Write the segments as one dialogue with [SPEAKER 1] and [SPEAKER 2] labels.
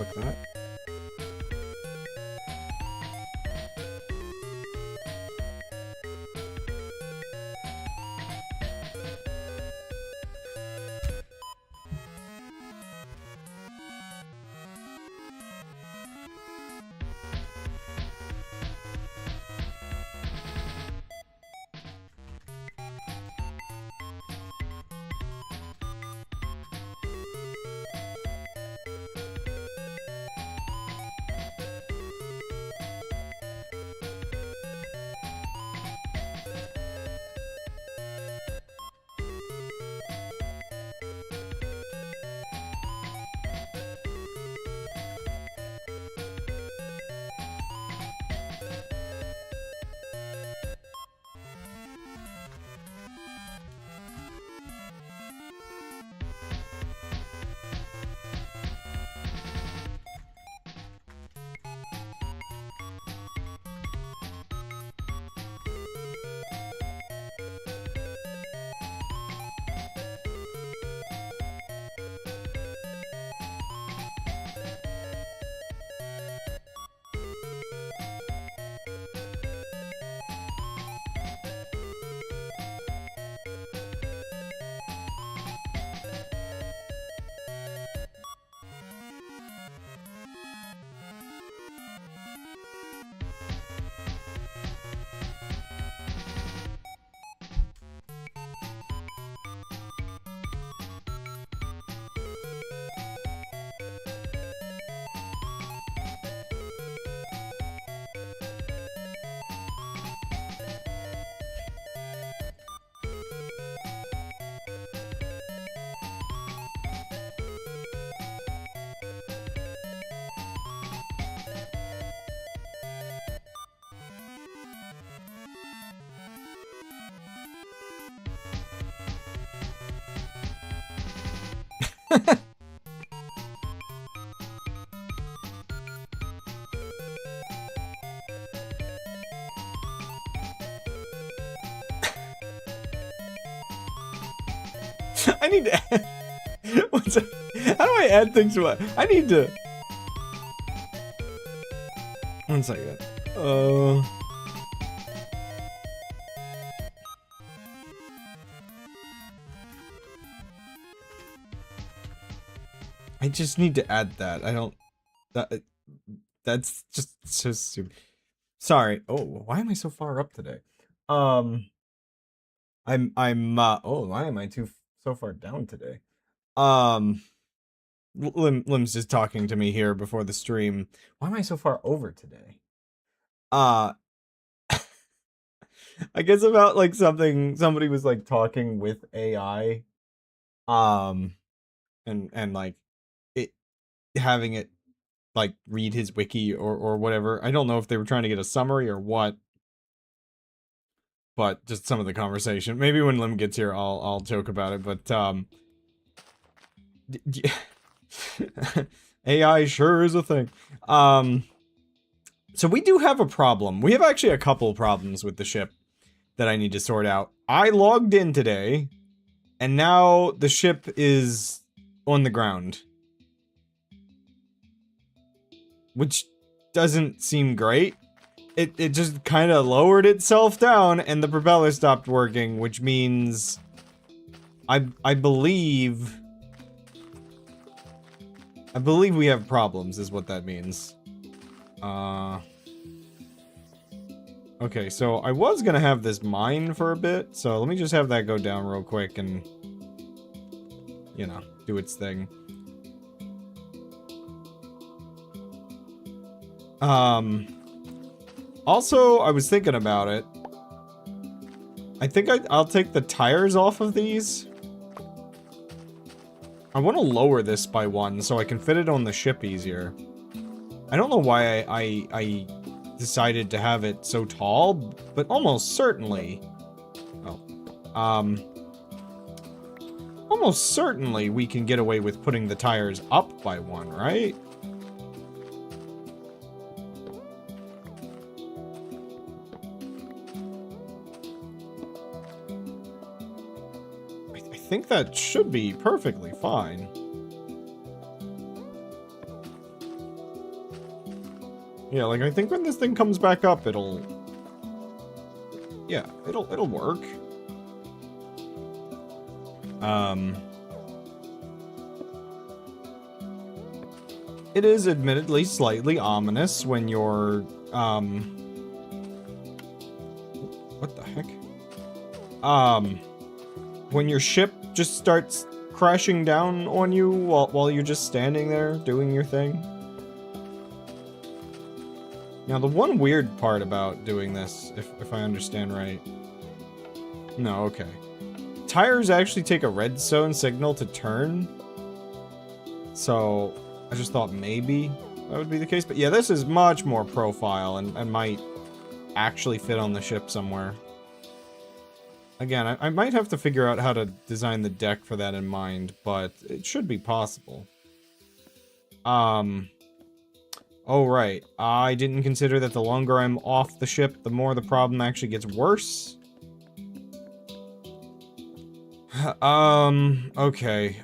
[SPEAKER 1] click that. I need to add... How do I add things to it? I need to... One second. I just need to add that. I don't... That's just so stupid. Sorry. Oh, why am I so far up today? Oh, why am I so far down today? Lim's just talking to me here before the stream. Why am I so far over today? I guess about like somebody was like talking with AI. And like it having it like read his wiki or whatever. I don't know if they were trying to get a summary or what. But just some of the conversation. Maybe when Lim gets here, I'll joke about it. But AI sure is a thing. So we do have a problem. We have actually a couple problems with the ship that I need to sort out. I logged in today, and now the ship is on the ground, which doesn't seem great. It just kind of lowered itself down and the propeller stopped working, which means I believe we have problems is what that means. Okay, so I was gonna have this mine for a bit, so let me just have that go down real quick and, you know, do its thing. Also, I was thinking about it. I think I'll take the tires off of these. I want to lower this by one so I can fit it on the ship easier. I don't know why I decided to have it so tall, but almost certainly... Oh. Almost certainly we can get away with putting the tires up by one, right? I think that should be perfectly fine. Yeah, like, I think when this thing comes back up, it'll... Yeah, it'll work. It is admittedly slightly ominous when you're, what the heck? When your ship just starts crashing down on you while you're just standing there doing your thing. Now, the one weird part about doing this, if I understand right... No, okay. Tires actually take a redstone signal to turn. So, I just thought maybe that would be the case. But yeah, this is much more profile and might actually fit on the ship somewhere. Again, I might have to figure out how to design the deck for that in mind, but it should be possible. Oh, right. I didn't consider that the longer I'm off the ship, the more the problem actually gets worse. Okay.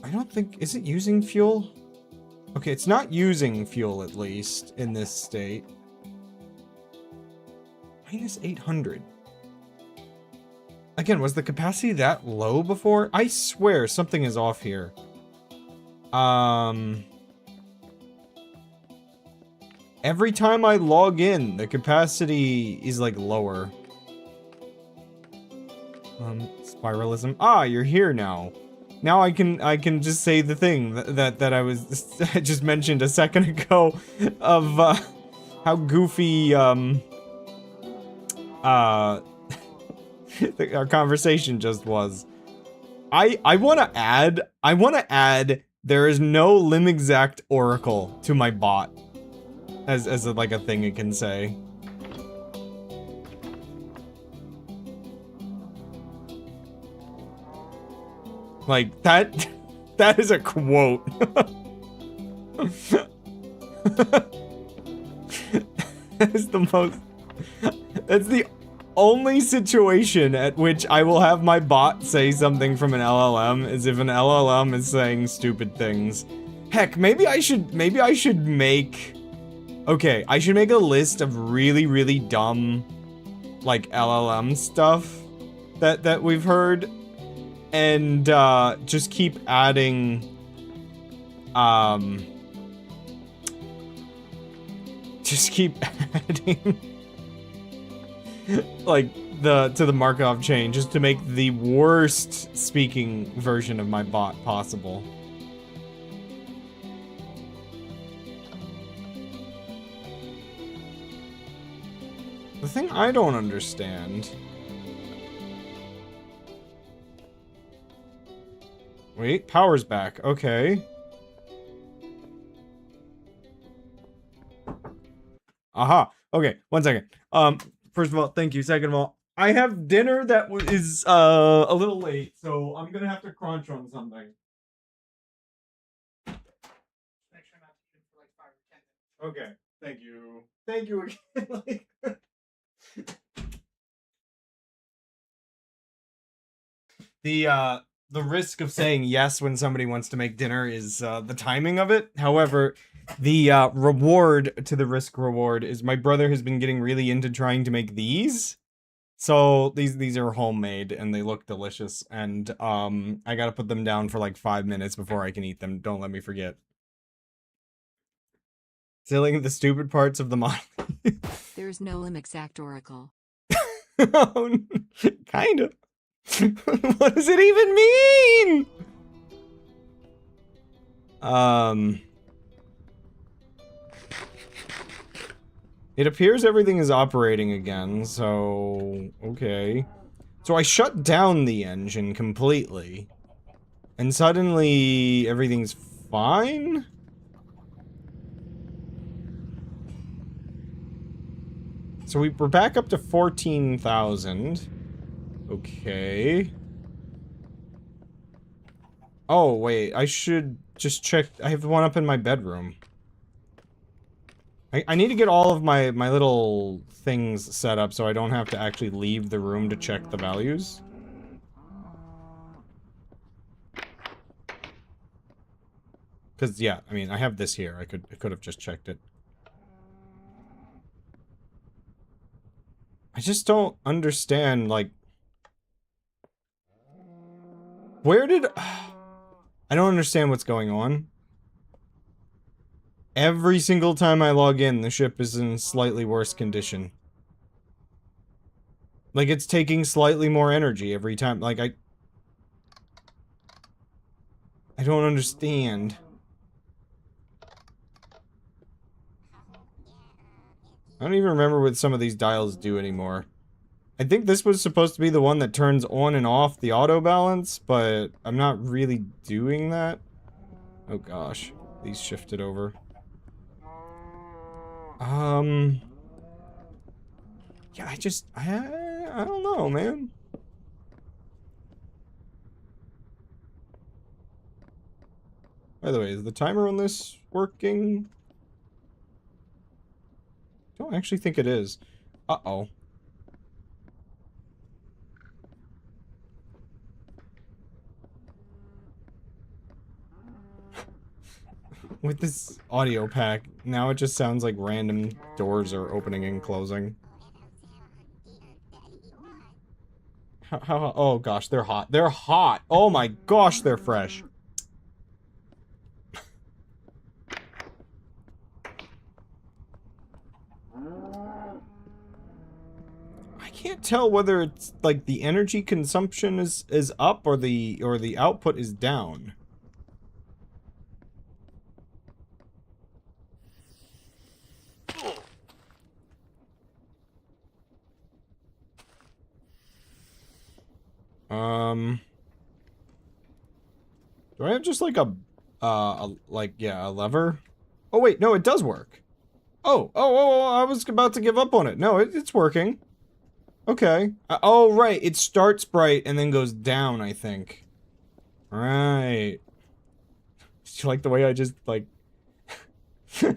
[SPEAKER 1] I don't think... Is it using fuel? Okay, it's not using fuel, at least, in this state. Minus 800. Again, was the capacity that low before? I swear something is off here. Every time I log in, the capacity is like lower. Spiralism. Ah, you're here now. Now I can just say the thing that I just mentioned a second ago of how goofy our conversation just was. I want to add there is no lim exact oracle to my bot as like a thing it can say. Like that is a quote. That is the most... That's the only situation at which I will have my bot say something from an LLM is if an LLM is saying stupid things. Heck, maybe I should make... Okay, I should make a list of really, really dumb, like, LLM stuff that we've heard, and, just keep adding, like, to the Markov chain, just to make the worst speaking version of my bot possible. The thing I don't understand... Wait, power's back. Okay. Aha. Okay, 1 second. First of all, thank you. Second of all, I have dinner that is a little late, so I'm gonna have to crunch on something. Make sure not to eat it for like 5 or 10 minutes. Okay, thank you. Thank you again. The risk of saying yes when somebody wants to make dinner is the timing of it. However, the reward to the risk reward is my brother has been getting really into trying to make these. So these are homemade and they look delicious, and I gotta put them down for like 5 minutes before I can eat them. Don't let me forget. Stealing the stupid parts of the model.
[SPEAKER 2] There's no lim exact oracle.
[SPEAKER 1] Oh, kind of. What does it even mean? It appears everything is operating again, so... Okay. So I shut down the engine completely. And suddenly everything's fine? So we're back up to 14,000. Okay. Oh, wait, I should just check. I have one up in my bedroom. I need to get all of my little things set up so I don't have to actually leave the room to check the values. Because, yeah, I mean, I have this here. I could have just checked it. I just don't understand, like... Where did... I don't understand what's going on. Every single time I log in, the ship is in slightly worse condition. Like, it's taking slightly more energy every time. Like, I don't understand. I don't even remember what some of these dials do anymore. I think this was supposed to be the one that turns on and off the auto balance, but I'm not really doing that. Oh gosh, these shifted over. Yeah, I don't know, man. By the way, is the timer on this working? I don't actually think it is. Uh-oh. With this audio pack, now it just sounds like random doors are opening and closing. Oh gosh, they're hot. They're hot! Oh my gosh, they're fresh. I can't tell whether it's like the energy consumption is up or the output is down. Do I have just like a lever? Oh wait, no, it does work. Oh, I was about to give up on it. No, it's working. Okay. Oh, right, it starts bright and then goes down, I think. Right. Do you like the way I just, like... I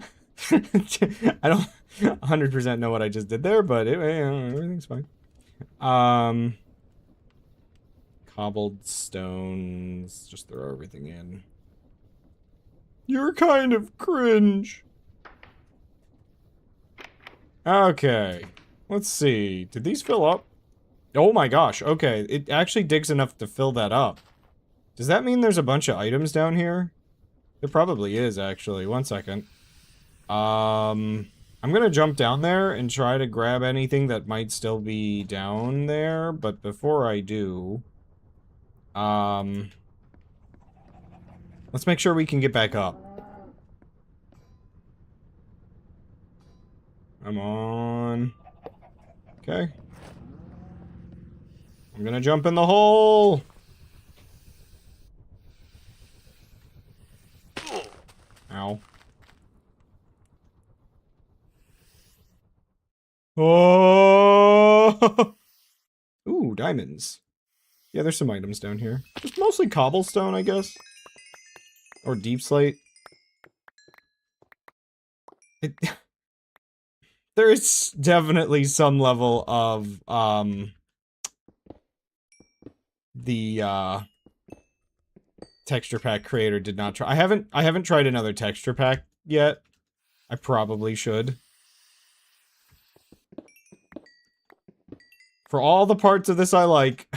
[SPEAKER 1] don't 100% know what I just did there, but everything's fine. Cobbled stones. Just throw everything in. You're kind of cringe. Okay. Let's see. Did these fill up? Oh my gosh. Okay. It actually digs enough to fill that up. Does that mean there's a bunch of items down here? There probably is, actually. One second. I'm gonna jump down there and try to grab anything that might still be down there, but before I do... let's make sure we can get back up. Come on. Okay. I'm gonna jump in the hole! Ow. Oh! Ooh, diamonds. Yeah, there's some items down here. Just mostly cobblestone, I guess. Or deep slate. There is definitely some level of, the, texture pack creator did not try. I haven't tried another texture pack yet. I probably should. For all the parts of this I like,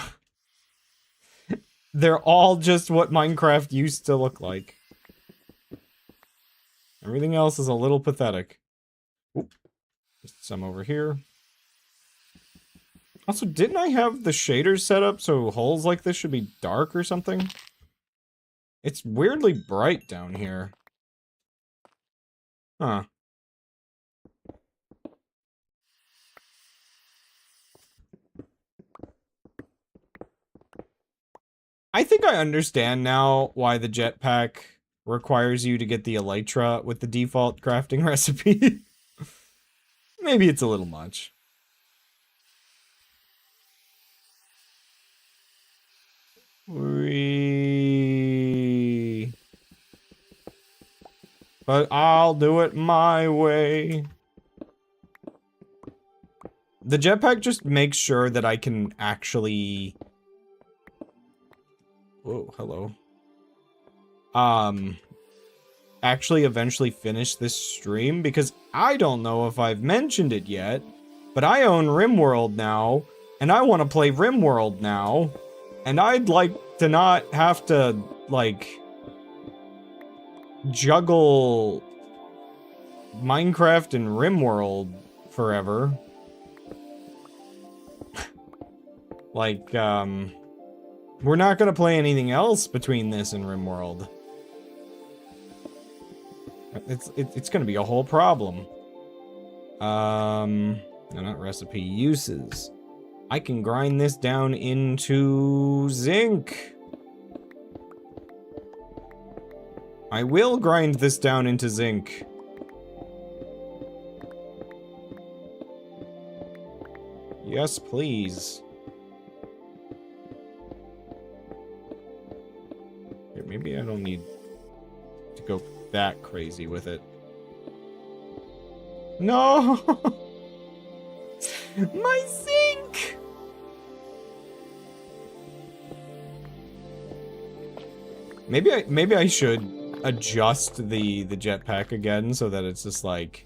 [SPEAKER 1] they're all just what Minecraft used to look like. Everything else is a little pathetic. Oop. Just some over here. Also, didn't I have the shaders set up so holes like this should be dark or something? It's weirdly bright down here. Huh. I think I understand now why the jetpack requires you to get the elytra with the default crafting recipe. Maybe it's a little much. But I'll do it my way. The jetpack just makes sure that I can actually... Whoa, hello. actually eventually finish this stream, because I don't know if I've mentioned it yet, but I own RimWorld now, and I want to play RimWorld now, and I'd like to not have to, like, juggle Minecraft and RimWorld forever. Like, we're not gonna play anything else between this and RimWorld. It's gonna be a whole problem. No, not recipe, uses. I can grind this down into zinc. I will grind this down into zinc. Yes, please. Here, maybe I don't need to go that crazy with it. No! My sink! Maybe I should adjust the jetpack again so that it's just like,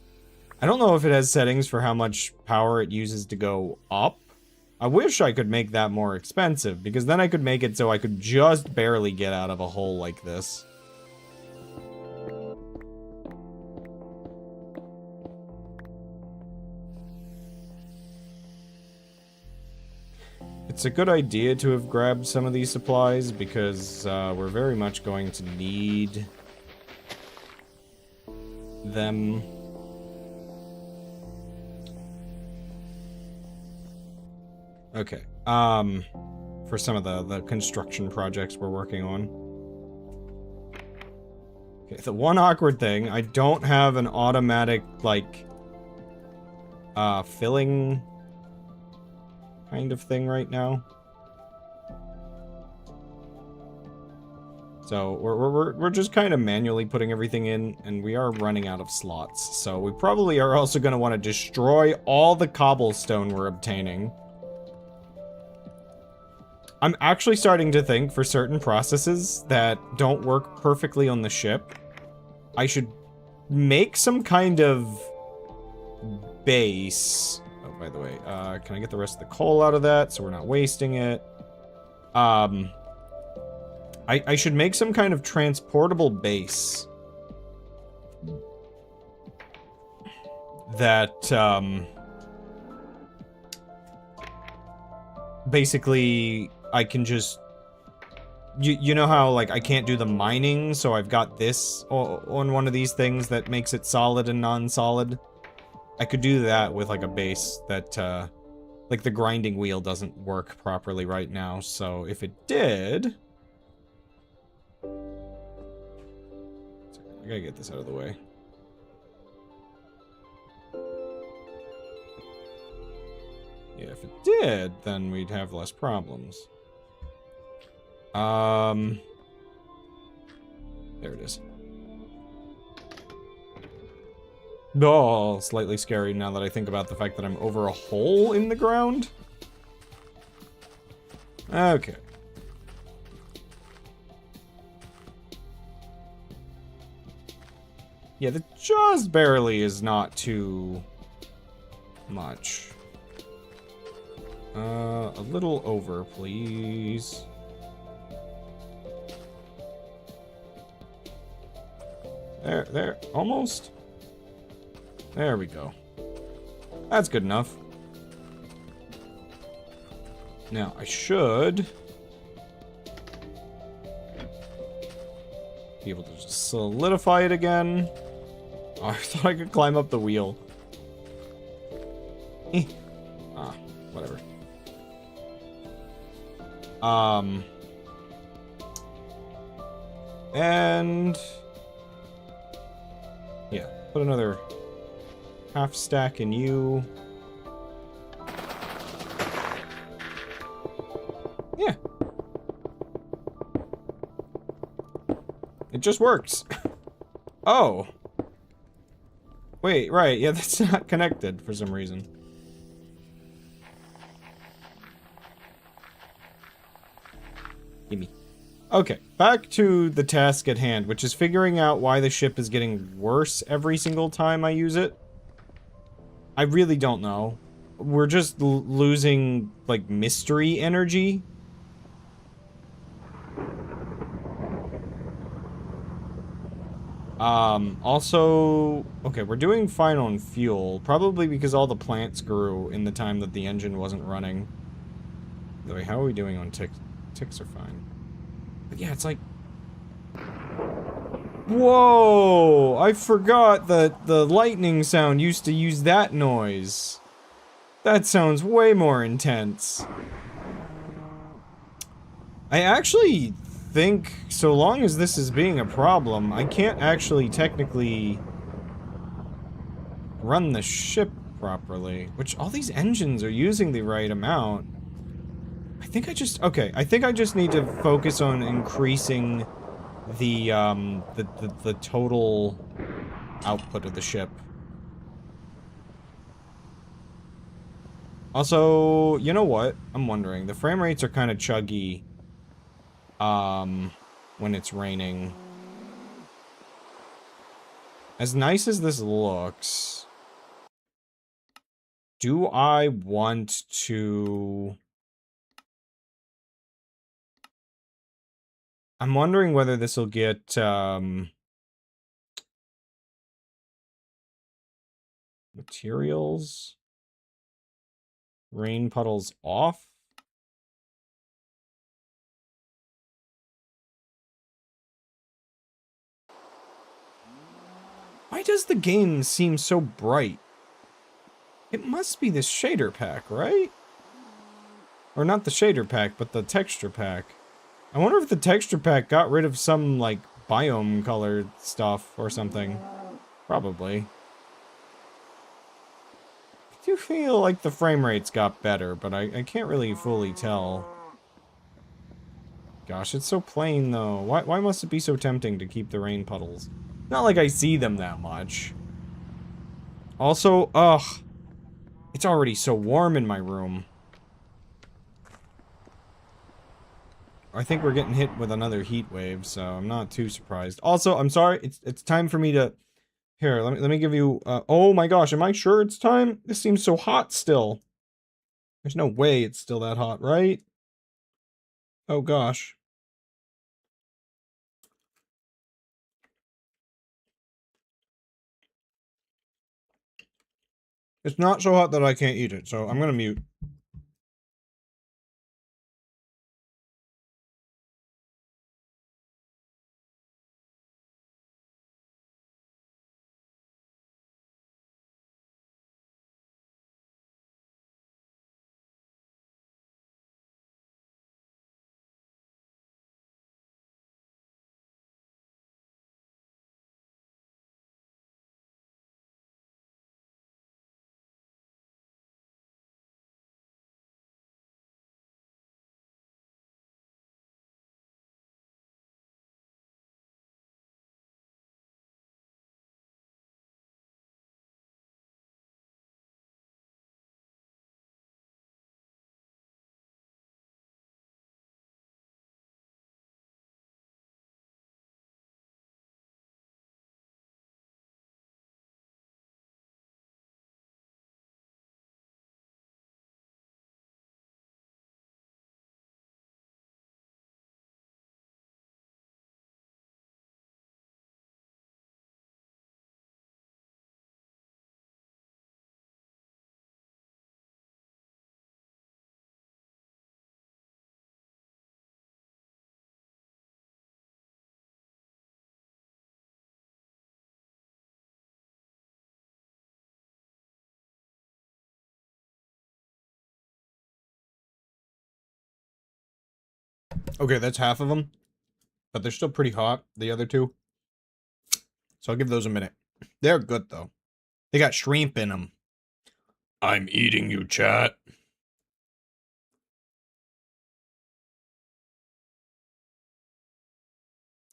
[SPEAKER 1] I don't know if it has settings for how much power it uses to go up. I wish I could make that more expensive, because then I could make it so I could just barely get out of a hole like this. It's a good idea to have grabbed some of these supplies, because we're very much going to need them. Okay, for some of the construction projects we're working on. Okay, the one awkward thing, I don't have an automatic, like, filling kind of thing right now. So we're just kind of manually putting everything in, and we are running out of slots. So we probably are also going to want to destroy all the cobblestone we're obtaining. I'm actually starting to think for certain processes that don't work perfectly on the ship, I should make some kind of base. Oh, by the way, can I get the rest of the coal out of that so we're not wasting it? I should make some kind of transportable base that, basically I can just, you know how, like, I can't do the mining, so I've got this on one of these things that makes it solid and non-solid. I could do that with, like, a base that, like, the grinding wheel doesn't work properly right now, so if it did... I gotta get this out of the way. Yeah, if it did, then we'd have less problems. There it is. Oh, slightly scary now that I think about the fact that I'm over a hole in the ground. Okay. Yeah, the just barely is not too much. A little over, please. There, almost. There we go. That's good enough. Now, I should be able to just solidify it again. Oh, I thought I could climb up the wheel. Ah, whatever. And... yeah, put another half stack in you. Yeah. It just works. Oh. Wait, right, yeah, that's not connected for some reason. Gimme. Okay, back to the task at hand, which is figuring out why the ship is getting worse every single time I use it. I really don't know. We're just losing, like, mystery energy. Also, okay, we're doing fine on fuel, probably because all the plants grew in the time that the engine wasn't running. By the way, how are we doing on ticks? Ticks are fine. But yeah, it's like... Whoa! I forgot that the lightning sound used to use that noise. That sounds way more intense. I actually think, so long as this is being a problem, I can't actually technically run the ship properly. Which, all these engines are using the right amount. I think I just, okay, I think I just need to focus on increasing the total output of the ship. Also, you know what? I'm wondering, the frame rates are kind of chuggy, when it's raining. As nice as this looks, do I want to... I'm wondering whether this will get, materials, rain puddles off. Why does the game seem so bright? It must be this shader pack, right? Or not the shader pack, but the texture pack. I wonder if the texture pack got rid of some, like, biome colored stuff or something. Probably. I do feel like the frame rates got better, but I can't really fully tell. Gosh, it's so plain, though. Why must it be so tempting to keep the rain puddles? Not like I see them that much. Also, ugh. It's already so warm in my room. I think we're getting hit with another heat wave, so I'm not too surprised. Also, I'm sorry, it's time for me to... Here, let me give you... oh my gosh, am I sure it's time? This seems so hot still. There's no way it's still that hot, right? Oh gosh. It's not so hot that I can't eat it, so I'm gonna mute. Okay, that's half of them. But they're still pretty hot, the other two. So I'll give those a minute. They're good, though. They got shrimp in them. I'm eating you, chat.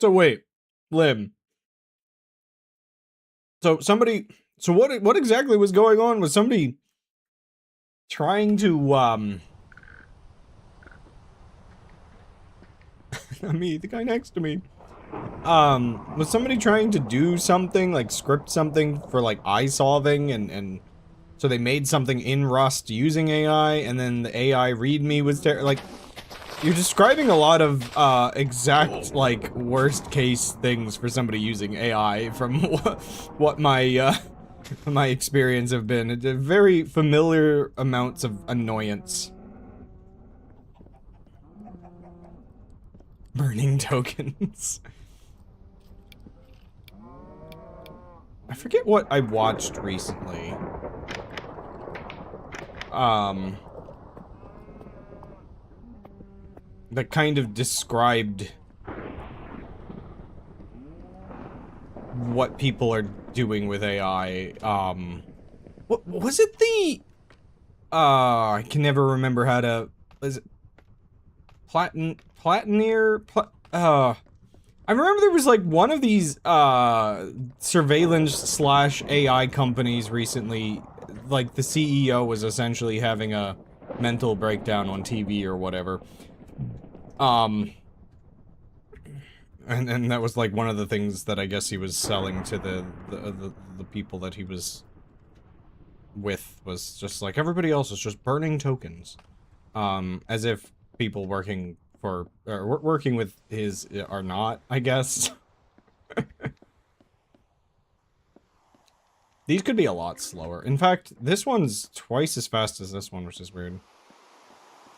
[SPEAKER 1] So wait, Lim. So somebody... So what exactly was going on? Was somebody trying to, Me, the guy next to me. Was somebody trying to do something, like script something for like eye solving and so they made something in Rust using AI, and then the AI readme was like, you're describing a lot of, exact, like, worst case things for somebody using AI from what my, my experience have been. It's very familiar amounts of annoyance. Burning tokens. I forget what I watched recently. That kind of described what people are doing with AI. What was it the I can never remember how to, is it Platineer? I remember there was like one of these surveillance slash AI companies recently, like the CEO was essentially having a mental breakdown on TV or whatever. And that was like one of the things that I guess he was selling to the people that he was with, was just like, everybody else is just burning tokens. As if people working for, or working with his are not, I guess. These could be a lot slower. In fact, this one's twice as fast as this one, which is weird.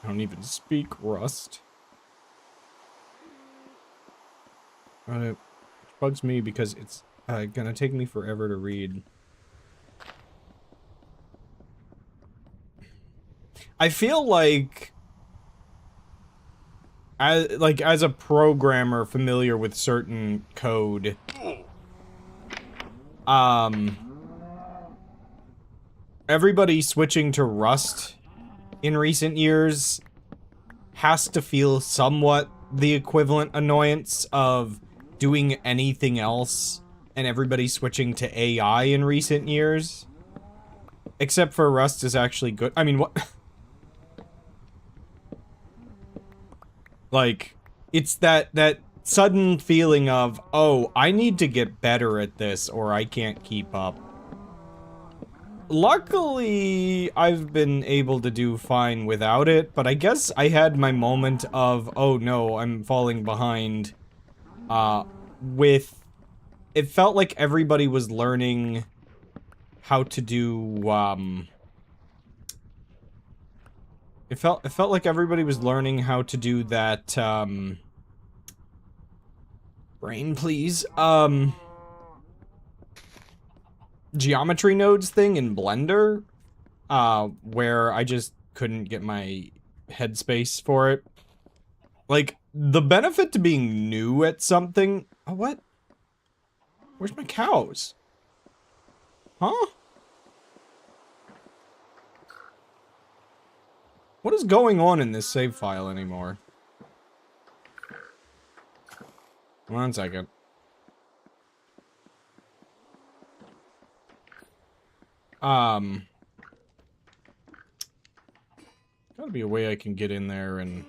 [SPEAKER 1] I don't even speak Rust. It bugs me because it's gonna take me forever to read. I feel like as a programmer familiar with certain code, everybody switching to Rust in recent years has to feel somewhat the equivalent annoyance of doing anything else, and everybody switching to AI in recent years. Except for Rust is actually good. I mean, what? Like, it's that sudden feeling of, oh, I need to get better at this or I can't keep up. Luckily, I've been able to do fine without it, but I guess I had my moment of, oh no, I'm falling behind, with... It felt like everybody was learning how to do, It felt like everybody was learning how to do that, brain, please, geometry nodes thing in Blender, where I just couldn't get my headspace for it. Like, the benefit to being new at something... Oh, what? Where's my cows? Huh? What is going on in this save file anymore? One second. Gotta be a way I can get in there and...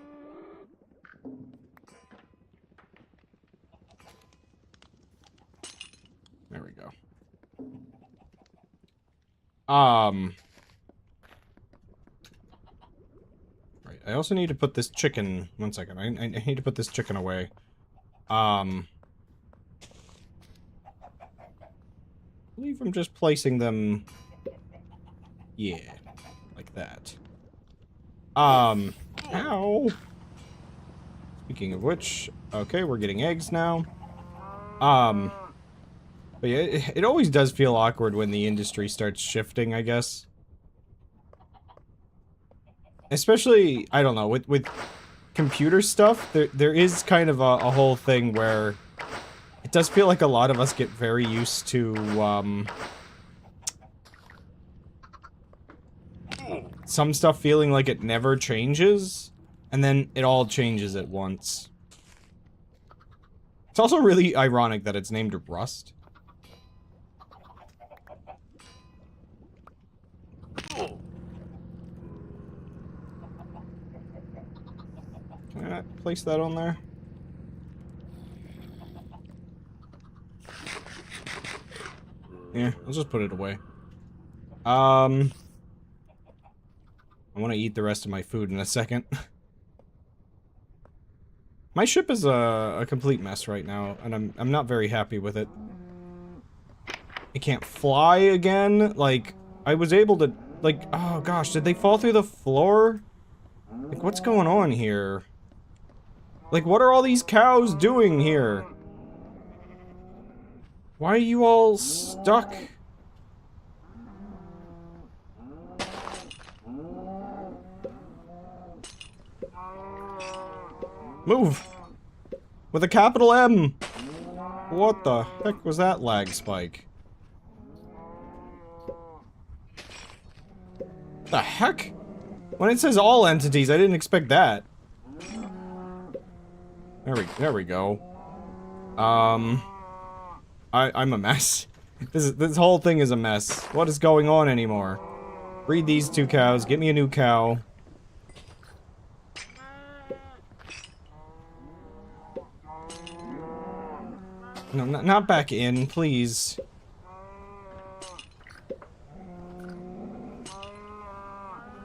[SPEAKER 1] There we go. Right, I also need to put this chicken... One second, I need to put this chicken away. I believe I'm just placing them... Yeah, like that. Ow! Speaking of which, okay, we're getting eggs now. But yeah, it always does feel awkward when the industry starts shifting, I guess. Especially, I don't know, with computer stuff, there is kind of a whole thing where it does feel like a lot of us get very used to, some stuff feeling like it never changes, and then it all changes at once. It's also really ironic that it's named Rust. Can I place that on there? Yeah, I'll just put it away. I want to eat the rest of my food in a second. My ship is a complete mess right now, and I'm not very happy with it. It can't fly again. Like, I was able to, like, oh gosh, did they fall through the floor? Like, what's going on here? Like, what are all these cows doing here? Why are you all stuck? Move! With a capital M! What the heck was that lag spike? The heck? When it says all entities, I didn't expect that. There we go. I'm a mess. This whole thing is a mess. What is going on anymore? Breed these 2 cows, get me a new cow. No, not back in, please.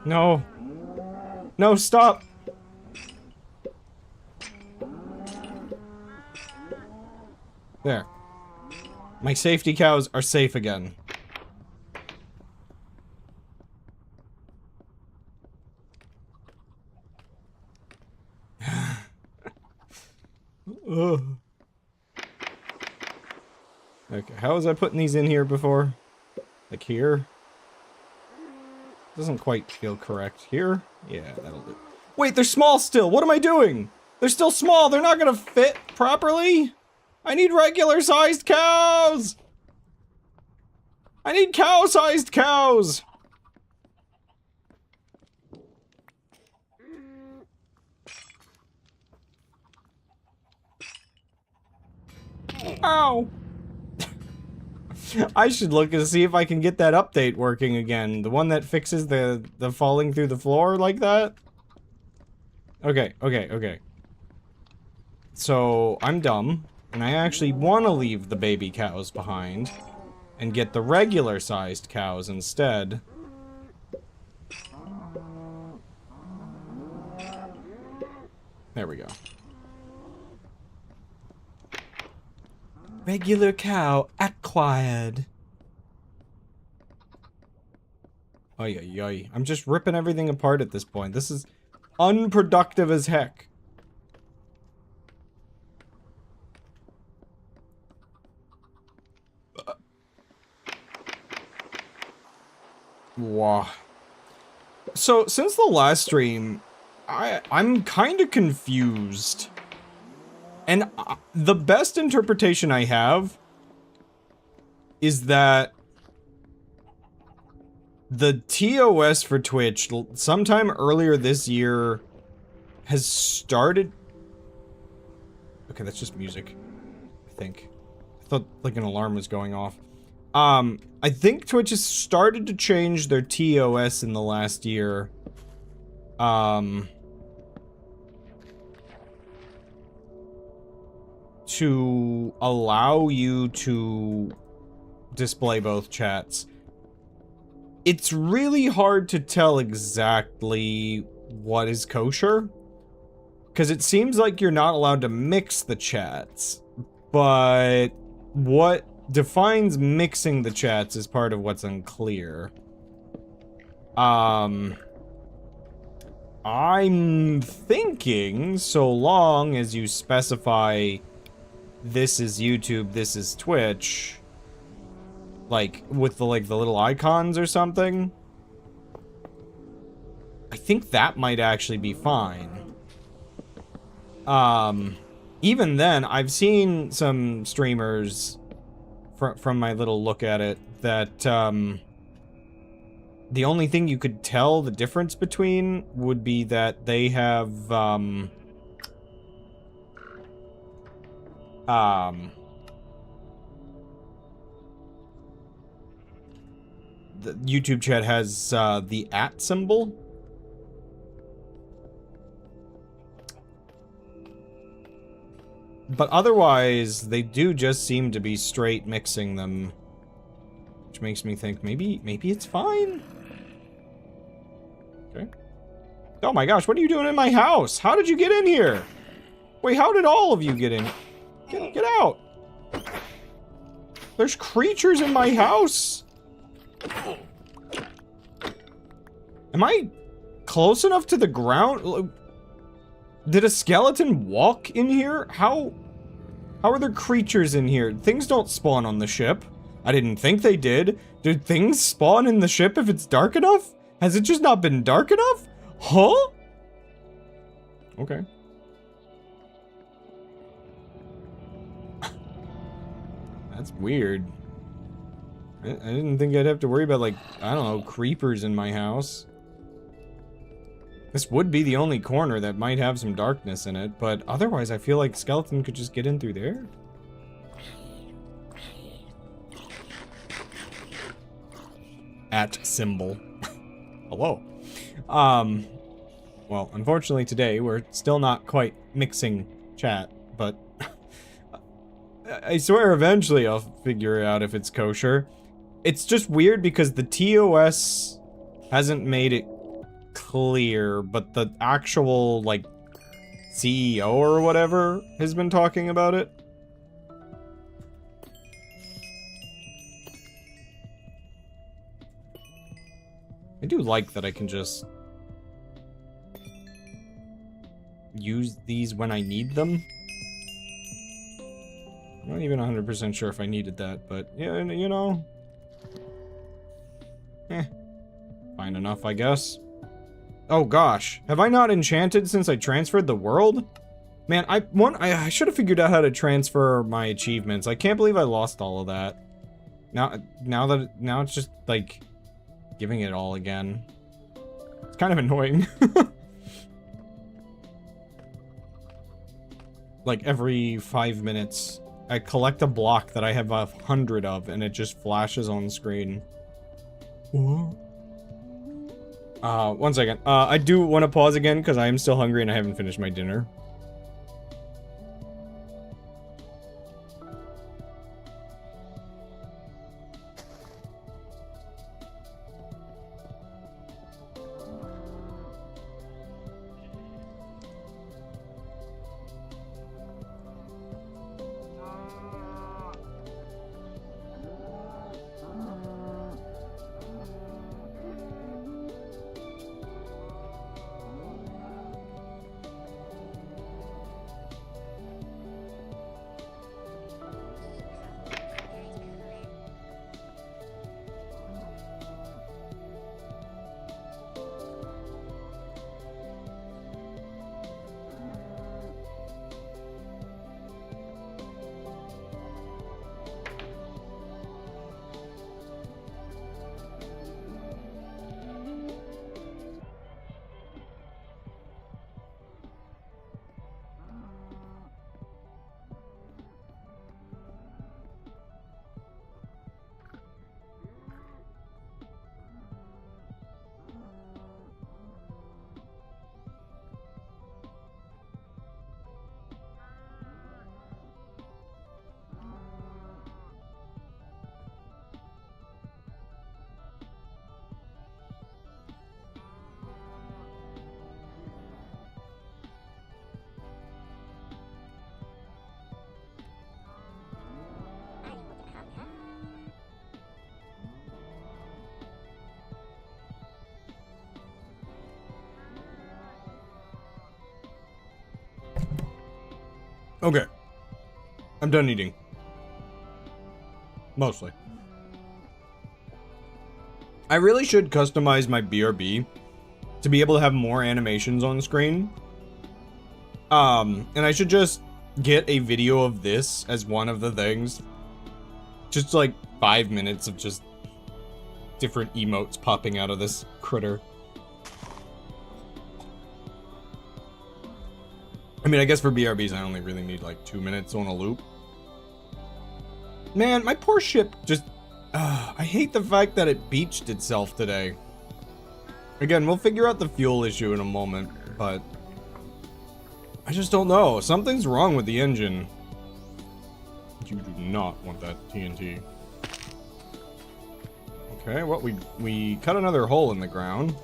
[SPEAKER 1] No. No, stop! There. My safety cows are safe again. Ugh. Okay, how was I putting these in here before? Like here? Doesn't quite feel correct. Here? Yeah, that'll do. Wait, they're small still! What am I doing? They're still small! They're not gonna fit properly! I need regular-sized cows! I need cow-sized cows! Ow! I should look to see if I can get that update working again. The one that fixes the falling through the floor like that? Okay. So, I'm dumb, and I actually want to leave the baby cows behind, and get the regular-sized cows instead. There we go. Regular cow acquired. Ay, ay, ay. I'm just ripping everything apart at this point. This is unproductive as heck. Wow. So, since the last stream, I'm kind of confused. And the best interpretation I have is that the TOS for Twitch sometime earlier this year has started... Okay, that's just music, I think. I thought like an alarm was going off. I think Twitch has started to change their TOS in the last year. To allow you to display both chats. It's really hard to tell exactly what is kosher, because it seems like you're not allowed to mix the chats, but what defines mixing the chats is part of what's unclear. I'm thinking so long as you specify this is YouTube, this is Twitch, like with the little icons or something, I think that might actually be fine. Even then, I've seen some streamers from my little look at it that the only thing you could tell the difference between would be that they have the YouTube chat has the @ symbol. But otherwise, they do just seem to be straight mixing them. Which makes me think maybe it's fine. Okay. Oh my gosh, what are you doing in my house? How did you get in here? Wait, how did all of you get in? Get out. There's creatures in my house. Am I close enough to the ground? Did a skeleton walk in here? How are there creatures in here? Things don't spawn on the ship. I didn't think they did. Did things spawn in the ship if it's dark enough? Has it just not been dark enough? Huh? Okay. That's weird. I didn't think I'd have to worry about, like, I don't know, creepers in my house. This would be the only corner that might have some darkness in it, but otherwise I feel like skeleton could just get in through there. At symbol. Hello. Well, unfortunately today we're still not quite mixing chat, but I swear eventually I'll figure out if it's kosher. It's just weird because the TOS hasn't made it clear, but the actual, like, CEO or whatever has been talking about it. I do like that I can just use these when I need them. I'm not even 100% sure if I needed that, but yeah, you know. Fine enough, I guess. Oh gosh, have I not enchanted since I transferred the world? Man, I should have figured out how to transfer my achievements. I can't believe I lost all of that. Now it's just like giving it all again. It's kind of annoying. Like every 5 minutes, I collect a block that I have 100 of, and it just flashes on screen. One second. I do want to pause again because I am still hungry and I haven't finished my dinner. Okay. I'm done eating. Mostly. I really should customize my BRB to be able to have more animations on screen. And I should just get a video of this as one of the things. Just like 5 minutes of just different emotes popping out of this critter. I mean, I guess for BRBs, I only really need like 2 minutes on a loop. Man, my poor ship just... I hate the fact that it beached itself today. Again, we'll figure out the fuel issue in a moment, but... I just don't know. Something's wrong with the engine. You do not want that TNT. Okay, well, we cut another hole in the ground.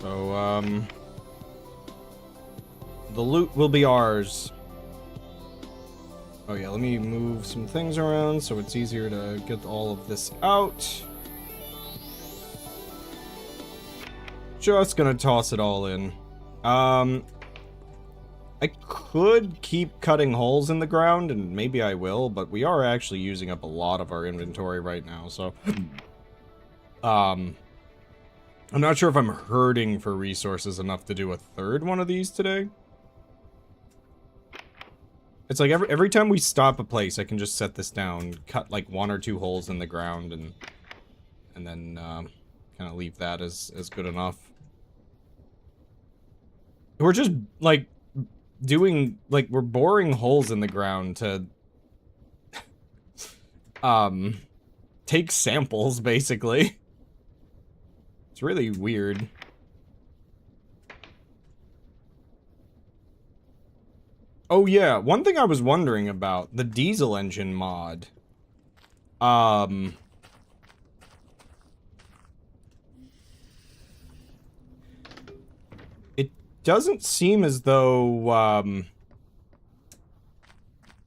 [SPEAKER 1] So, the loot will be ours. Oh yeah, let me move some things around so it's easier to get all of this out. Just gonna toss it all in. I could keep cutting holes in the ground, and maybe I will, but we are actually using up a lot of our inventory right now, so... I'm not sure if I'm hurting for resources enough to do a third one of these today. It's like every time we stop a place, I can just set this down, cut like 1 or 2 holes in the ground, and then kind of leave that as good enough. We're just like doing we're boring holes in the ground to take samples basically. It's really weird. Oh yeah, one thing I was wondering about, the diesel engine mod. It doesn't seem as though,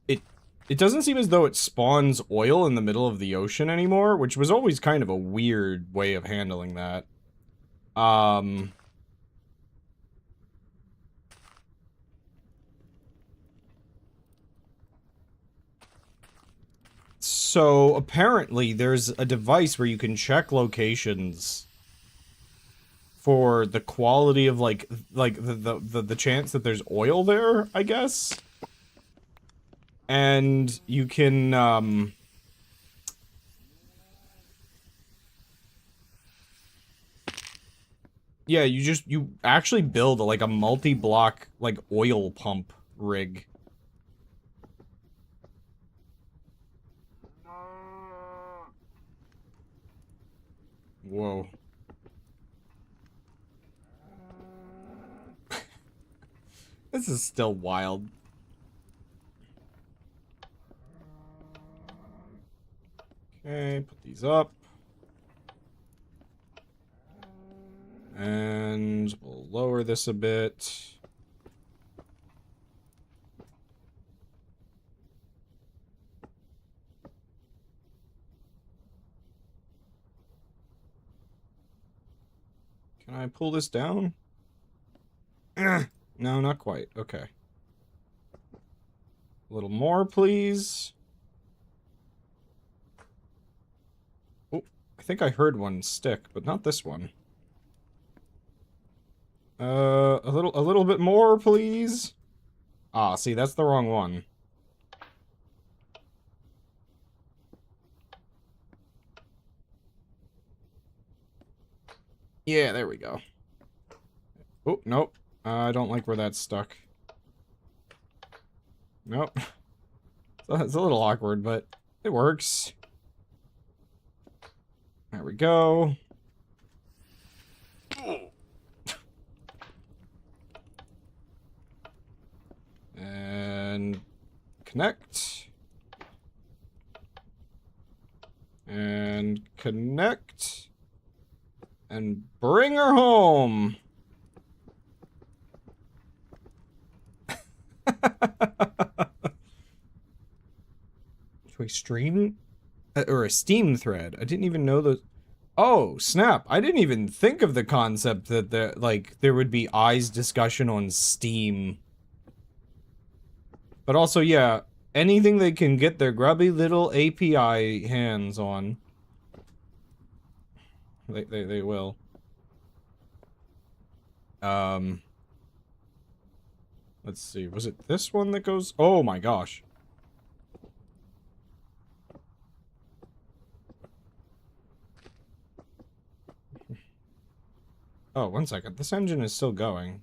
[SPEAKER 1] it doesn't seem as though it spawns oil in the middle of the ocean anymore, which was always kind of a weird way of handling that. So, apparently, there's a device where you can check locations for the quality of, like the chance that there's oil there, I guess? And you can, yeah, you actually build, like, a multi-block, like, oil pump rig. Whoa. This is still wild. Okay, put these up. And we'll lower this a bit. Can I pull this down? No, not quite. Okay. A little more, please. Oh, I think I heard one stick, but not this one. A little bit more, please. Ah, see, that's the wrong one. Yeah, there we go. Oh, nope. I don't like where that's stuck. Nope. So it's a little awkward, but it works. There we go. And connect. And connect. And bring her home. Do I stream? Or a Steam thread? I didn't even know the... Oh, snap. I didn't even think of the concept that there would be eyes discussion on Steam. But also, yeah, anything they can get their grubby little API hands on. They will. Let's see. Was it this one that goes... Oh my gosh. Oh, 1 second. This engine is still going.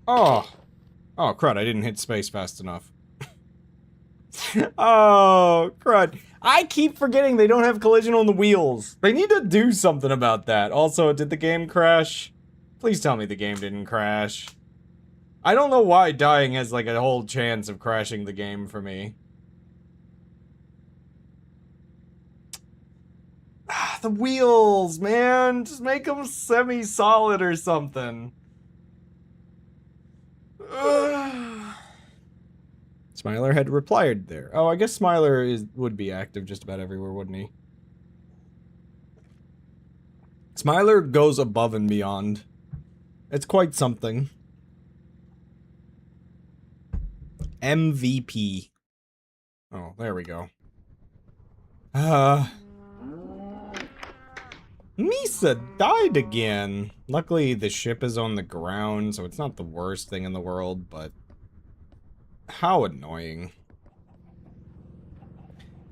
[SPEAKER 1] Oh! Oh, crud, I didn't hit space fast enough. Oh, crud. I keep forgetting they don't have collision on the wheels. They need to do something about that. Also, did the game crash? Please tell me the game didn't crash. I don't know why dying has like a whole chance of crashing the game for me. Ah, the wheels, man. Just make them semi-solid or something. Smiler had replied there. Oh, I guess Smiler would be active just about everywhere, wouldn't he? Smiler goes above and beyond. It's quite something. MVP. Oh, there we go. Misa died again. Luckily, the ship is on the ground, so it's not the worst thing in the world, but how annoying.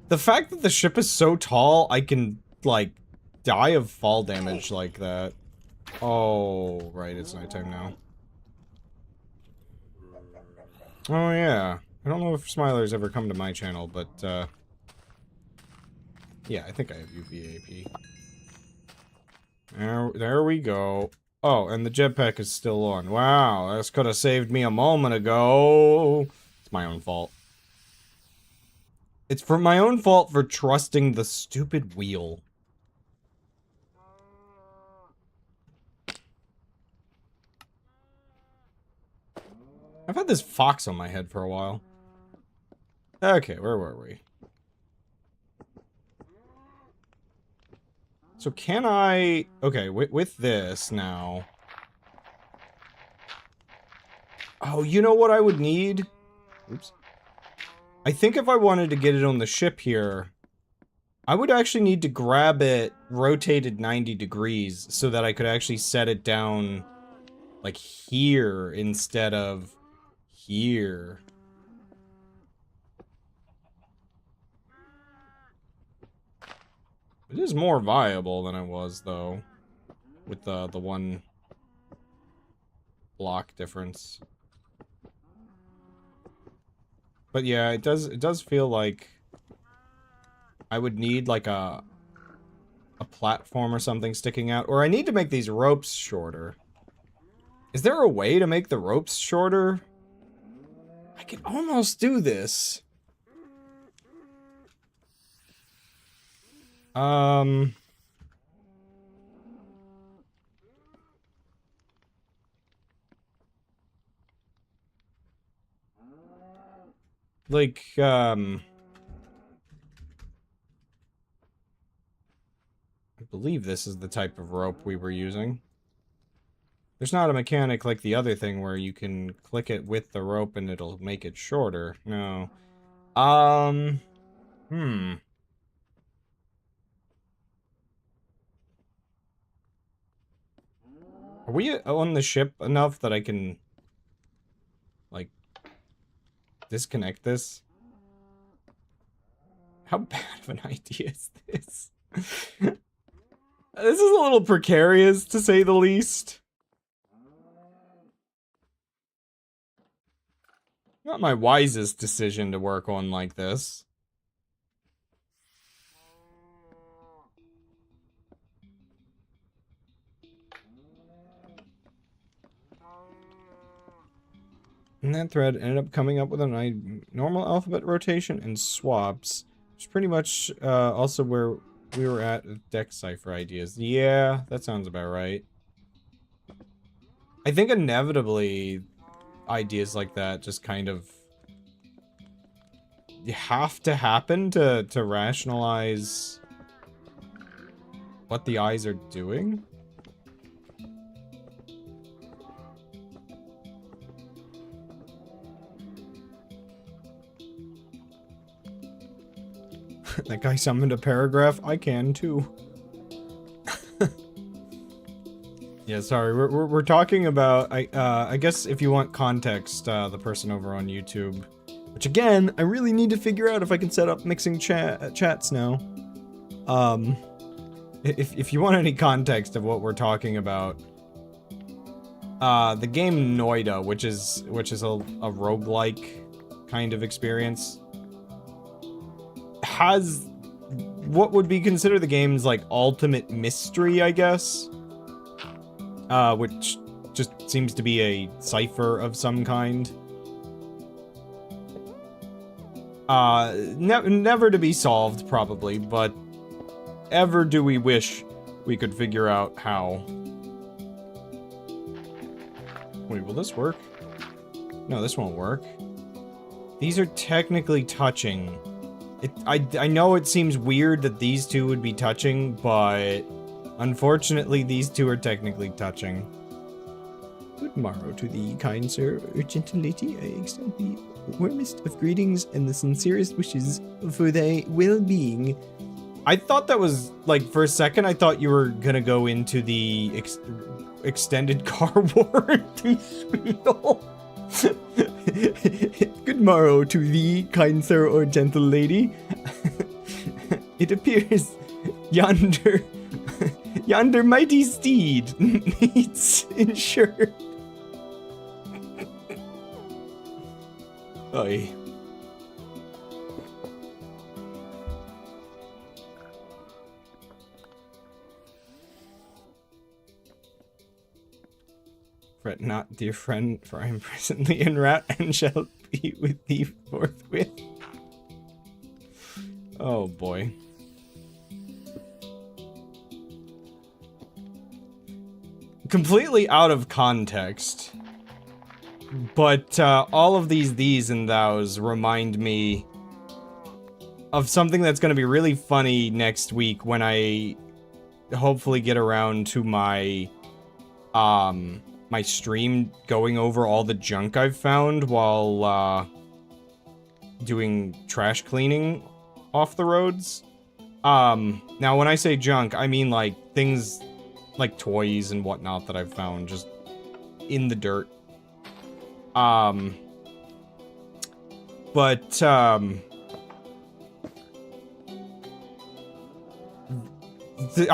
[SPEAKER 1] The fact that the ship is so tall, I can, like, die of fall damage like that. Oh, right, it's nighttime now. Oh, yeah. I don't know if Smiler's ever come to my channel, but, yeah, I think I have UVAP. There we go. Oh, and the jetpack is still on. Wow, this could have saved me a moment ago. It's my own fault. It's for my own fault for trusting the stupid wheel. I've had this fox on my head for a while. Okay, where were we? So can I... Okay, with this now... Oh, you know what I would need? Oops. I think if I wanted to get it on the ship here, I would actually need to grab it rotated 90 degrees so that I could actually set it down, like, here instead of here. It is more viable than it was, though, with the one block difference. But yeah, it does feel like I would need like a platform or something sticking out, or I need to make these ropes shorter. Is there a way to make the ropes shorter? I can almost do this. Like, I believe this is the type of rope we were using. There's not a mechanic like the other thing where you can click it with the rope and it'll make it shorter. No. Hmm. Are we on the ship enough that I can, like, disconnect this? How bad of an idea is this? This is a little precarious, to say the least. Not my wisest decision to work on like this. And that thread ended up coming up with a normal alphabet rotation and swaps. Which is pretty much also where we were at with deck cipher ideas. Yeah, that sounds about right. I think inevitably ideas like that just kind of have to happen to rationalize what the eyes are doing. That guy summoned a paragraph. I can too. Yeah, sorry. We're talking about. I guess if you want context, the person over on YouTube, which again, I really need to figure out if I can set up mixing chats now. If you want any context of what we're talking about, the game Noida, which is a roguelike kind of experience, has what would be considered the game's, like, ultimate mystery, I guess. Which just seems to be a cipher of some kind. Never to be solved, probably, but ever do we wish we could figure out how. Wait, will this work? No, this won't work. These are technically touching. I know it seems weird that these two would be touching, but unfortunately these two are technically touching. Good morrow to thee, kind sir, or gentle lady. I extend the warmest of greetings and the sincerest wishes for thy well-being. I thought that was, like, for a second I thought you were gonna go into the extended car warranty spiel. Good morrow to thee, kind sir or gentle lady. It appears yonder mighty steed needs insured. Oy. Fret not, dear friend, for I am presently en route and shall be with thee forthwith. Oh boy. Completely out of context. But all of these and thous remind me of something that's gonna be really funny next week when I hopefully get around to my my stream going over all the junk I've found while doing trash cleaning off the roads. Now when I say junk, I mean like things like toys and whatnot that I've found just in the dirt. I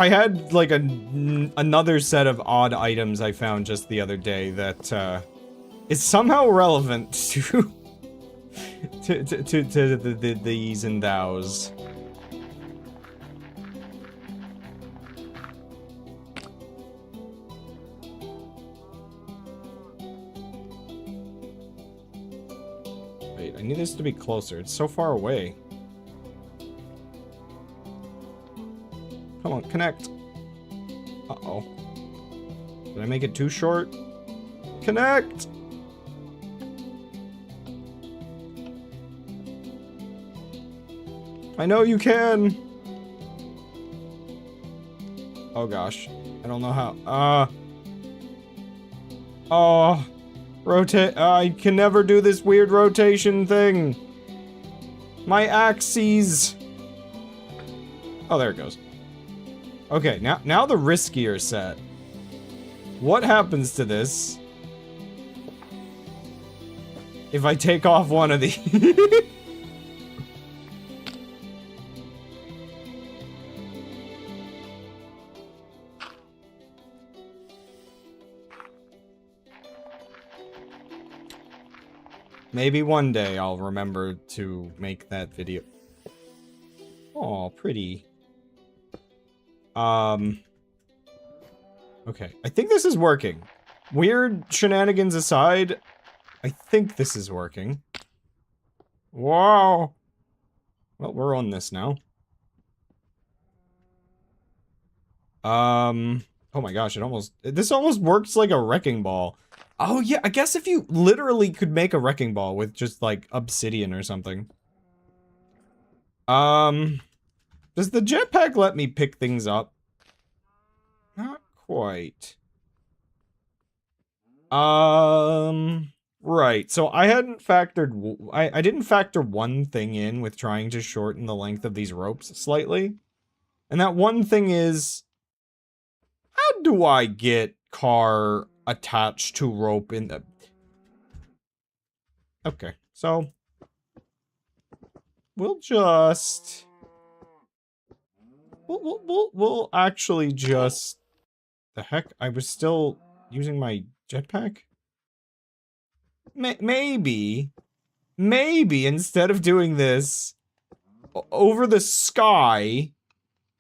[SPEAKER 1] had like another set of odd items I found just the other day that is somehow relevant to the these and thous. Wait, I need this to be closer. It's so far away. Come on, connect. Uh-oh. Did I make it too short? Connect! I know you can! Oh gosh. I don't know how. Oh. Rotate. I can never do this weird rotation thing. My axes. Oh, there it goes. Okay, now the riskier set. What happens to this if I take off one of these? Maybe one day I'll remember to make that video. Oh, pretty. Okay, I think this is working. Weird shenanigans aside, I think this is working. Wow. Well, we're on this now. Oh my gosh, this almost works like a wrecking ball. Oh yeah, I guess if you literally could make a wrecking ball with just like obsidian or something. Does the jetpack let me pick things up? Not quite. Right. So I hadn't factored, I didn't factor one thing in with trying to shorten the length of these ropes slightly. And that one thing is, how do I get car attached to rope in the... Okay, so we'll just... We'll actually just... The heck? I was still using my jetpack? Maybe instead of doing this over the sky,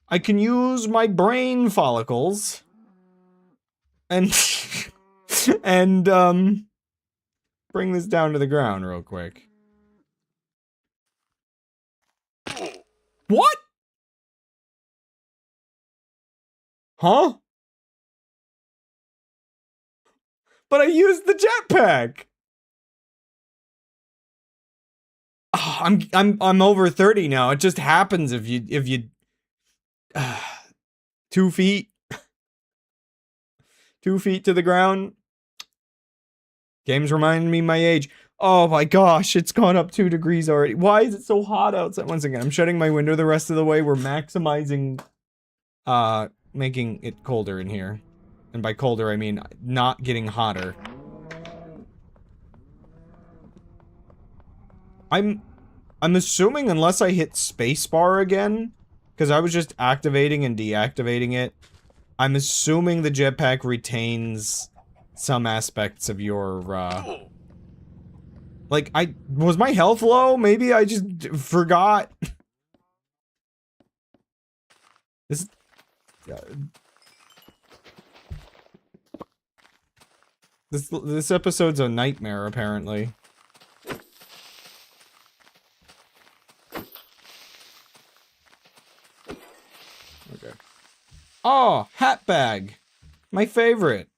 [SPEAKER 1] I can use my brain follicles and and bring this down to the ground real quick. What? Huh? But I used the jetpack. Oh, I'm over 30 now. It just happens if you 2 feet 2 feet to the ground. Games remind me my age. Oh my gosh, it's gone up 2 degrees already. Why is it so hot outside? Once again, I'm shutting my window the rest of the way. We're maximizing making it colder in here. And by colder, I mean not getting hotter. I'm assuming unless I hit spacebar again, because I was just activating and deactivating it, I'm assuming the jetpack retains some aspects of your, like, was my health low? Maybe I just forgot. This, this episode's a nightmare, apparently. Okay. Oh, hat bag. My favorite.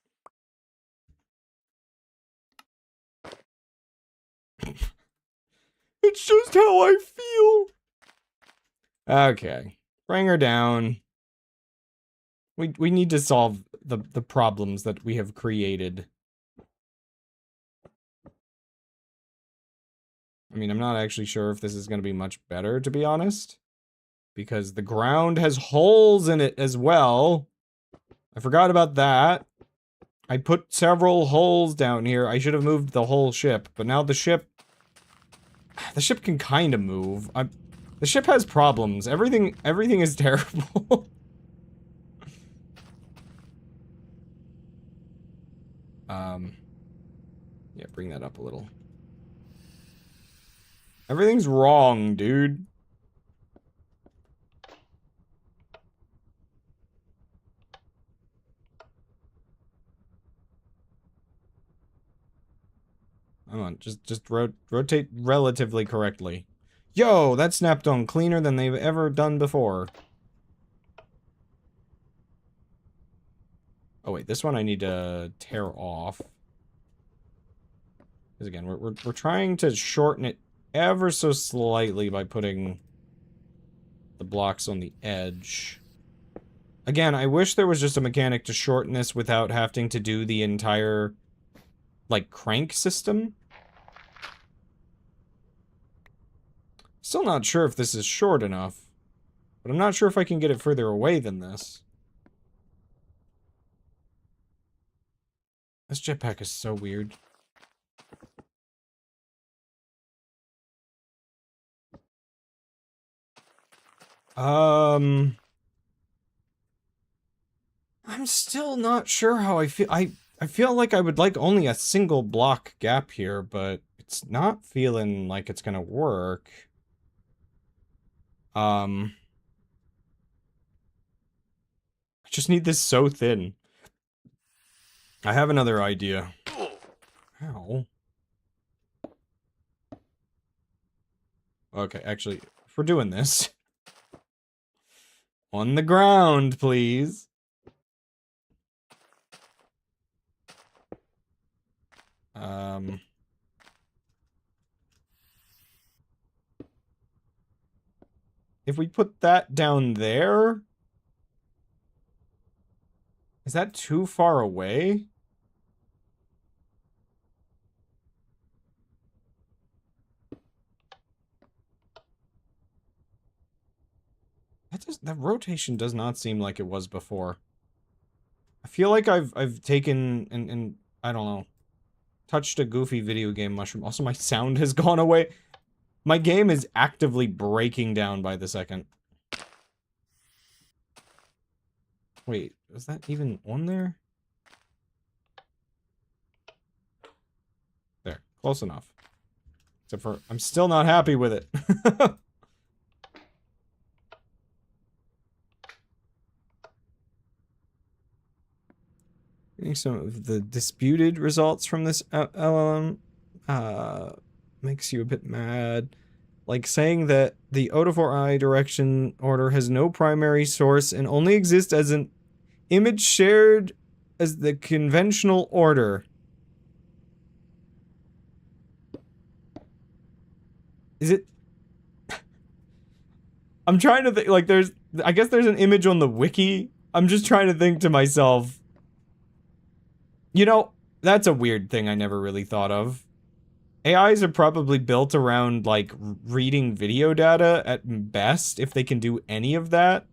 [SPEAKER 1] It's just how I feel. Okay. Bring her down. We need to solve the problems that we have created. I mean, I'm not actually sure if this is going to be much better, to be honest. Because the ground has holes in it as well. I forgot about that. I put several holes down here. I should have moved the whole ship, but now the ship can kind of move. The ship has problems. Everything is terrible. Yeah, bring that up a little. Everything's wrong, dude. Come on, just rotate relatively correctly. Yo, that snapped on cleaner than they've ever done before. Oh wait, this one I need to tear off. Because again, we're trying to shorten it ever so slightly by putting the blocks on the edge. Again, I wish there was just a mechanic to shorten this without having to do the entire, like, crank system. Still not sure if this is short enough, but I'm not sure if I can get it further away than this. This jetpack is so weird. I'm still not sure how I feel. I feel like I would like only a single block gap here, but it's not feeling like it's gonna work. I just need this so thin. I have another idea. Ow. Okay, actually, if we're doing this... On the ground, please. If we put that down there... Is that too far away? That rotation does not seem like it was before. I feel like I've taken and I don't know, touched a goofy video game mushroom. Also, my sound has gone away. My game is actively breaking down by the second. Wait, is that even on there? There, close enough. Except for, I'm still not happy with it. Getting some of the disputed results from this LLM makes you a bit mad. Like saying that the O4I direction order has no primary source and only exists as an image shared as the conventional order. Is it? I'm trying to think, like, I guess there's an image on the wiki. I'm just trying to think to myself, you know, that's a weird thing I never really thought of. AIs are probably built around, like, reading video data at best, if they can do any of that.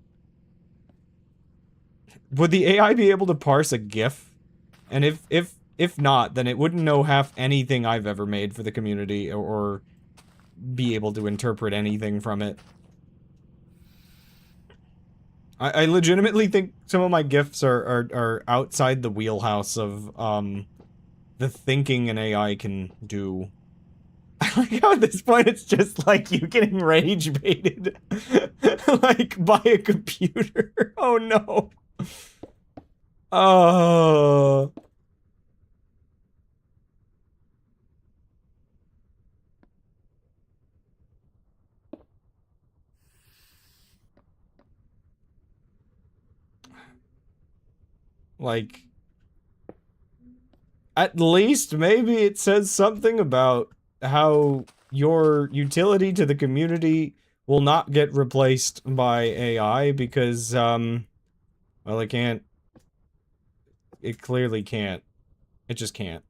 [SPEAKER 1] Would the AI be able to parse a GIF? And if not, then it wouldn't know half anything I've ever made for the community, or be able to interpret anything from it. I legitimately think some of my GIFs are outside the wheelhouse of, the thinking an AI can do. I like how at this point it's just like you getting rage baited. Like, by a computer. Oh no. Oh. Like, at least maybe it says something about how your utility to the community will not get replaced by AI because, well, it can't. It clearly can't. It just can't.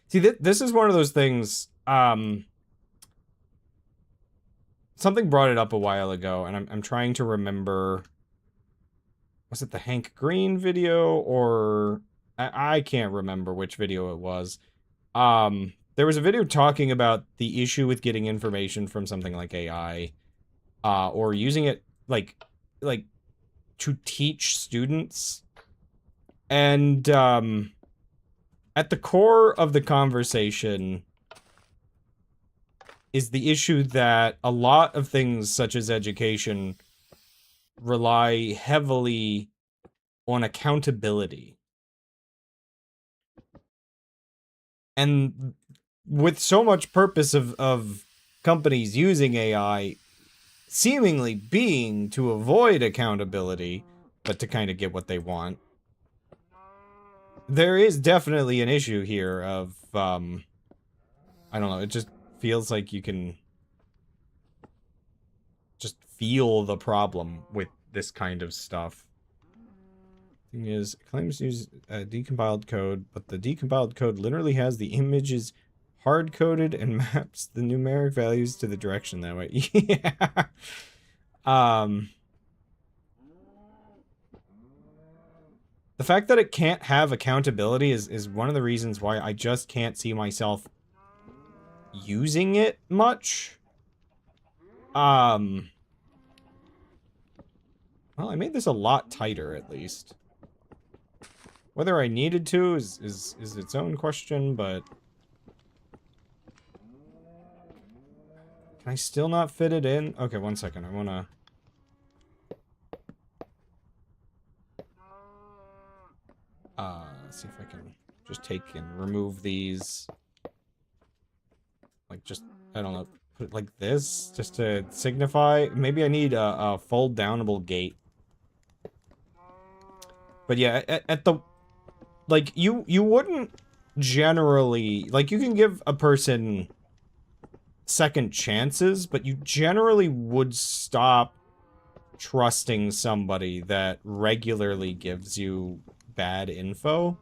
[SPEAKER 1] See, this is one of those things, something brought it up a while ago, and I'm trying to remember, was it the Hank Green video, or, I can't remember which video it was. There was a video talking about the issue with getting information from something like AI, or using it, like, to teach students, and, at the core of the conversation is the issue that a lot of things such as education rely heavily on accountability. And with so much purpose of companies using AI seemingly being to avoid accountability, but to kind of get what they want, there is definitely an issue here of, I don't know, it just feels like you can just feel the problem with this kind of stuff. Thing is, it claims to use decompiled code, but the decompiled code literally has the images hard-coded and maps the numeric values to the direction that way. Yeah. The fact that it can't have accountability is one of the reasons why I just can't see myself using it much. Well, I made this a lot tighter, at least. Whether I needed to is its own question, but... Can I still not fit it in? Okay, one second, I wanna... Let's see if I can just take and remove these. Like, just, I don't know, put it like this, just to signify. Maybe I need a fold-downable gate. But yeah, at the... Like, you wouldn't generally... Like, you can give a person second chances, but you generally would stop trusting somebody that regularly gives you bad info.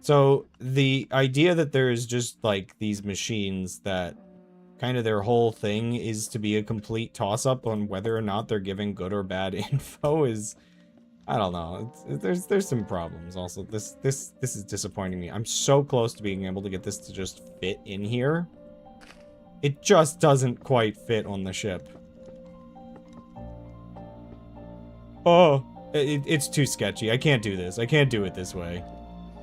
[SPEAKER 1] So, the idea that there's just, like, these machines that kind of their whole thing is to be a complete toss-up on whether or not they're giving good or bad info is... I don't know. There's some problems also. This is disappointing me. I'm so close to being able to get this to just fit in here. It just doesn't quite fit on the ship. Oh, it's too sketchy. I can't do this. I can't do it this way.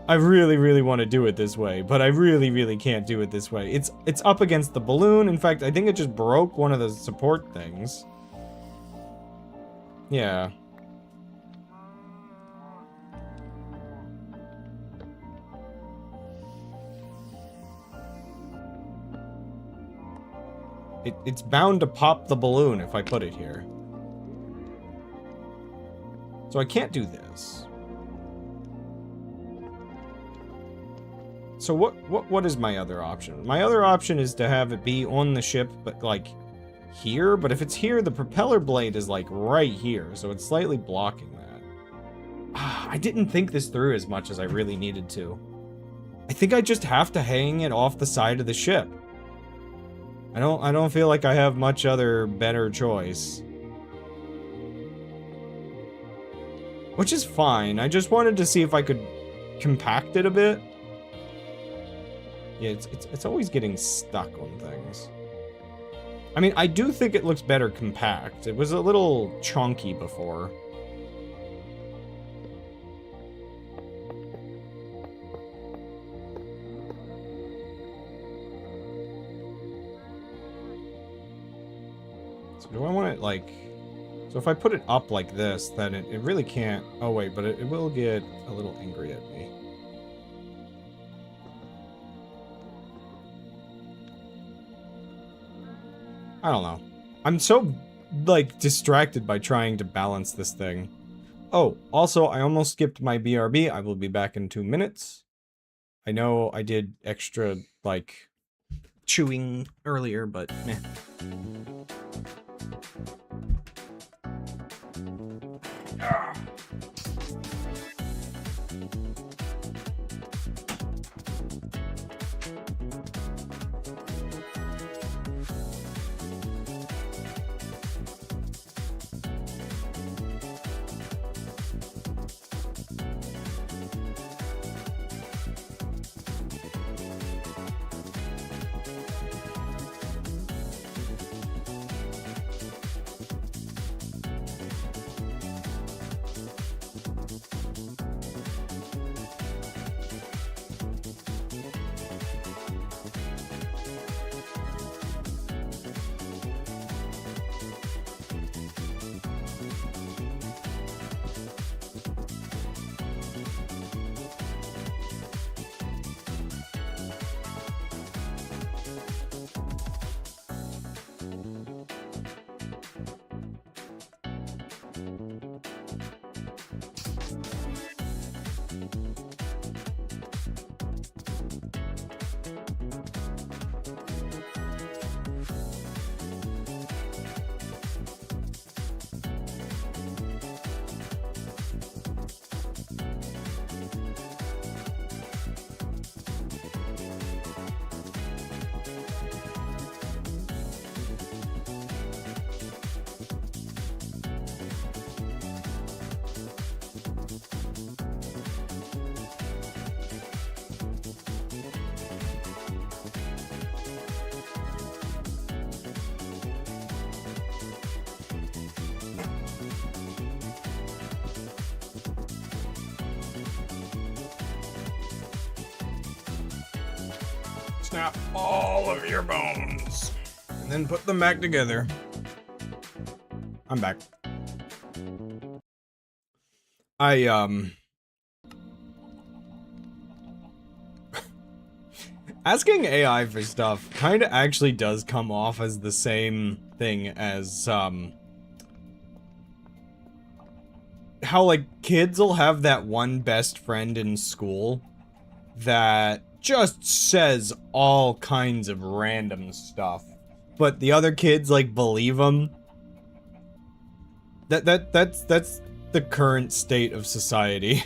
[SPEAKER 1] I really, really want to do it this way, but I really, really can't do it this way. It's up against the balloon. In fact, I think it just broke one of the support things. Yeah. It's bound to pop the balloon if I put it here. So I can't do this. So what is my other option? My other option is to have it be on the ship, but like here. But if it's here, the propeller blade is like right here, so it's slightly blocking that. I didn't think this through as much as I really needed to. I think I just have to hang it off the side of the ship. I don't feel like I have much other better choice. Which is fine. I just wanted to see if I could compact it a bit. Yeah, it's always getting stuck on things. I mean, I do think it looks better compact. It was a little chunky before. So do I want it like... So if I put it up like this, then it really can't... Oh wait, but it will get a little angry at me. I don't know. I'm so, like, distracted by trying to balance this thing. Oh, also, I almost skipped my BRB. I will be back in 2 minutes. I know I did extra, like, chewing earlier, but meh. Snap all of your bones. And then put them back together. I'm back. Asking AI for stuff kind of actually does come off as the same thing as, how, like, kids will have that one best friend in school that just says all kinds of random stuff, but the other kids, like, believe them. That's the current state of society.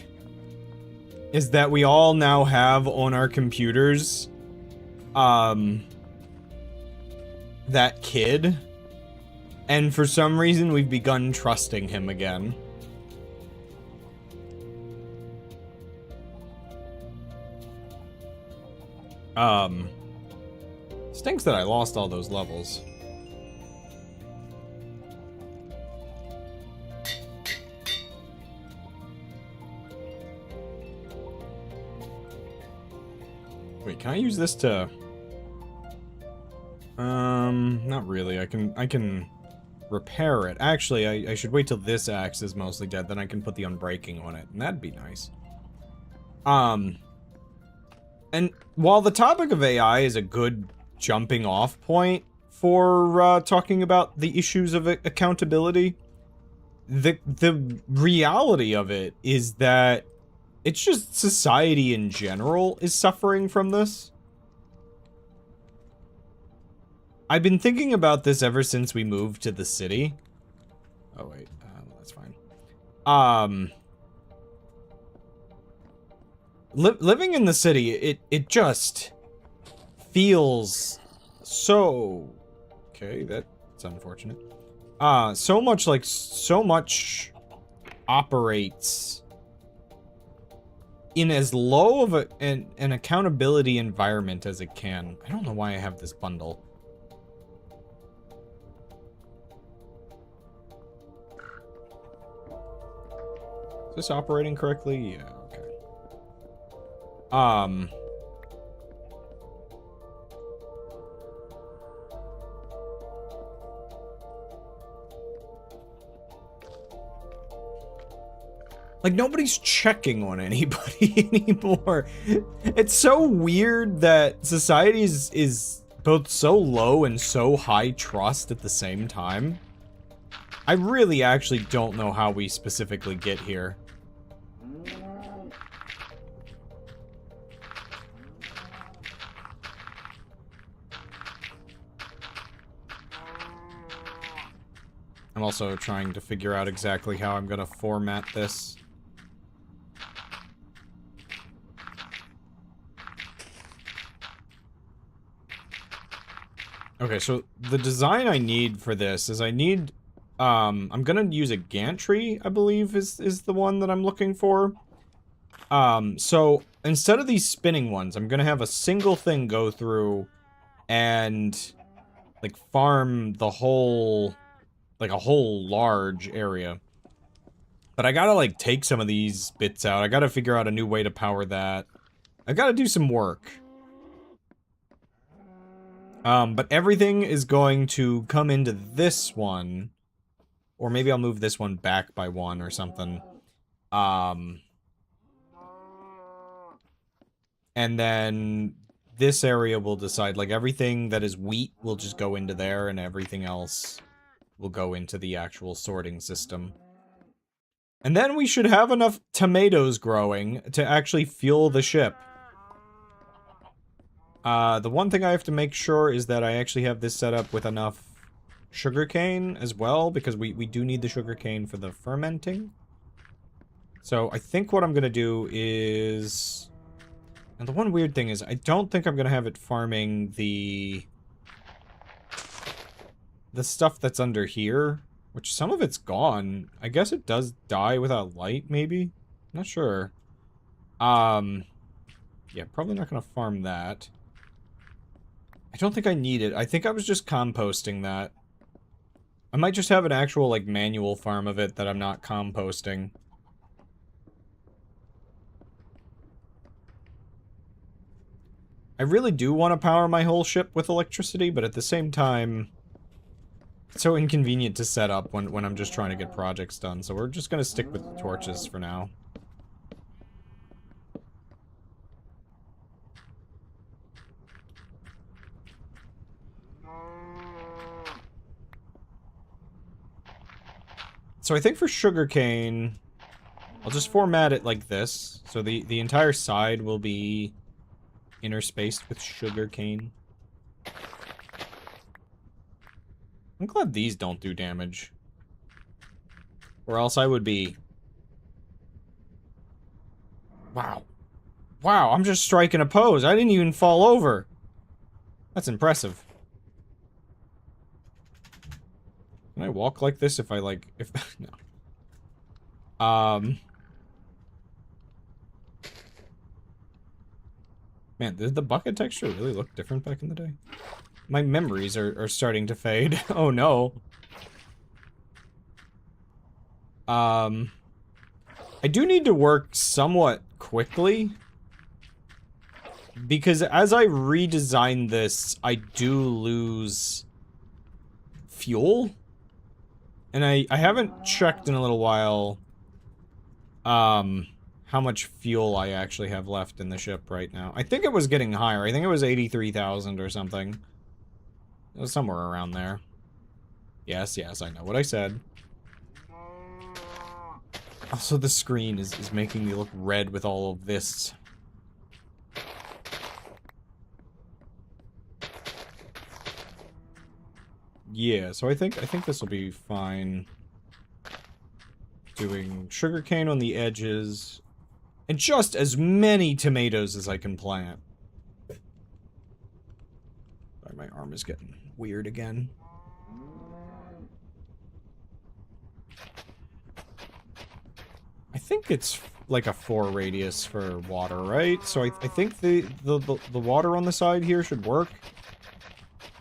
[SPEAKER 1] Is that we all now have on our computers, that kid, and for some reason we've begun trusting him again. Stinks that I lost all those levels. Wait, can I use this to... Not really. I can repair it. Actually, I should wait till this axe is mostly dead, then I can put the unbreaking on it, and that'd be nice. And while the topic of AI is a good jumping off point for talking about the issues of accountability, the reality of it is that it's just society in general is suffering from this. I've been thinking about this ever since we moved to the city. Oh wait, that's fine. Living in the city, it just feels so... Okay, that's unfortunate. So much operates in as low of an accountability environment as it can. I don't know why I have this bundle. Is this operating correctly? Yeah, okay. Like, nobody's checking on anybody anymore. It's so weird that society is both so low and so high trust at the same time. I really actually don't know how we specifically get here. I'm also trying to figure out exactly how I'm gonna format this. Okay, so the design I need for this is I need, I'm gonna use a gantry, I believe is the one that I'm looking for. So instead of these spinning ones, I'm gonna have a single thing go through and, like, farm the whole, like, a whole large area. But I gotta, like, take some of these bits out. I gotta figure out a new way to power that. I gotta do some work. But everything is going to come into this one. Or maybe I'll move this one back by one or something. And then this area will decide, like, everything that is wheat will just go into there, and everything else will go into the actual sorting system. And then we should have enough tomatoes growing to actually fuel the ship. The one thing I have to make sure is that I actually have this set up with enough sugarcane as well, because we do need the sugarcane for the fermenting. So I think what I'm gonna do is... And the one weird thing is, I don't think I'm gonna have it farming the stuff that's under here, which some of it's gone. I guess it does die without light, maybe? Not sure. Yeah, probably not gonna farm that. I don't think I need it. I think I was just composting that. I might just have an actual, like, manual farm of it that I'm not composting. I really do want to power my whole ship with electricity, but at the same time, it's so inconvenient to set up when I'm just trying to get projects done, so we're just gonna stick with the torches for now. So I think for sugarcane, I'll just format it like this. So the entire side will be interspaced with sugarcane. I'm glad these don't do damage. Or else I would be... Wow. Wow, I'm just striking a pose. I didn't even fall over. That's impressive. Can I walk like this if I, like, if... No. Man, did the bucket texture really look different back in the day? My memories are starting to fade. Oh no. I do need to work somewhat quickly. Because as I redesign this, I do lose fuel. And I haven't checked in a little while, how much fuel I actually have left in the ship right now. I think it was getting higher. I think it was 83,000 or something. It was somewhere around there. Yes, yes, I know what I said. Also, the screen is making me look red with all of this. Yeah, so I think this will be fine. Doing sugarcane on the edges. And just as many tomatoes as I can plant. Sorry, my arm is getting weird again. I think it's like a 4 radius for water, right? So I think the water on the side here should work.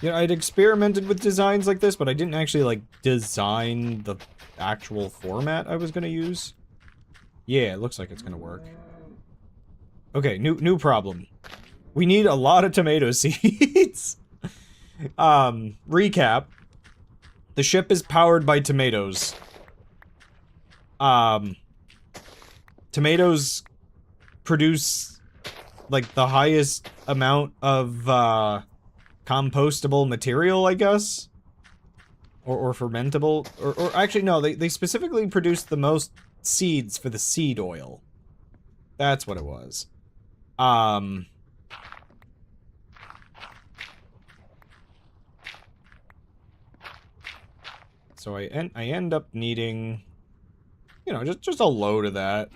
[SPEAKER 1] Yeah, I'd experimented with designs like this, but I didn't actually, like, design the actual format I was gonna use. Yeah, it looks like it's gonna work. Okay, new problem. We need a lot of tomato seeds. Recap. The ship is powered by tomatoes. Tomatoes produce, like, the highest amount of, compostable material, I guess? Or fermentable? Or actually, no, they specifically produce the most seeds for the seed oil. That's what it was. So I end up needing, you know, just a load of that.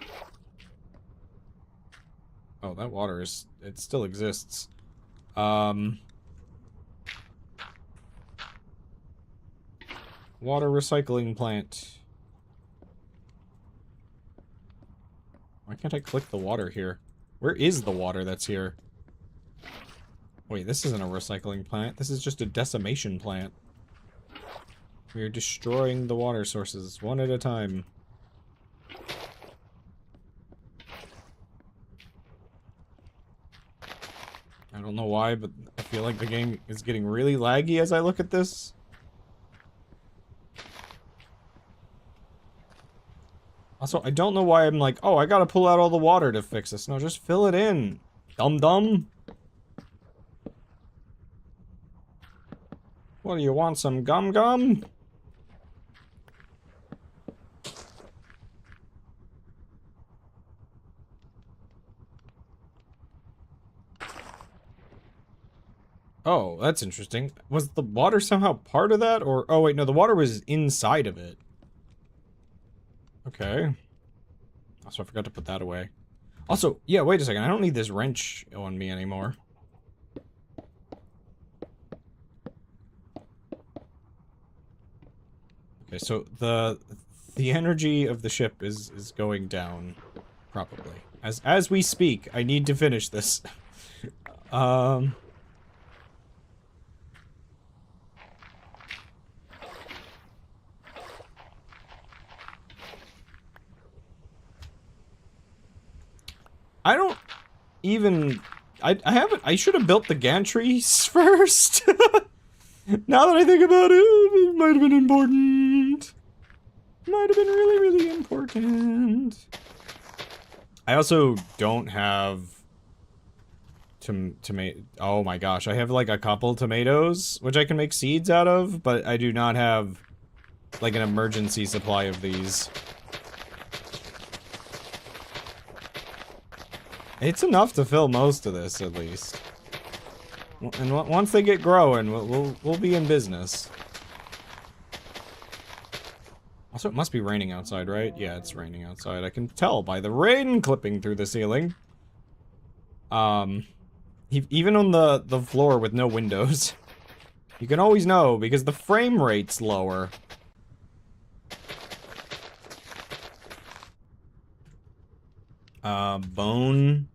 [SPEAKER 1] Oh, that water is, it still exists. Water recycling plant. Why can't I click the water here? Where is the water that's here? Wait, this isn't a recycling plant. This is just a decimation plant. We are destroying the water sources one at a time. I don't know why, but I feel like the game is getting really laggy as I look at this. Also, I don't know why I'm like, oh, I gotta pull out all the water to fix this. No, just fill it in. Dum-dum. What, do you want some gum-gum? Oh, that's interesting. Was the water somehow part of that? Or, oh wait, no, the water was inside of it. Okay. Also, I forgot to put that away. Also, yeah, wait a second. I don't need this wrench on me anymore. Okay, so the energy of the ship is going down, probably. As we speak, I need to finish this. I don't even... I haven't... I should have built the gantries first. Now that I think about it, it might have been important. Might have been really, really important. I also don't have... tomato... Oh my gosh, I have like a couple tomatoes, which I can make seeds out of, but I do not have like an emergency supply of these. It's enough to fill most of this, at least. And once they get growing, we'll be in business. Also, it must be raining outside, right? Yeah, it's raining outside. I can tell by the rain clipping through the ceiling. Even on the floor with no windows. You can always know, because the frame rate's lower. Bone.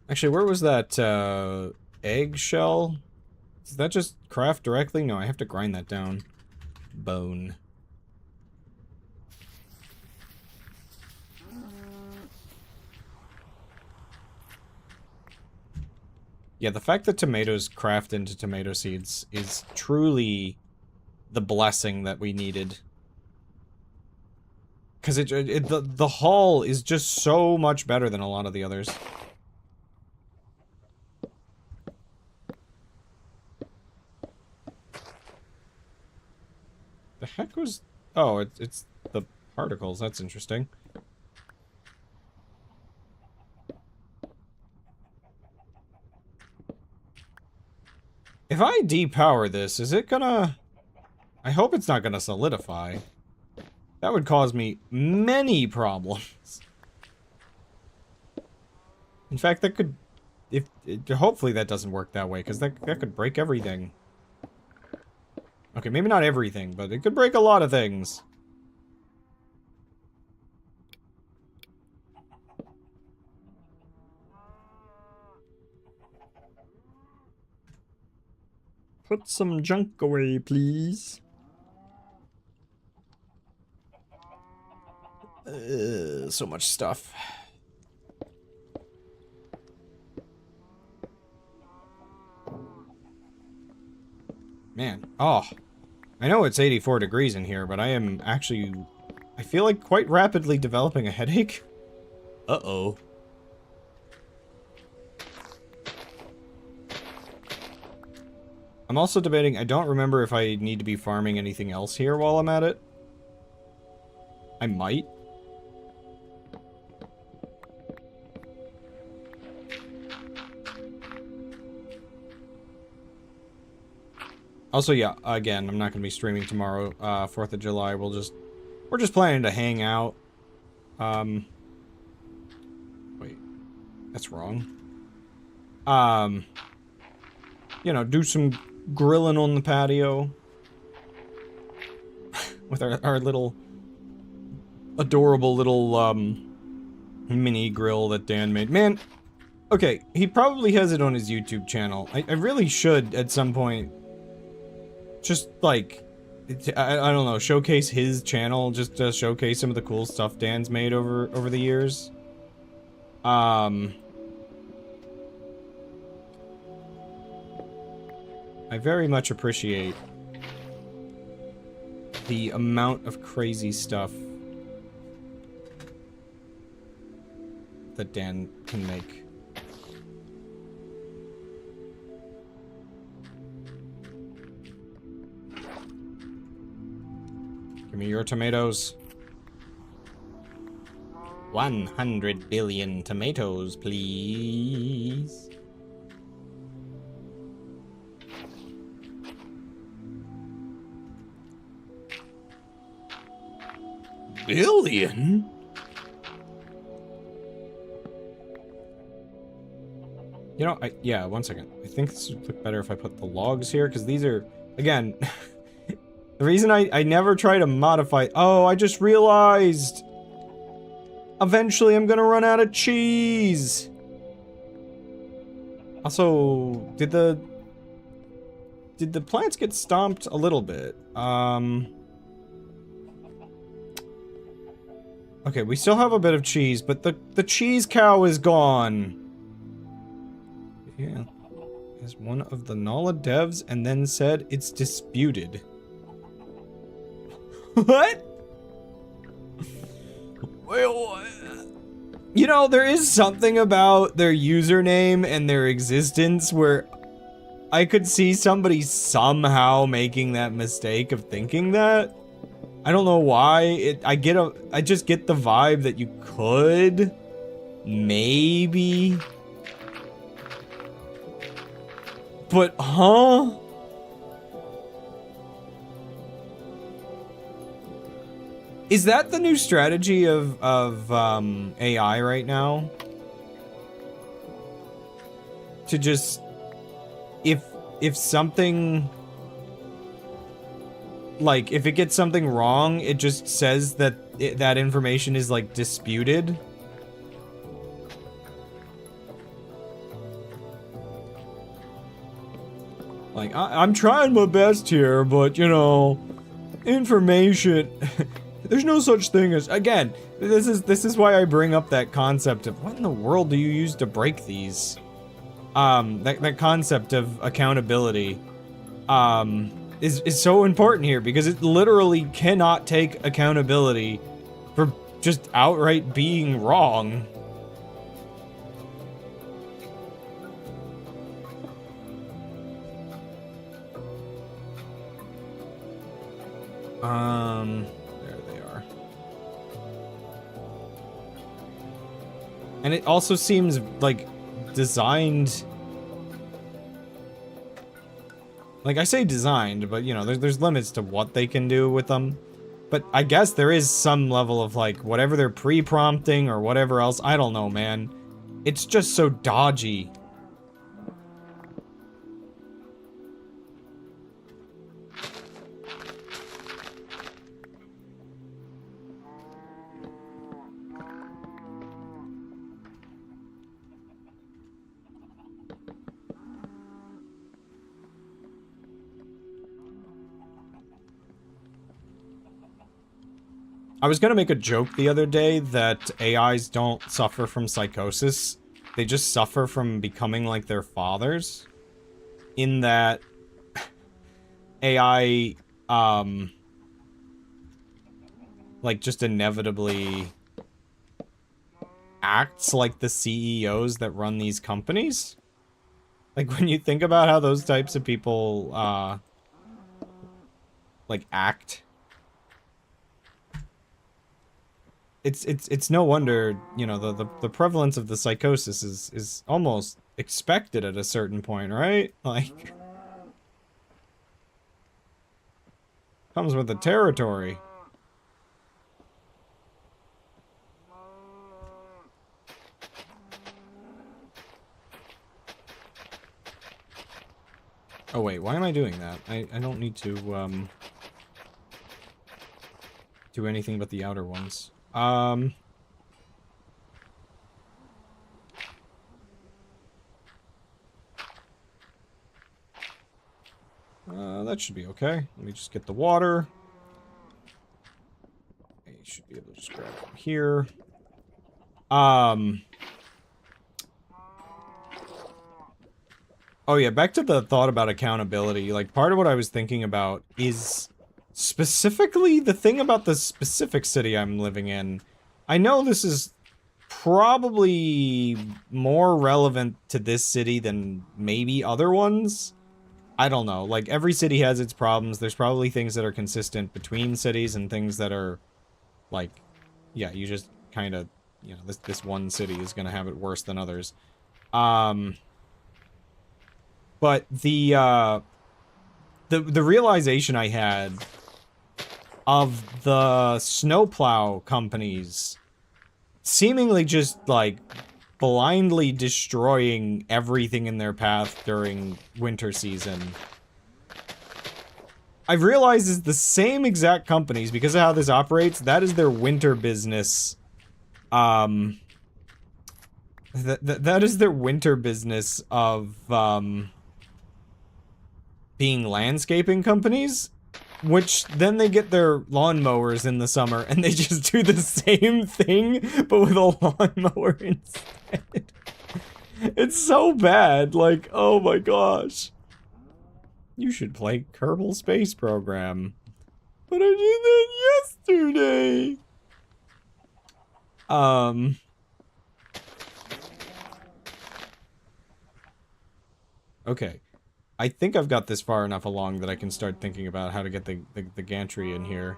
[SPEAKER 1] Actually, where was that, eggshell? Does that just craft directly? No, I have to grind that down. Bone. Yeah, the fact that tomatoes craft into tomato seeds is truly the blessing that we needed. Because the hull is just so much better than a lot of the others. The heck was... Oh, it's the particles. That's interesting. If I depower this, is it gonna... I hope it's not gonna solidify. That would cause me many problems. In fact, that could... hopefully that doesn't work that way, because that could break everything. Okay, maybe not everything, but it could break a lot of things. Put some junk away, please. So much stuff. Man, oh. I know it's 84 degrees in here, but I am actually... I feel like quite rapidly developing a headache. Uh-oh. I'm also debating, I don't remember if I need to be farming anything else here while I'm at it. I might. Also, yeah, again, I'm not going to be streaming tomorrow, 4th of July. We're just planning to hang out. Wait, that's wrong. You know, do some grilling on the patio. With our little, adorable little, mini grill that Dan made. Man, okay, he probably has it on his YouTube channel. I really should, at some point, just, like, I don't know, showcase his channel, just to showcase some of the cool stuff Dan's made over the years. I very much appreciate the amount of crazy stuff that Dan can make. Give me your tomatoes. 100 billion tomatoes, please. Billion? You know, yeah, one second. I think this would look better if I put the logs here, because these are, again, the reason I never try to modify... Oh, I just realized! Eventually I'm gonna run out of cheese! Also, did the plants get stomped a little bit? Okay, we still have a bit of cheese, but the cheese cow is gone. Yeah. As one of the Nala devs and then said it's disputed. What? Well, you know, there is something about their username and their existence where I could see somebody somehow making that mistake of thinking that. I don't know why. I just get the vibe that you could maybe. But huh? Is that the new strategy of AI right now? To just, if something, like, if it gets something wrong, it just says that that information is, like, disputed? Like, I'm trying my best here, but, you know, information... There's no such thing as... Again, this is why I bring up that concept of what in the world do you use to break these? That concept of accountability, is so important here, because it literally cannot take accountability for just outright being wrong. There they are. And it also seems like designed. Like, I say designed, but you know, there's limits to what they can do with them. But I guess there is some level of like whatever they're pre-prompting or whatever else. I don't know, man. It's just so dodgy. I was gonna make a joke the other day that AIs don't suffer from psychosis. They just suffer from becoming like their fathers. In that AI, like just inevitably acts like the CEOs that run these companies. Like when you think about how those types of people, like act. It's no wonder, you know, the prevalence of the psychosis is almost expected at a certain point, right? Like, comes with the territory. Oh wait, why am I doing that? I don't need to do anything but the outer ones. That should be okay. Let me just get the water. I should be able to just grab it from here. Oh yeah, back to the thought about accountability. Like, part of what I was thinking about is specifically the thing about the specific city I'm living in. I know this is probably more relevant to this city than maybe other ones. I don't know. Like, every city has its problems. There's probably things that are consistent between cities and things that are, like, yeah, you just kind of, you know, this one city is going to have it worse than others. But the realization I had of the snowplow companies seemingly just, like, blindly destroying everything in their path during winter season. I've realized is the same exact companies, because of how this operates, that is their winter business. That is their winter business of, being landscaping companies, which then they get their lawnmowers in the summer and they just do the same thing but with a lawnmower instead. It's so bad, like, oh my gosh. You should play Kerbal Space Program. But I did that yesterday. Okay. I think I've got this far enough along that I can start thinking about how to get the gantry in here.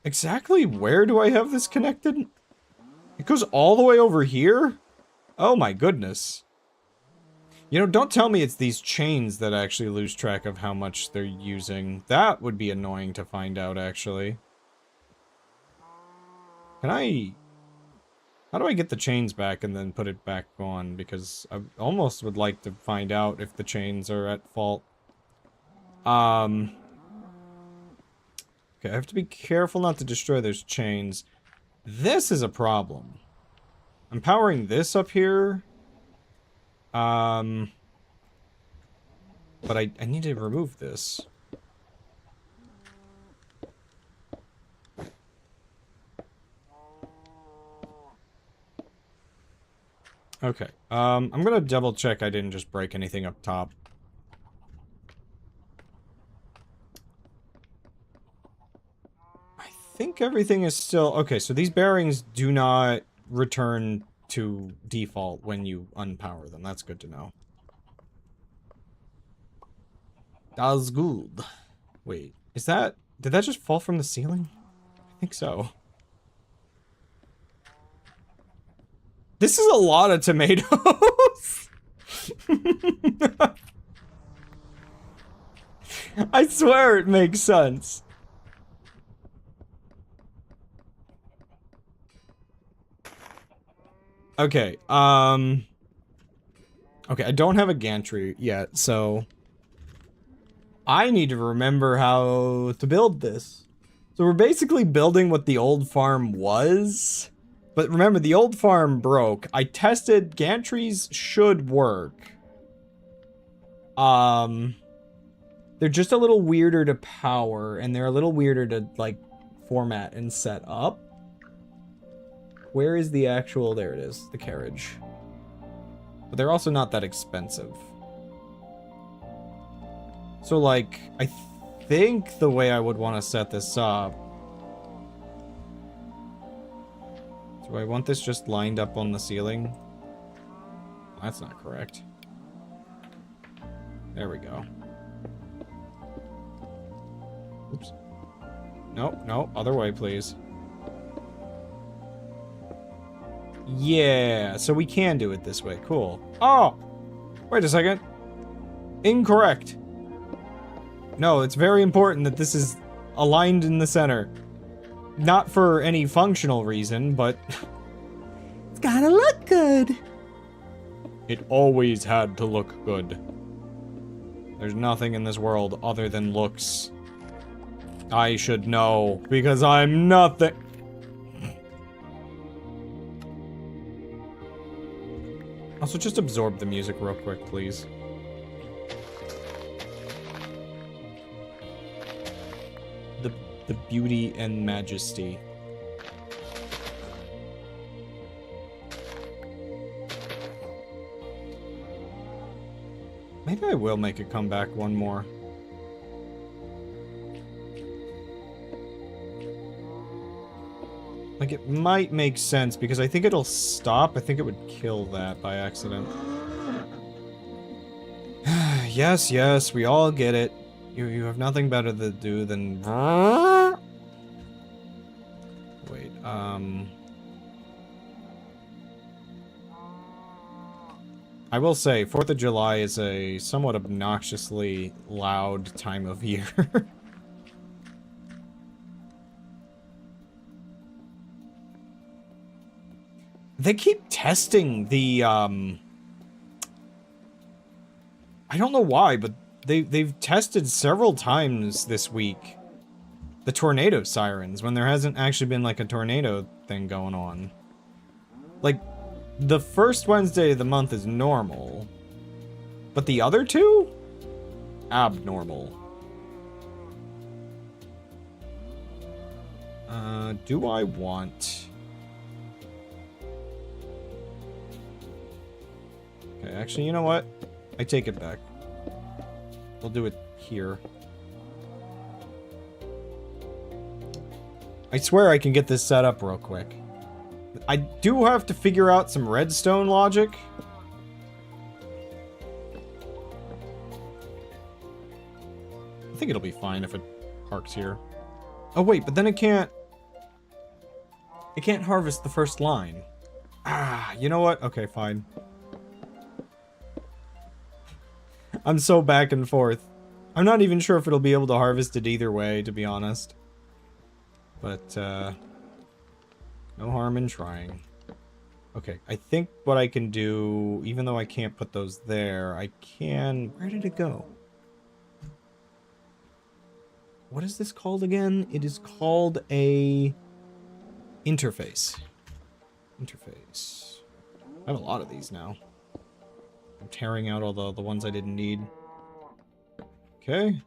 [SPEAKER 1] Exactly where do I have this connected? It goes all the way over here? Oh my goodness. You know, don't tell me it's these chains that actually lose track of how much they're using. That would be annoying to find out, actually. Can I... How do I get the chains back and then put it back on? Because I almost would like to find out if the chains are at fault. Okay, I have to be careful not to destroy those chains. This is a problem. I'm powering this up here. But I need to remove this. Okay, I'm gonna double check I didn't just break anything up top. think everything is still... Okay, so these bearings do not return to default when you unpower them. That's good to know. That's good. Wait, is that... Did that just fall from the ceiling? I think so. This is a lot of tomatoes! I swear it makes sense. Okay, okay, I don't have a gantry yet, so... I need to remember how to build this. So we're basically building what the old farm was. But remember, the old farm broke. I tested, gantries should work. They're just a little weirder to power, and they're a little weirder to, like, format and set up. Where is the actual... There it is, the carriage. But they're also not that expensive. So, like, I think the way I would want to set this up... Do I want this just lined up on the ceiling? That's not correct. There we go. Oops. No, no, other way, please. Yeah, so we can do it this way. Cool. Oh! Wait a second. Incorrect. No, it's very important that this is aligned in the center. Not for any functional reason, but... It's gotta look good. It always had to look good. There's nothing in this world other than looks. I should know, because I'm nothing. Also, just absorb the music real quick, please. The beauty and majesty. Maybe I will make it come back one more. Like, it might make sense, because I think it'll stop. I think it would kill that by accident. Yes, yes, we all get it. You have nothing better to do than... Wait, I will say, 4th of July is a somewhat obnoxiously loud time of year. They keep testing the, I don't know why, but they've tested several times this week the tornado sirens when there hasn't actually been like a tornado thing going on. Like, the first Wednesday of the month is normal, but the other two? Abnormal. Do I want... Okay, actually, you know what? I take it back. We'll do it here. I swear I can get this set up real quick. I do have to figure out some redstone logic. I think it'll be fine if it parks here. Oh wait, but then it can't... It can't harvest the first line. Ah, you know what? Okay, fine. I'm so back and forth. I'm not even sure if it'll be able to harvest it either way, to be honest. But, no harm in trying. Okay, I think what I can do, even though I can't put those there, I can... Where did it go? What is this called again? It is called a... interface. Interface. I have a lot of these now. I'm tearing out all the ones I didn't need. Okay.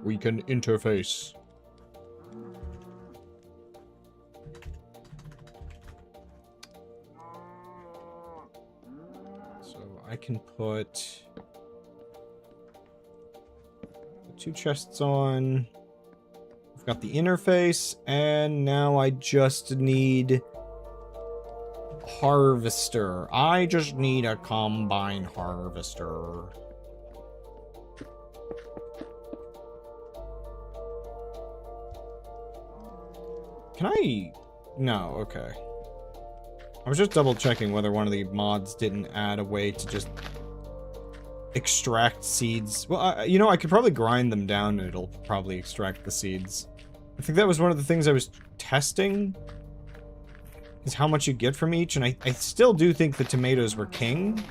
[SPEAKER 1] We can interface. So I can put the 2 chests on. Got the interface, and now I just need harvester. I just need a combine harvester. Can I? No, okay. I was just double checking whether one of the mods didn't add a way to just extract seeds. Well, you know, I could probably grind them down and it'll probably extract the seeds. I think that was one of the things I was testing, is how much you get from each, and I still do think the tomatoes were king.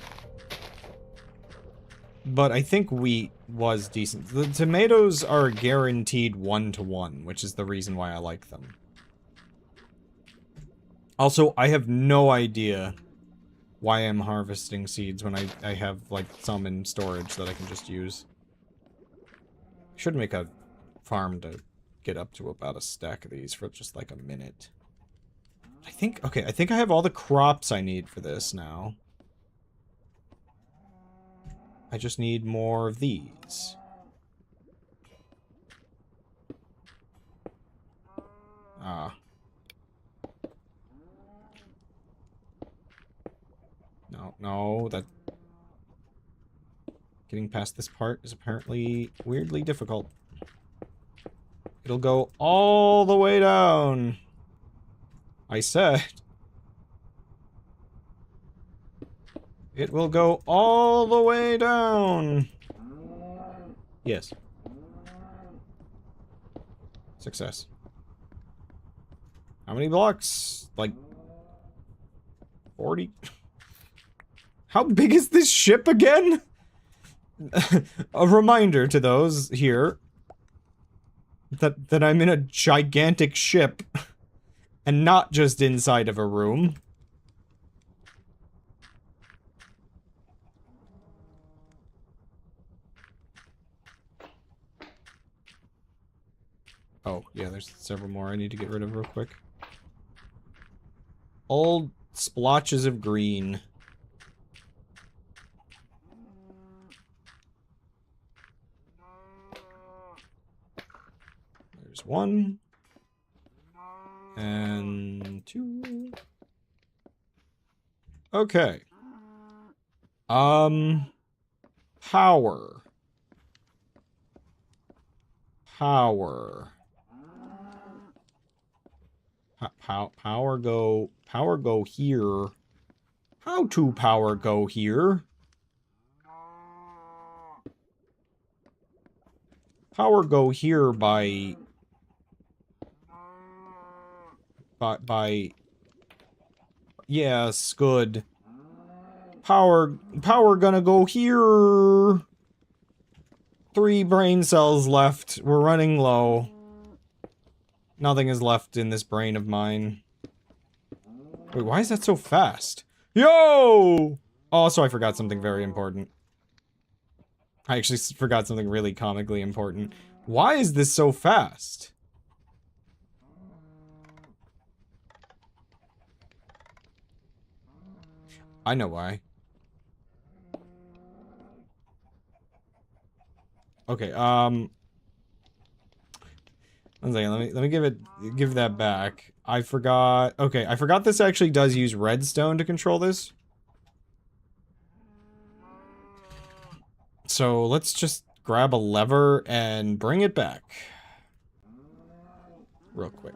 [SPEAKER 1] But I think wheat was decent. The tomatoes are guaranteed 1-to-1, which is the reason why I like them. Also, I have no idea why I'm harvesting seeds when I have, like, some in storage that I can just use. I should make a farm to get up to about a stack of these for just, like, a minute. I think, okay, I think I have all the crops I need for this now. I just need more of these. Ah. No, that... Getting past this part is apparently weirdly difficult. It'll go all the way down. I said. It will go all the way down. Yes. Success. How many blocks? Like... 40? How big is this ship again? A reminder to those here that I'm in a gigantic ship and not just inside of a room. Oh, yeah, there's several more I need to get rid of real quick. Old splotches of green. There's one. And two. Okay. Power. Power. Power go here. How to power go here? Power go here by yes, good. Power gonna go here. 3 brain cells left. We're running low. Nothing is left in this brain of mine. Wait, why is that so fast? Yo! Also, I forgot something very important. I actually forgot something really comically important. Why is this so fast? I know why. Okay, one second, let me give that back. I forgot. Okay, I forgot this actually does use redstone to control this. So let's just grab a lever and bring it back. Real quick.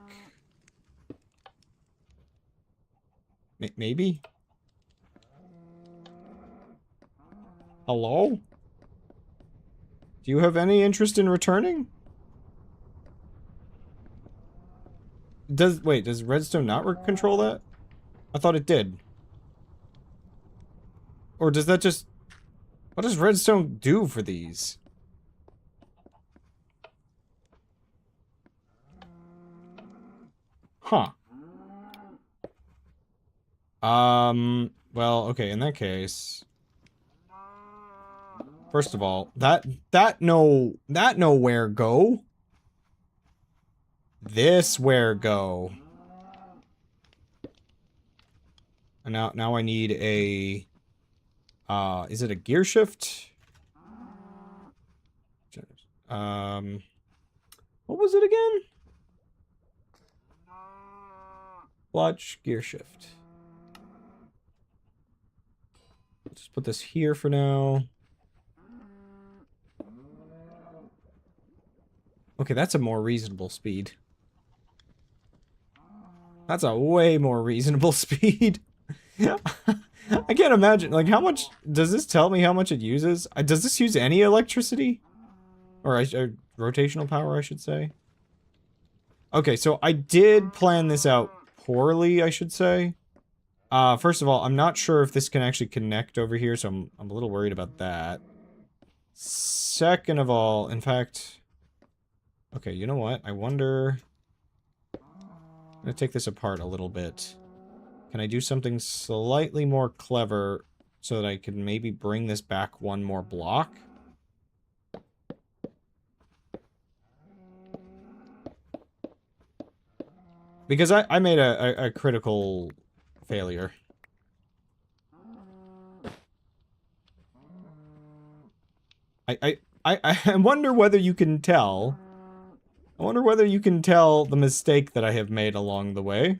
[SPEAKER 1] Maybe? Hello? Do you have any interest in returning? Wait, does redstone not control that? I thought it did. Or does that just... What does redstone do for these? Huh. Well, okay, in that case... First of all, that nowhere go. This where go. And now I need a is it a gear shift? What was it again? Clutch, gear shift. Just put this here for now. Okay, that's a more reasonable speed. That's a way more reasonable speed. I can't imagine, like, how much, does this tell me how much it uses? Does this use any electricity? Or rotational power, I should say. Okay, so I did plan this out poorly, I should say. First of all, I'm not sure if this can actually connect over here, so I'm a little worried about that. Second of all, in fact... Okay, you know what? I wonder... I'm gonna take this apart a little bit. Can I do something slightly more clever so that I can maybe bring this back one more block? Because I made a critical failure. I wonder whether you can tell. I wonder whether you can tell the mistake that I have made along the way.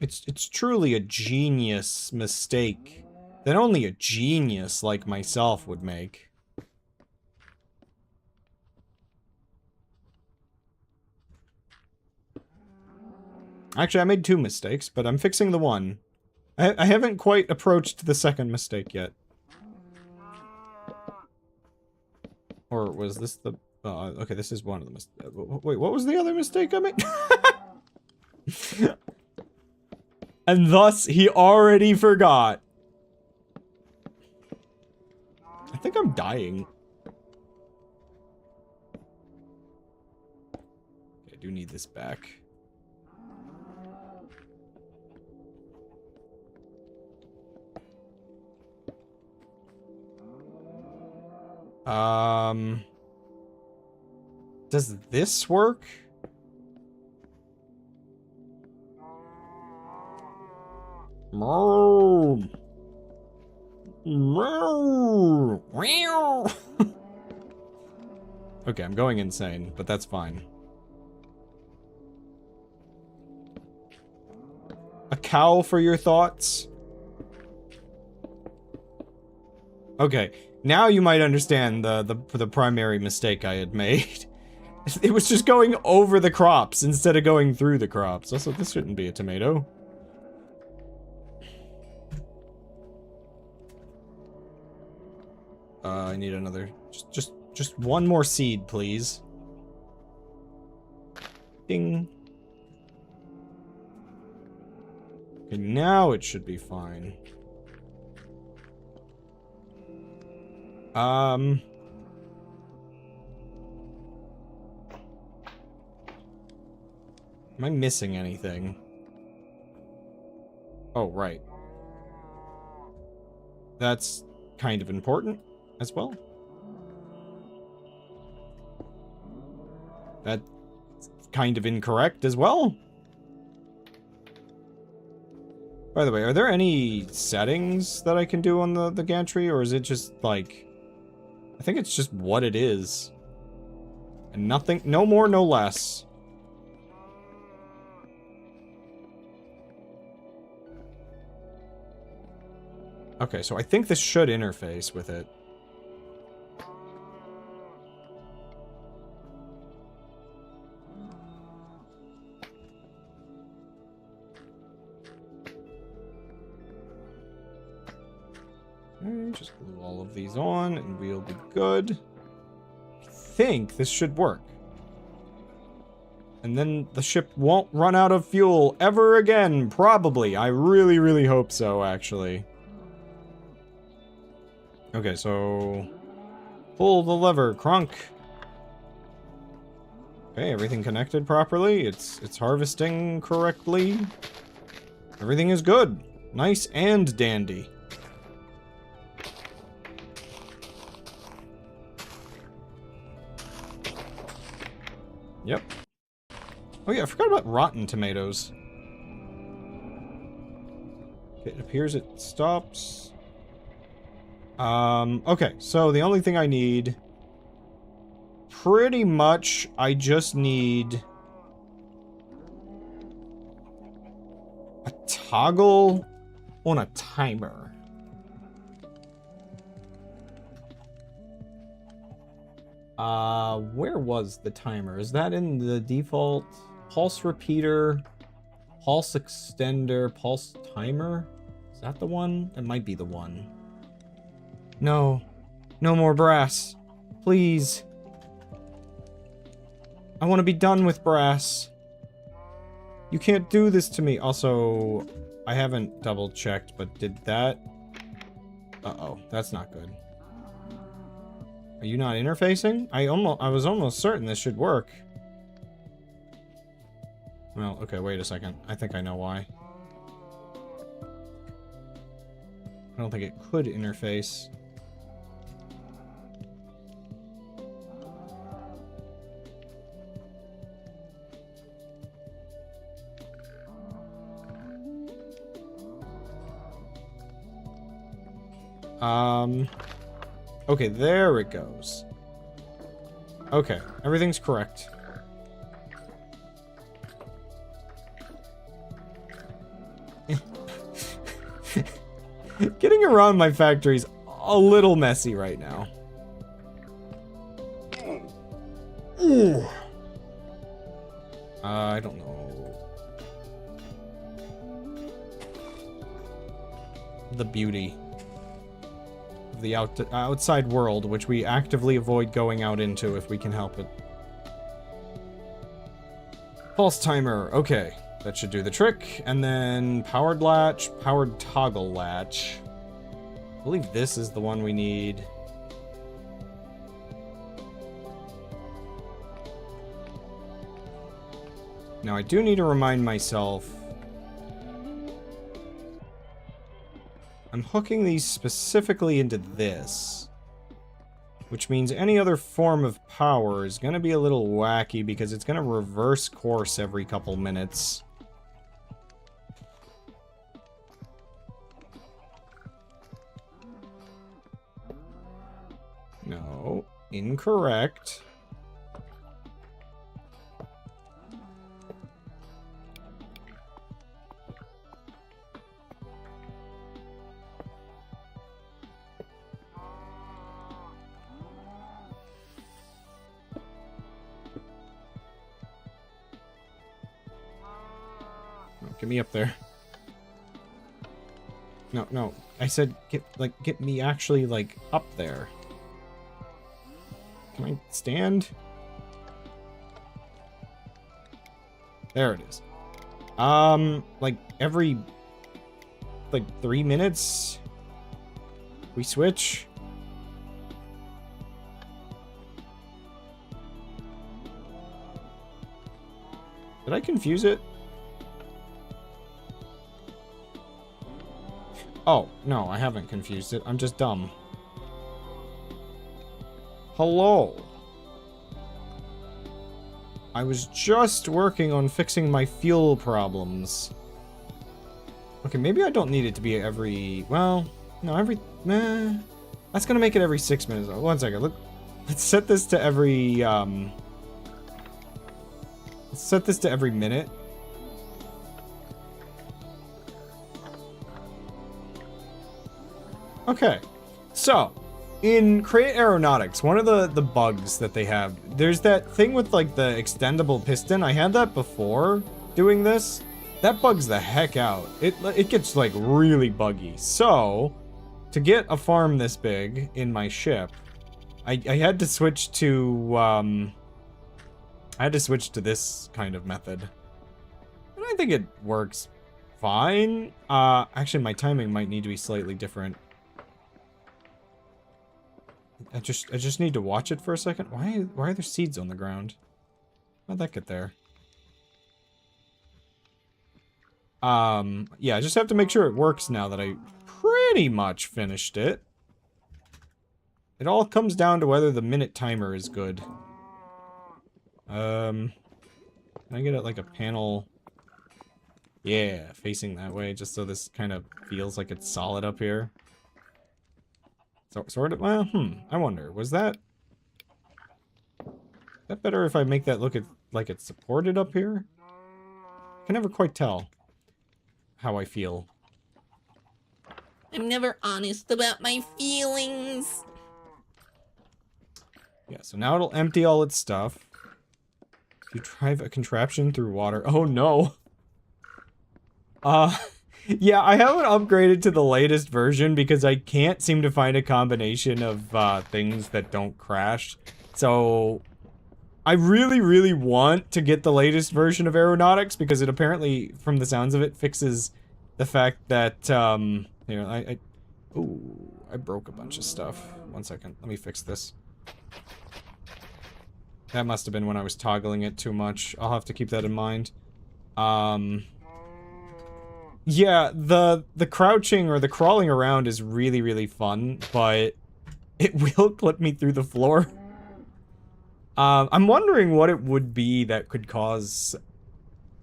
[SPEAKER 1] It's truly a genius mistake that only a genius like myself would make. Actually, I made two mistakes, but I'm fixing the one. I haven't quite approached the second mistake yet. Or was this the... okay, this is one of the mistakes. Wait, what was the other mistake I made? And thus, he already forgot. I think I'm dying. Okay, I do need this back. Does this work? Okay, I'm going insane, but that's fine. A cow for your thoughts? Okay, now you might understand the primary mistake I had made. It was just going over the crops instead of going through the crops. Also, this shouldn't be a tomato. I need another... Just one more seed, please. Ding. Okay, now it should be fine. Am I missing anything? Oh, right. That's kind of important as well. That's kind of incorrect as well. By the way, are there any settings that I can do on the gantry, or is it just, like... I think it's just what it is. And nothing, no more, no less. Okay, so I think this should interface with it. Okay, just glue all of these on and we'll be good. I think this should work. And then the ship won't run out of fuel ever again, probably. I really, really hope so, actually. Okay, so... pull the lever, Crunk. Okay, everything connected properly. It's harvesting correctly. Everything is good. Nice and dandy. Yep. Oh yeah, I forgot about rotten tomatoes. Okay, it appears it stops. Okay, so the only thing I need pretty much, I just need a toggle on a timer. Where was the timer? Is that in the default? Pulse repeater, pulse extender, pulse timer? Is that the one? That might be the one. No. No more brass. Please. I want to be done with brass. You can't do this to me. Also, I haven't double checked, but did that... Uh-oh, that's not good. Are you not interfacing? I was almost certain this should work. Well, okay, wait a second. I think I know why. I don't think it could interface. Okay, there it goes. Okay, everything's correct. Getting around my factory's a little messy right now. Ooh. I don't know. The beauty of the outside world, which we actively avoid going out into if we can help it. Pulse timer. Okay. That should do the trick. And then powered latch, powered toggle latch. I believe this is the one we need. Now I do need to remind myself. I'm hooking these specifically into this. Which means any other form of power is going to be a little wacky because it's going to reverse course every couple minutes. No, incorrect. Oh, get me up there. No, no. I said get me actually like up there. Can I stand? There it is. Like every 3 minutes we switch. Did I confuse it? Oh, no, I haven't confused it. I'm just dumb. Hello. I was just working on fixing my fuel problems. Okay, maybe I don't need it to be every... Well, no, every... that's gonna make it every 6 minutes. Oh, 1 second, look. Let's set this to every, Let's set this to every minute. Okay, so... In Create Aeronautics, one of the bugs that they have, there's that thing with like the extendable piston. I had that before doing this. That bugs the heck out. It gets like really buggy. So, to get a farm this big in my ship, I had to switch to this kind of method. And I think it works fine. Actually my timing might need to be slightly different. I just need to watch it for a second. Why are there seeds on the ground? How'd that get there? Yeah, I just have to make sure it works now that I pretty much finished it. It all comes down to whether the minute timer is good. Can I get it like a panel? Yeah, facing that way, just so this kind of feels like it's solid up here. So, sort of, well, I wonder, was that... that better if I make that look like it's supported up here? I can never quite tell how I feel.
[SPEAKER 3] I'm never honest about my feelings.
[SPEAKER 1] Yeah, so now it'll empty all its stuff. If you drive a contraption through water... Oh, no. Yeah, I haven't upgraded to the latest version because I can't seem to find a combination of, things that don't crash. So... I really, really want to get the latest version of aeronautics because it apparently, from the sounds of it, fixes the fact that, you know, ooh, I broke a bunch of stuff. 1 second, let me fix this. That must have been when I was toggling it too much. I'll have to keep that in mind. Yeah, the crouching or the crawling around is really, really fun, but it will clip me through the floor. I'm wondering what it would be that could cause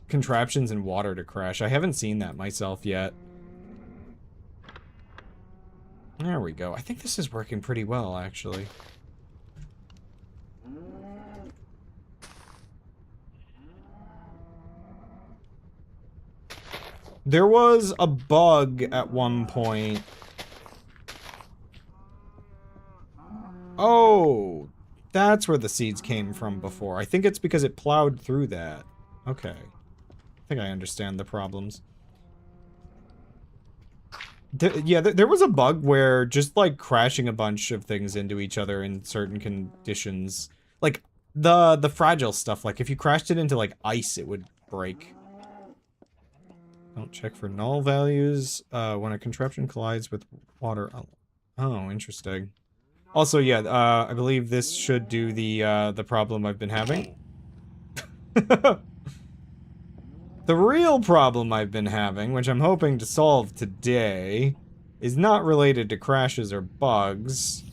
[SPEAKER 1] contraptions in water to crash. I haven't seen that myself yet. There we go. I think this is working pretty well, actually. There was a bug at one point. Oh, that's where the seeds came from before. I think it's because it plowed through that. Okay. I think I understand the problems. There was a bug where just, like, crashing a bunch of things into each other in certain conditions. Like, the fragile stuff, like, if you crashed it into, like, ice, it would break. Don't check for null values when a contraption collides with water. Oh, interesting. Also, yeah, I believe this should do the problem I've been having. The real problem I've been having, which I'm hoping to solve today, is not related to crashes or bugs,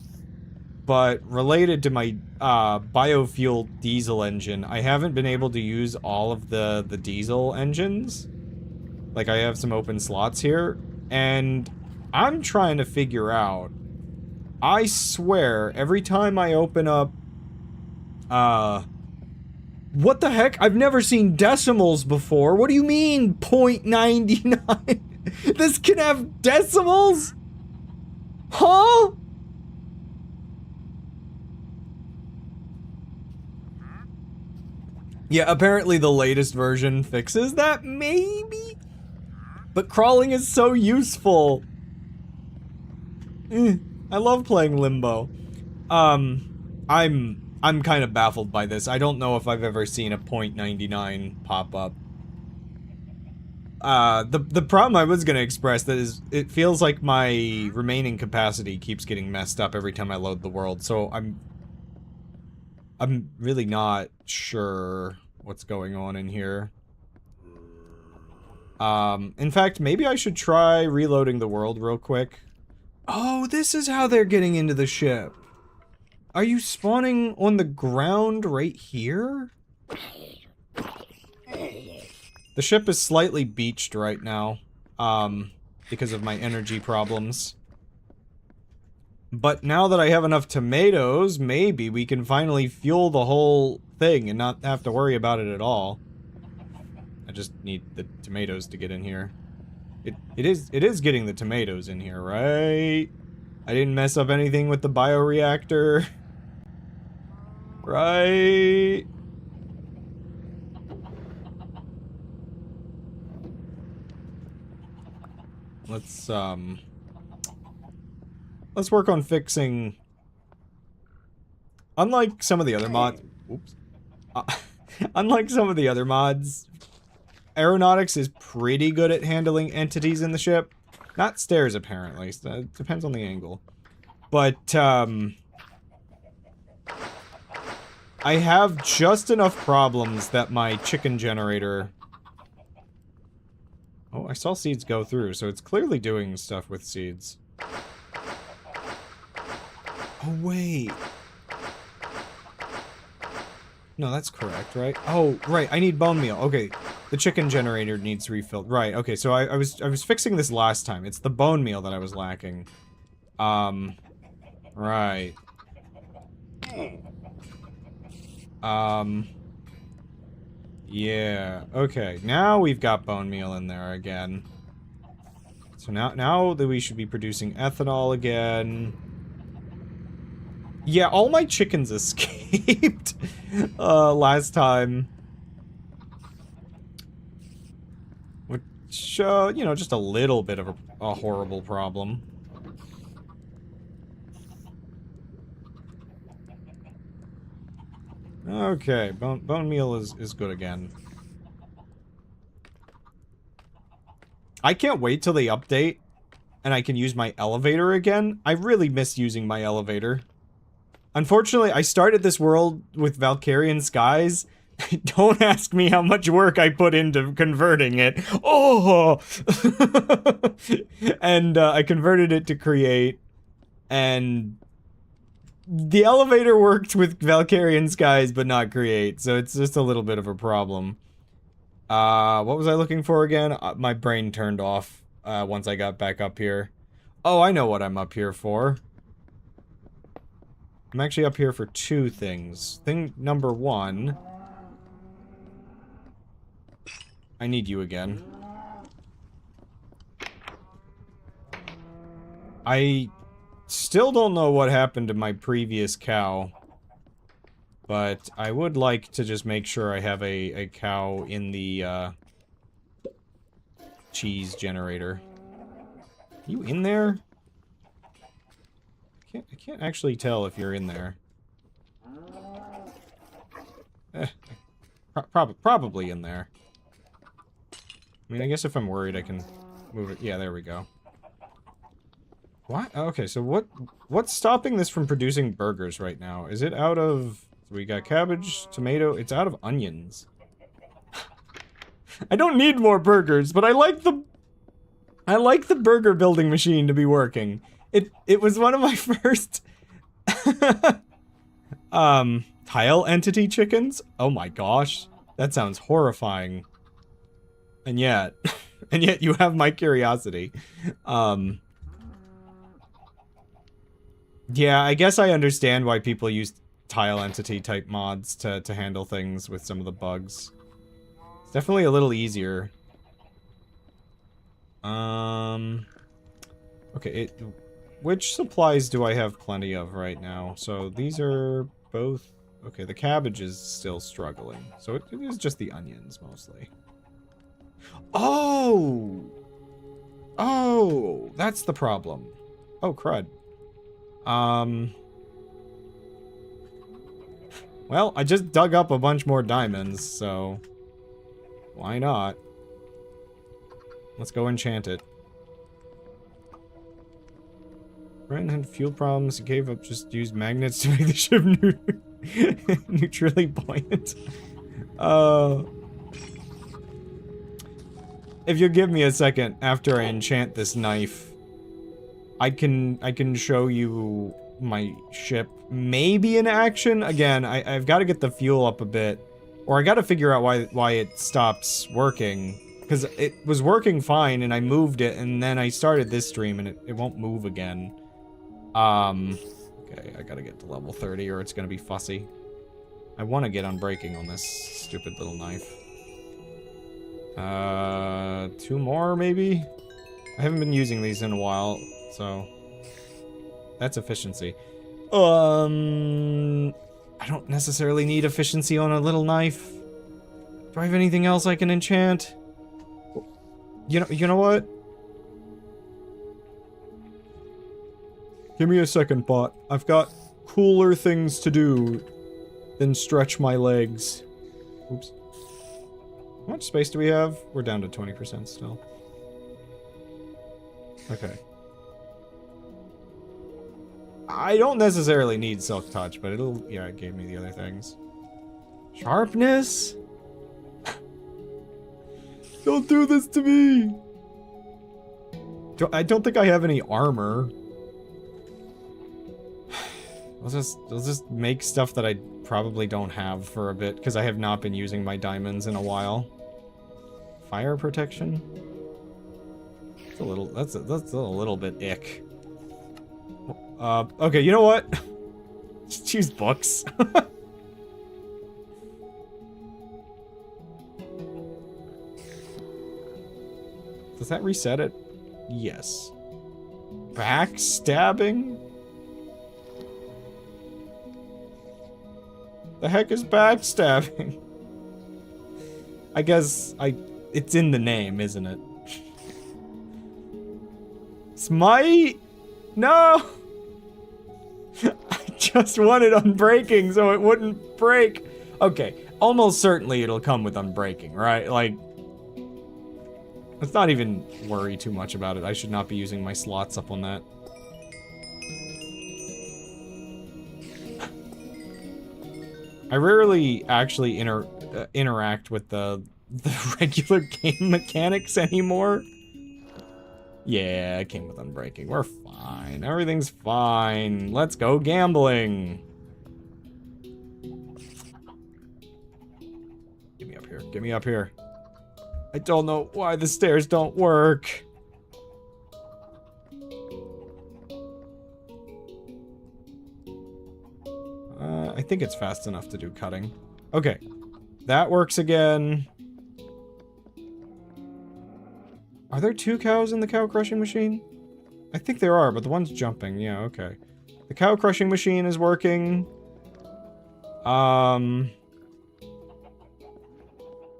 [SPEAKER 1] but related to my biofuel diesel engine. I haven't been able to use all of the diesel engines. Like, I have some open slots here, and I'm trying to figure out, I swear, every time I open up, what the heck? I've never seen decimals before. What do you mean, 0.99? This can have decimals? Huh? Yeah, apparently the latest version fixes that, maybe? But crawling is so useful. I love playing Limbo. I'm kind of baffled by this. I don't know if I've ever seen a 0.99 pop up. The problem I was gonna express that is it feels like my remaining capacity keeps getting messed up every time I load the world, so I'm really not sure what's going on in here. In fact, maybe I should try reloading the world real quick. Oh, this is how they're getting into the ship. Are you spawning on the ground right here? The ship is slightly beached right now, because of my energy problems. But now that I have enough tomatoes, maybe we can finally fuel the whole thing and not have to worry about it at all. I just need the tomatoes to get in here. It is getting the tomatoes in here, right? I didn't mess up anything with the bioreactor. Right? Let's work on fixing... Unlike some of the other mods... Oops. Unlike some of the other mods, aeronautics is pretty good at handling entities in the ship. Not stairs, apparently. So it depends on the angle. But, I have just enough problems that my chicken generator... Oh, I saw seeds go through, so it's clearly doing stuff with seeds. Oh, wait. No, that's correct, right? Oh, right, I need bone meal. Okay, the chicken generator needs refilled. Right, okay, so I was fixing this last time. It's the bone meal that I was lacking. Right. Yeah, okay. Now we've got bone meal in there again. So now that we should be producing ethanol again. Yeah, all my chickens escaped last time. Which, you know, just a little bit of a horrible problem. Okay, bone meal is good again. I can't wait till they update and I can use my elevator again. I really miss using my elevator. Unfortunately, I started this world with Valkyrian skies. Don't ask me how much work I put into converting it. Oh! And I converted it to create, and the elevator worked with Valkyrian skies, but not create, so it's just a little bit of a problem. What was I looking for again? My brain turned off once I got back up here. Oh, I know what I'm up here for. I'm actually up here for two things. Thing number one... I need you again. I still don't know what happened to my previous cow. But I would like to just make sure I have a cow in the, cheese generator. Are you in there? I can't actually tell if you're in there. Probably in there. I mean, I guess if I'm worried, I can move it. Yeah, there we go. What? Okay, so what's stopping this from producing burgers right now? Is it out of... We got cabbage, tomato... It's out of onions. I don't need more burgers, but I like the burger building machine to be working. It was one of my first... tile entity chickens? Oh my gosh. That sounds horrifying. And yet... and yet you have my curiosity. Yeah, I guess I understand why people use tile entity type mods to handle things with some of the bugs. It's definitely a little easier. Okay, which supplies do I have plenty of right now? So these are both... Okay, the cabbage is still struggling. So it is just the onions, mostly. Oh! Oh! That's the problem. Oh, crud. Well, I just dug up a bunch more diamonds, so... Why not? Let's go enchant it. Brent had fuel problems, he gave up, just used magnets to make the ship neutrally buoyant. If you'll give me a second after I enchant this knife, I can show you my ship maybe in action. Again, I've got to get the fuel up a bit, or I got to figure out why it stops working, because it was working fine and I moved it and then I started this stream and it won't move again. Okay, I gotta get to level 30 or it's gonna be fussy. I want to get unbreaking on this stupid little knife. 2 more maybe? I haven't been using these in a while, so that's efficiency. I don't necessarily need efficiency on a little knife. Do I have anything else I can enchant? You know what? Give me a second, bot. I've got cooler things to do than stretch my legs. Oops. How much space do we have? We're down to 20% still. Okay. I don't necessarily need Silk Touch, but it'll... Yeah, it gave me the other things. Sharpness? Don't do this to me! I don't think I have any armor. I'll just make stuff that I probably don't have for a bit, because I have not been using my diamonds in a while. Fire protection? It's a little... That's a little bit ick. Okay, you know what? Just use books. Does that reset it? Yes. Backstabbing? The heck is backstabbing? I guess it's in the name, isn't it? Smite? No! I just wanted Unbreaking so it wouldn't break. Okay, almost certainly it'll come with Unbreaking, right? Like, let's not even worry too much about it. I should not be using my slots up on that. I rarely actually interact with the regular game mechanics anymore. Yeah, it came with Unbreaking. We're fine. Everything's fine. Let's go gambling. Get me up here. Get me up here. I don't know why the stairs don't work. I think it's fast enough to do cutting. Okay. That works again. Are there 2 cows in the cow crushing machine? I think there are, but the one's jumping. Yeah, okay. The cow crushing machine is working.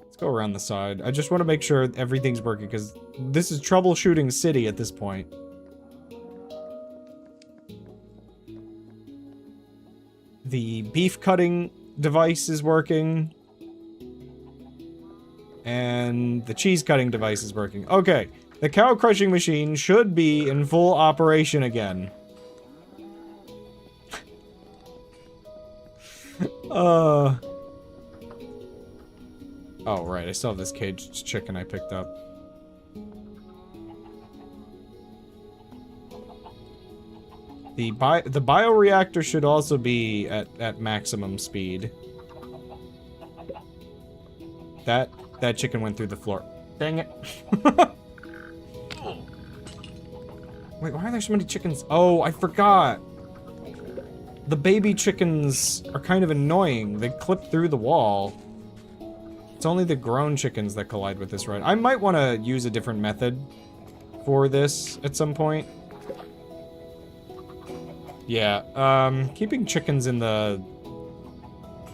[SPEAKER 1] Let's go around the side. I just want to make sure everything's working, because this is troubleshooting city at this point. The beef cutting device is working. And the cheese cutting device is working. Okay, the cow crushing machine should be in full operation again. Oh, right, I still have this caged chicken I picked up. The bioreactor should also be at maximum speed. That chicken went through the floor. Dang it. Wait, why are there so many chickens? Oh, I forgot. The baby chickens are kind of annoying. They clip through the wall. It's only the grown chickens that collide with this, right? I might want to use a different method for this at some point. Yeah, keeping chickens in the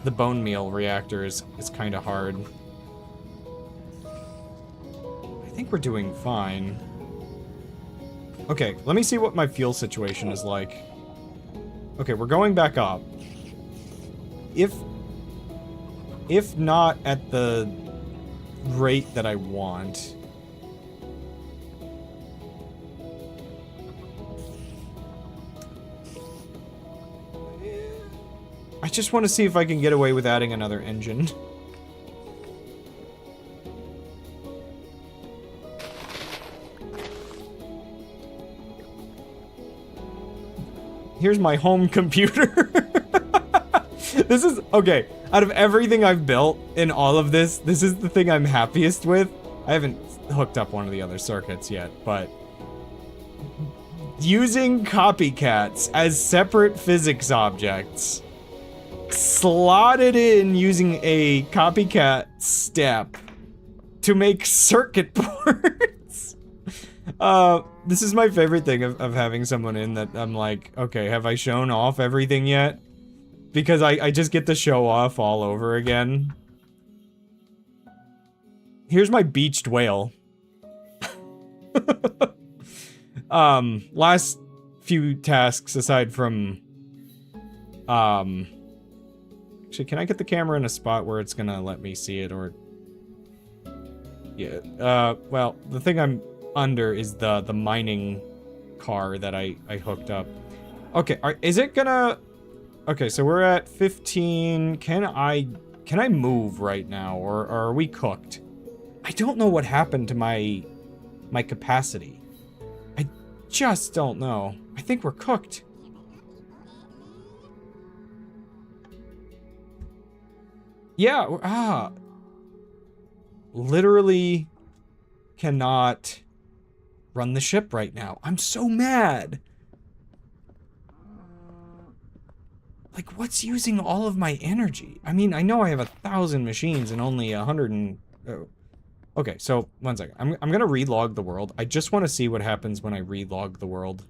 [SPEAKER 1] bone meal reactor is kind of hard. I think we're doing fine. Okay, let me see what my fuel situation is like. Okay, we're going back up. If not at the rate that I want. I just want to see if I can get away with adding another engine. Here's my home computer. This is, okay, out of everything I've built in all of this, this is the thing I'm happiest with. I haven't hooked up one of the other circuits yet, but using copycats as separate physics objects, slotted in using a copycat step to make circuit boards. This is my favorite thing of having someone in that I'm like, okay, have I shown off everything yet? Because I just get to show off all over again. Here's my beached whale. Last few tasks aside from, actually, can I get the camera in a spot where it's gonna let me see it, or... Yeah, well, the thing I'm under is the mining car that I hooked up. Okay, is it gonna... Okay, so we're at 15. Can I move right now, or are we cooked? I don't know what happened to my capacity. I just don't know. I think we're cooked. Yeah, literally cannot run the ship right now. I'm so mad. Like, what's using all of my energy? I mean, I know I have 1,000 machines and only 100 and... Okay, so, one second. I'm gonna relog the world. I just want to see what happens when I relog the world.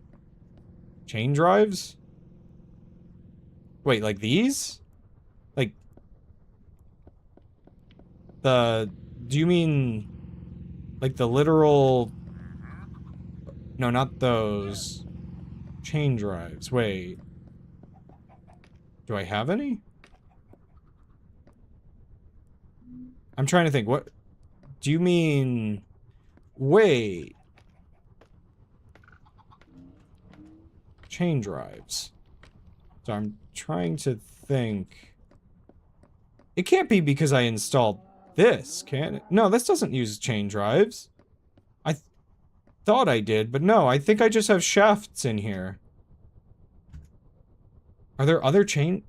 [SPEAKER 1] Chain drives? Wait, like these? Like... Do you mean... like the literal... No, not those. Chain drives. Wait. Do I have any? I'm trying to think. What... Do you mean... Wait. Chain drives. So I'm trying to think... It can't be because I installed this, can it? No, this doesn't use chain drives. I thought I did, but no, I think I just have shafts in here. Are there other chain...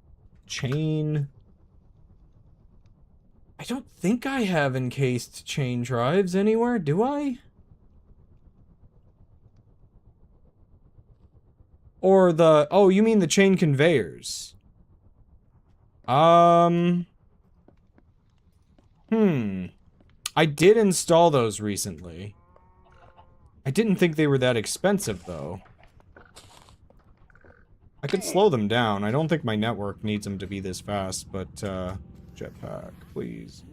[SPEAKER 1] I don't think I have encased chain drives anywhere, do I? Or the... Oh, you mean the chain conveyors. I did install those recently. I didn't think they were that expensive, though. I could slow them down. I don't think my network needs them to be this fast, but, jetpack, please.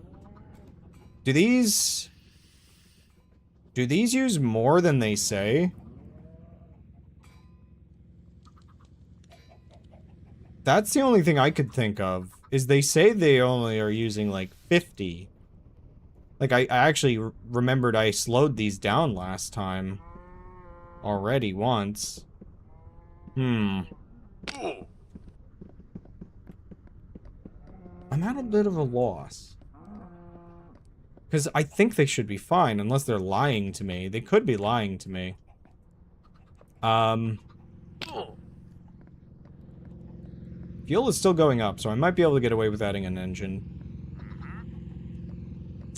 [SPEAKER 1] Do these use more than they say? That's the only thing I could think of, is they say they only are using, like, 50. Like, I actually remembered I slowed these down last time. Already, once. I'm at a bit of a loss. Because I think they should be fine, unless they're lying to me. They could be lying to me. Fuel is still going up, so I might be able to get away with adding an engine.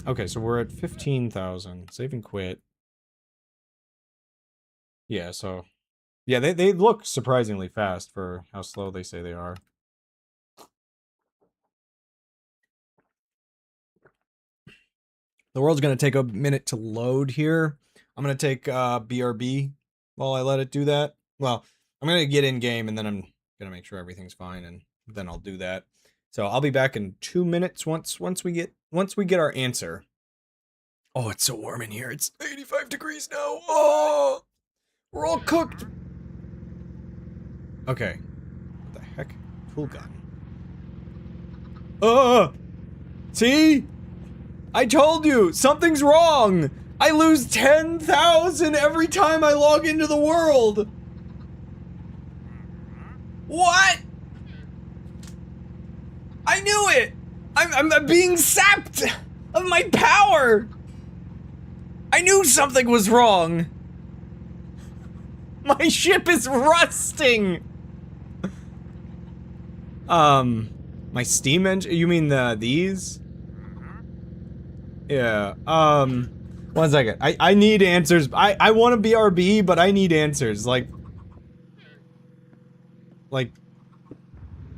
[SPEAKER 1] Okay, so we're at 15,000. Save and quit. Yeah, so... Yeah, they look surprisingly fast for how slow they say they are. The world's gonna take a minute to load here. I'm gonna take BRB while I let it do that. Well, I'm gonna get in game and then I'm gonna make sure everything's fine and then I'll do that. So I'll be back in 2 minutes once we get our answer. Oh, it's so warm in here. It's 85 degrees now. Oh, we're all cooked. Okay. What the heck? Tool gun. See? I told you, something's wrong. I lose 10,000 every time I log into the world. What? I knew it. I'm being sapped of my power. I knew something was wrong. My ship is rusting. My steam engine? You mean these? Yeah, 1 second. I need answers. I want to be RB, but I need answers. Like,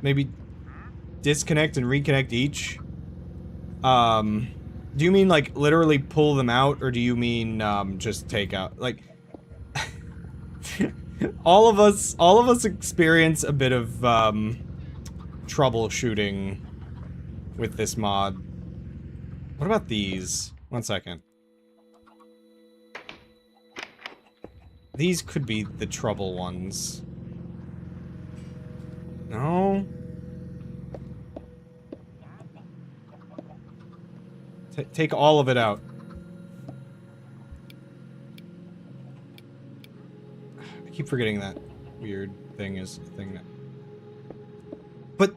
[SPEAKER 1] maybe disconnect and reconnect each? Do you mean, like, literally pull them out, or do you mean, just take out, like... all of us experience a bit of, troubleshooting with this mod. What about these? 1 second. These could be the trouble ones. No? Take all of it out. I keep forgetting that weird thing is a thing that... But...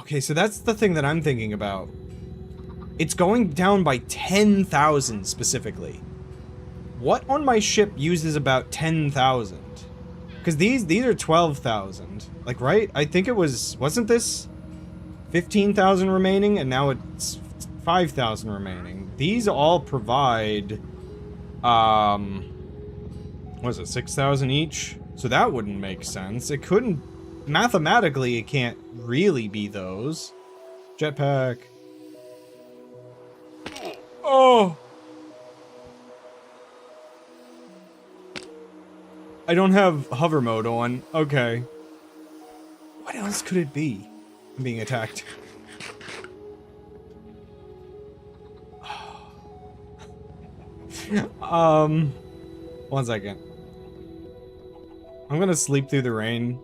[SPEAKER 1] okay, so that's the thing that I'm thinking about. It's going down by 10,000 specifically. What on my ship uses about 10,000? Because these are 12,000. Like, right? I think it was... wasn't this 15,000 remaining? And now it's 5,000 remaining. These all provide... what is it? 6,000 each? So that wouldn't make sense. It couldn't... mathematically, it can't really be those. Jetpack. Oh! I don't have hover mode on. Okay. What else could it be? I'm being attacked. One second. I'm gonna sleep through the rain.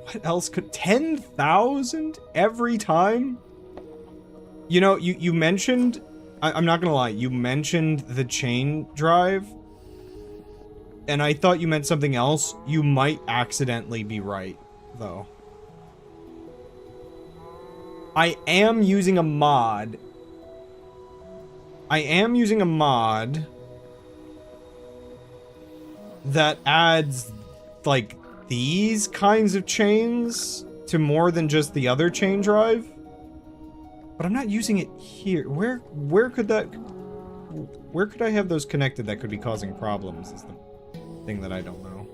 [SPEAKER 1] What else could... 10,000 every time? You know, you mentioned... I'm not gonna lie, you mentioned the chain drive. And I thought you meant something else. You might accidentally be right, though. I am using a mod. That adds, like, these kinds of chains to more than just the other chain drive. But I'm not using it here. Where could I have those connected that could be causing problems is the thing that I don't know.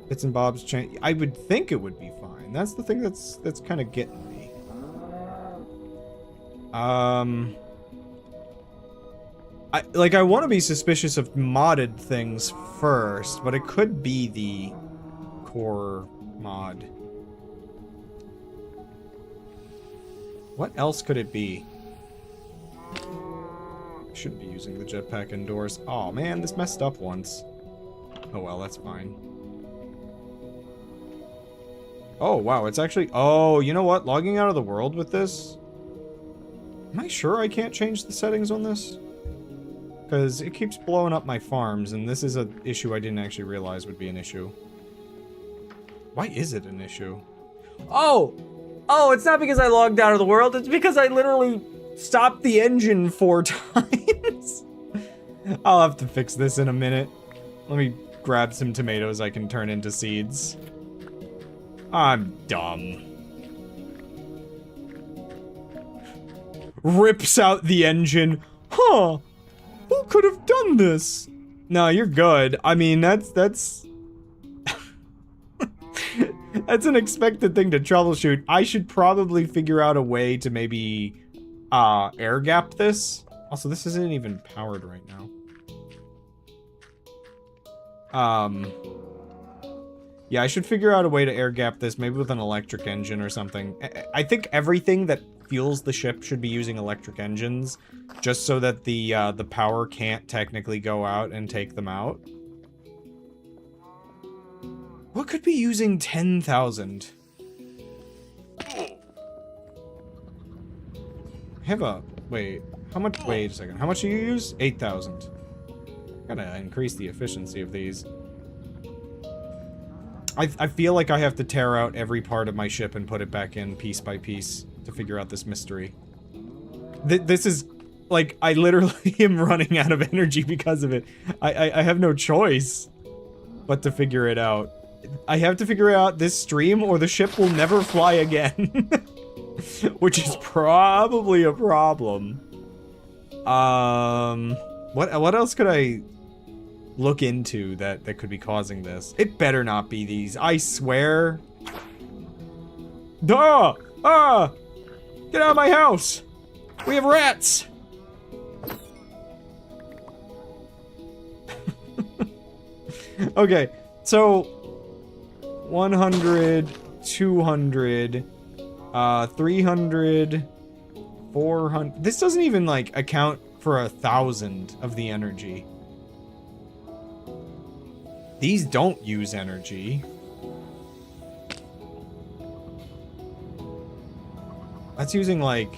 [SPEAKER 1] Bits and bobs chain. I would think it would be fine. That's the thing that's kind of getting me. I want to be suspicious of modded things first, but it could be the core mod. What else could it be? Shouldn't be using the jetpack indoors. Oh man, this messed up once. Oh well, that's fine. Oh wow, it's actually... Oh, you know what? Logging out of the world with this? Am I sure I can't change the settings on this? Because it keeps blowing up my farms, and this is an issue I didn't actually realize would be an issue. Why is it an issue? Oh! Oh, it's not because I logged out of the world, it's because I literally stopped the engine 4 times. I'll have to fix this in a minute. Let me grab some tomatoes I can turn into seeds. I'm dumb. Rips out the engine. Huh. Who could have done this? No, you're good. I mean, that's... that's an expected thing to troubleshoot. I should probably figure out a way to maybe air gap this. Also, this isn't even powered right now. Yeah, I should figure out a way to air gap this, maybe with an electric engine or something. I think everything that fuels the ship should be using electric engines, just so that the power can't technically go out and take them out. What could be using 10,000? I have a... Wait, how much... Wait a second. How much do you use? 8,000. Gotta increase the efficiency of these. I feel like I have to tear out every part of my ship and put it back in piece by piece to figure out this mystery. This is... Like, I literally am running out of energy because of it. I have no choice but to figure it out. I have to figure out this stream or the ship will never fly again. Which is probably a problem. What else could I look into that could be causing this? It better not be these. I swear. Ah! Ah! Get out of my house! We have rats! Okay, so 100, 200, 300, 400. This doesn't even like account for 1,000 of the energy. These don't use energy. That's using like...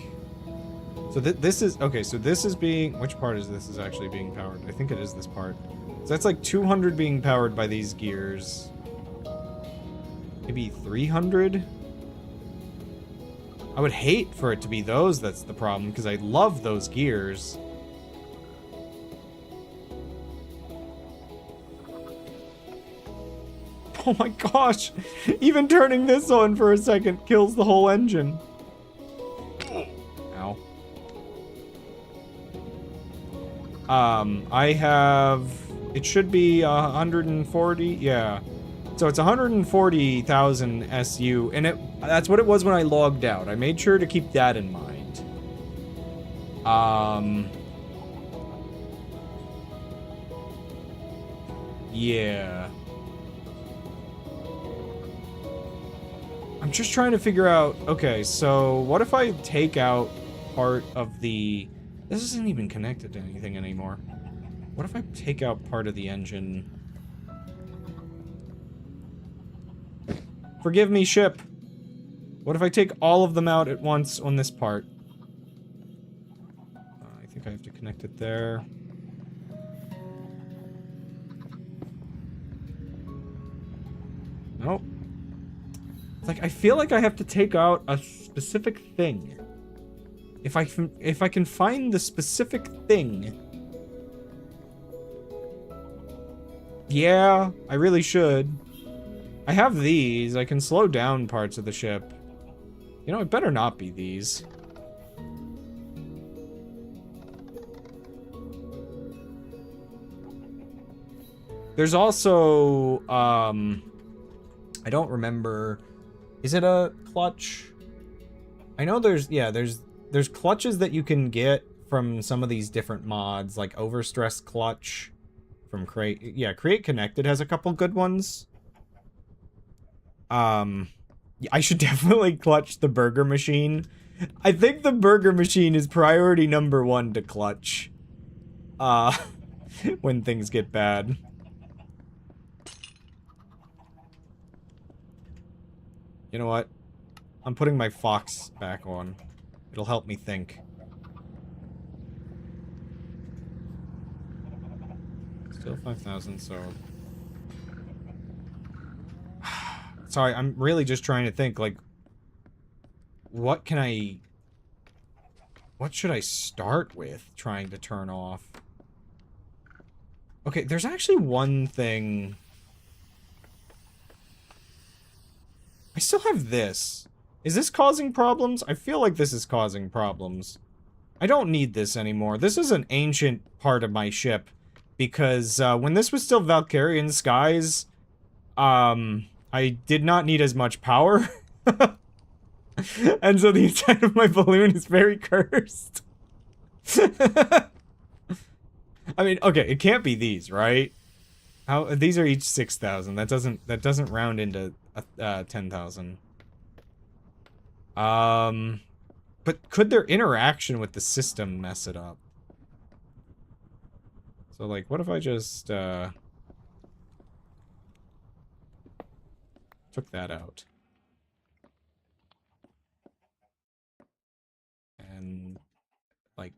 [SPEAKER 1] So this is... Okay, so this is being... Which part is this is actually being powered? I think it is this part. So that's like 200 being powered by these gears. Maybe 300? I would hate for it to be those that's the problem, because I love those gears. Oh my gosh! Even turning this on for a second kills the whole engine. Ow. I have... It should be 140, yeah. So it's 140,000 SU, and that's what it was when I logged out. I made sure to keep that in mind. Yeah. I'm just trying to figure out, okay, so what if I take out part of the... This isn't even connected to anything anymore. What if I take out part of the engine? Forgive me, ship. What if I take all of them out at once on this part? I think I have to connect it there. Nope. Like, I feel like I have to take out a specific thing. If I can find the specific thing. Yeah, I really should. I have these. I can slow down parts of the ship. You know, it better not be these. There's also, I don't remember. Is it a clutch? I know there's clutches that you can get from some of these different mods, like Overstress Clutch from Create. Yeah, Create Connected has a couple good ones. I should definitely clutch the burger machine. I think the burger machine is priority number 1 to clutch. When things get bad. You know what? I'm putting my Fox back on. It'll help me think. Still 5,000, so... Sorry, I'm really just trying to think, like... What should I start with trying to turn off? Okay, there's actually one thing... I still have this. Is this causing problems? I feel like this is causing problems. I don't need this anymore. This is an ancient part of my ship. Because, when this was still Valkyrian Skies, I did not need as much power. And so the inside of my balloon is very cursed. I mean, okay, it can't be these, right? These are each 6,000. That doesn't round into 10,000. But could their interaction with the system mess it up? So, like, what if I just, took that out? And, like,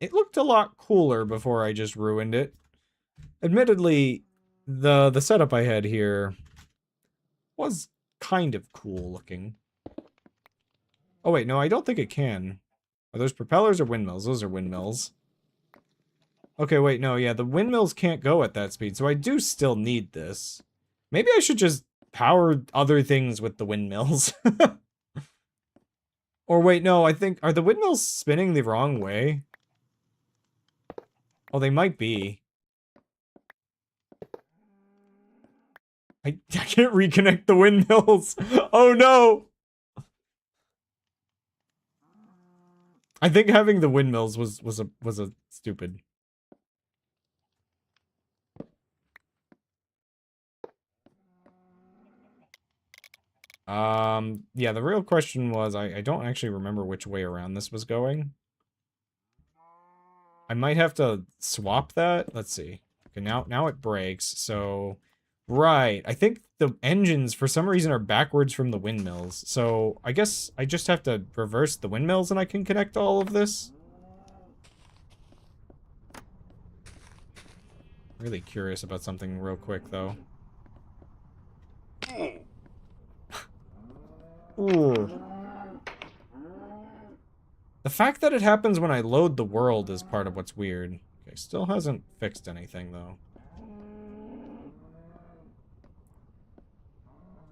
[SPEAKER 1] it looked a lot cooler before I just ruined it. Admittedly, the setup I had here was kind of cool looking. Oh wait, no, I don't think it can. Are those propellers or windmills? Those are windmills. Okay, wait, no, yeah, the windmills can't go at that speed, so I do still need this. Maybe I should just power other things with the windmills. Or wait, no, I think... Are the windmills spinning the wrong way? Oh, they might be. I can't reconnect the windmills. Oh no! I think having the windmills was a stupid. Yeah, the real question was, I don't actually remember which way around this was going. I might have to swap that. Let's see. Okay, now it breaks, so... Right, I think the engines, for some reason, are backwards from the windmills. So, I guess I just have to reverse the windmills and I can connect all of this? Really curious about something real quick, though. Ooh. The fact that it happens when I load the world is part of what's weird. Okay, still hasn't fixed anything, though.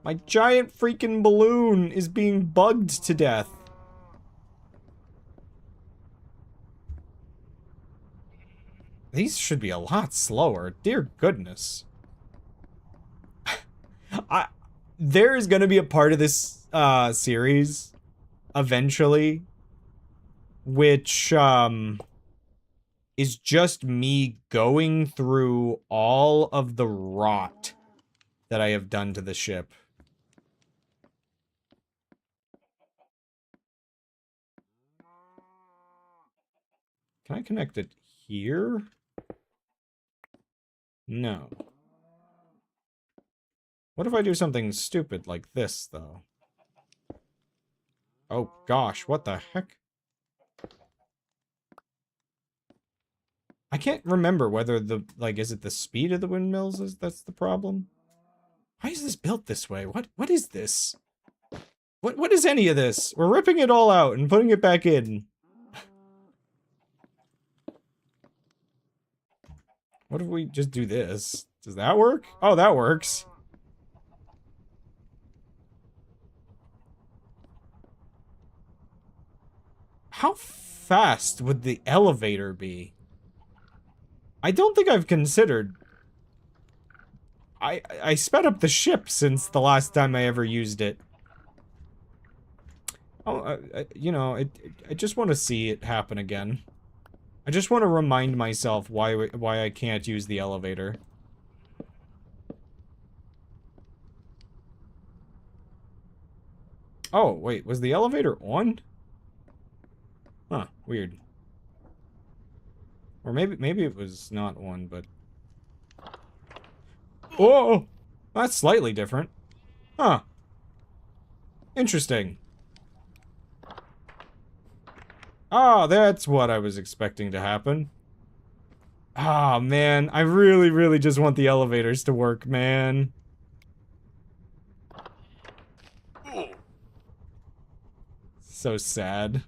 [SPEAKER 1] My giant freaking balloon is being bugged to death. These should be a lot slower. Dear goodness. There is gonna be a part of this series eventually which is just me going through all of the rot that I have done to the ship. Can I connect it here? No. What if I do something stupid like this, though? Oh gosh, what the heck? I can't remember whether the, like, is it the speed of the windmills that's the problem? Why is this built this way? What is this? What is any of this? We're ripping it all out and putting it back in. What if we just do this? Does that work? Oh, that works. How fast would the elevator be? I don't think I've considered. I sped up the ship since the last time I ever used it. Oh, you know, I just want to see it happen again. I just want to remind myself why I can't use the elevator. Oh, wait, was the elevator on? Huh, weird. Or maybe it was not on, but... Oh! That's slightly different. Huh. Interesting. Ah, that's what I was expecting to happen. Ah, man, I really, really just want the elevators to work, man. So sad.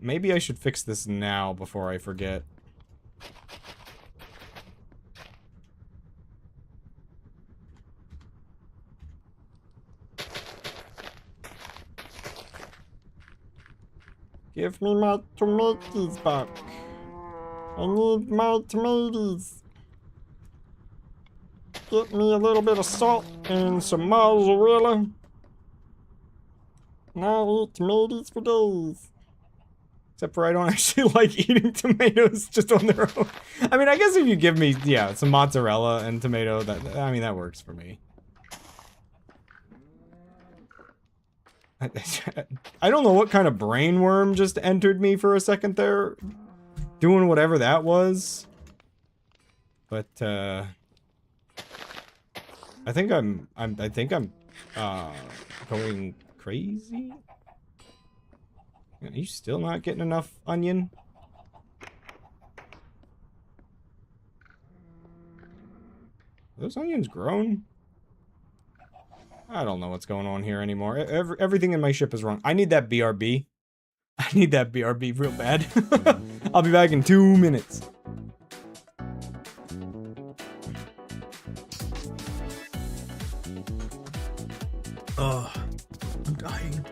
[SPEAKER 1] Maybe I should fix this now before I forget. Give me my tomatoes back. I need my tomatoes. Get me a little bit of salt and some mozzarella. And I'll eat tomatoes for days. Except for I don't actually like eating tomatoes just on their own. I mean, I guess if you give me, yeah, some mozzarella and tomato, I mean, that works for me. I don't know what kind of brain worm just entered me for a second there. Doing whatever that was. But, I think I'm going crazy? Are you still not getting enough onion? Are those onions grown? I don't know what's going on here anymore. Everything in my ship is wrong. I need that BRB. I need that BRB real bad. I'll be back in 2 minutes. Ugh, I'm dying.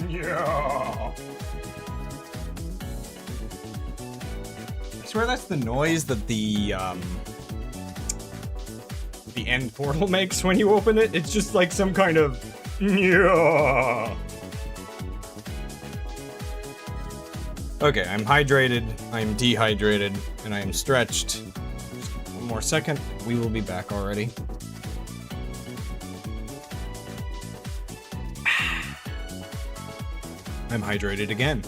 [SPEAKER 1] Yeah. I swear that's the noise that the the end portal makes when you open it. It's just like some kind of... Yeah. Okay, I'm hydrated, I'm dehydrated, and I am stretched. Just one more second, we will be back already. I'm hydrated again.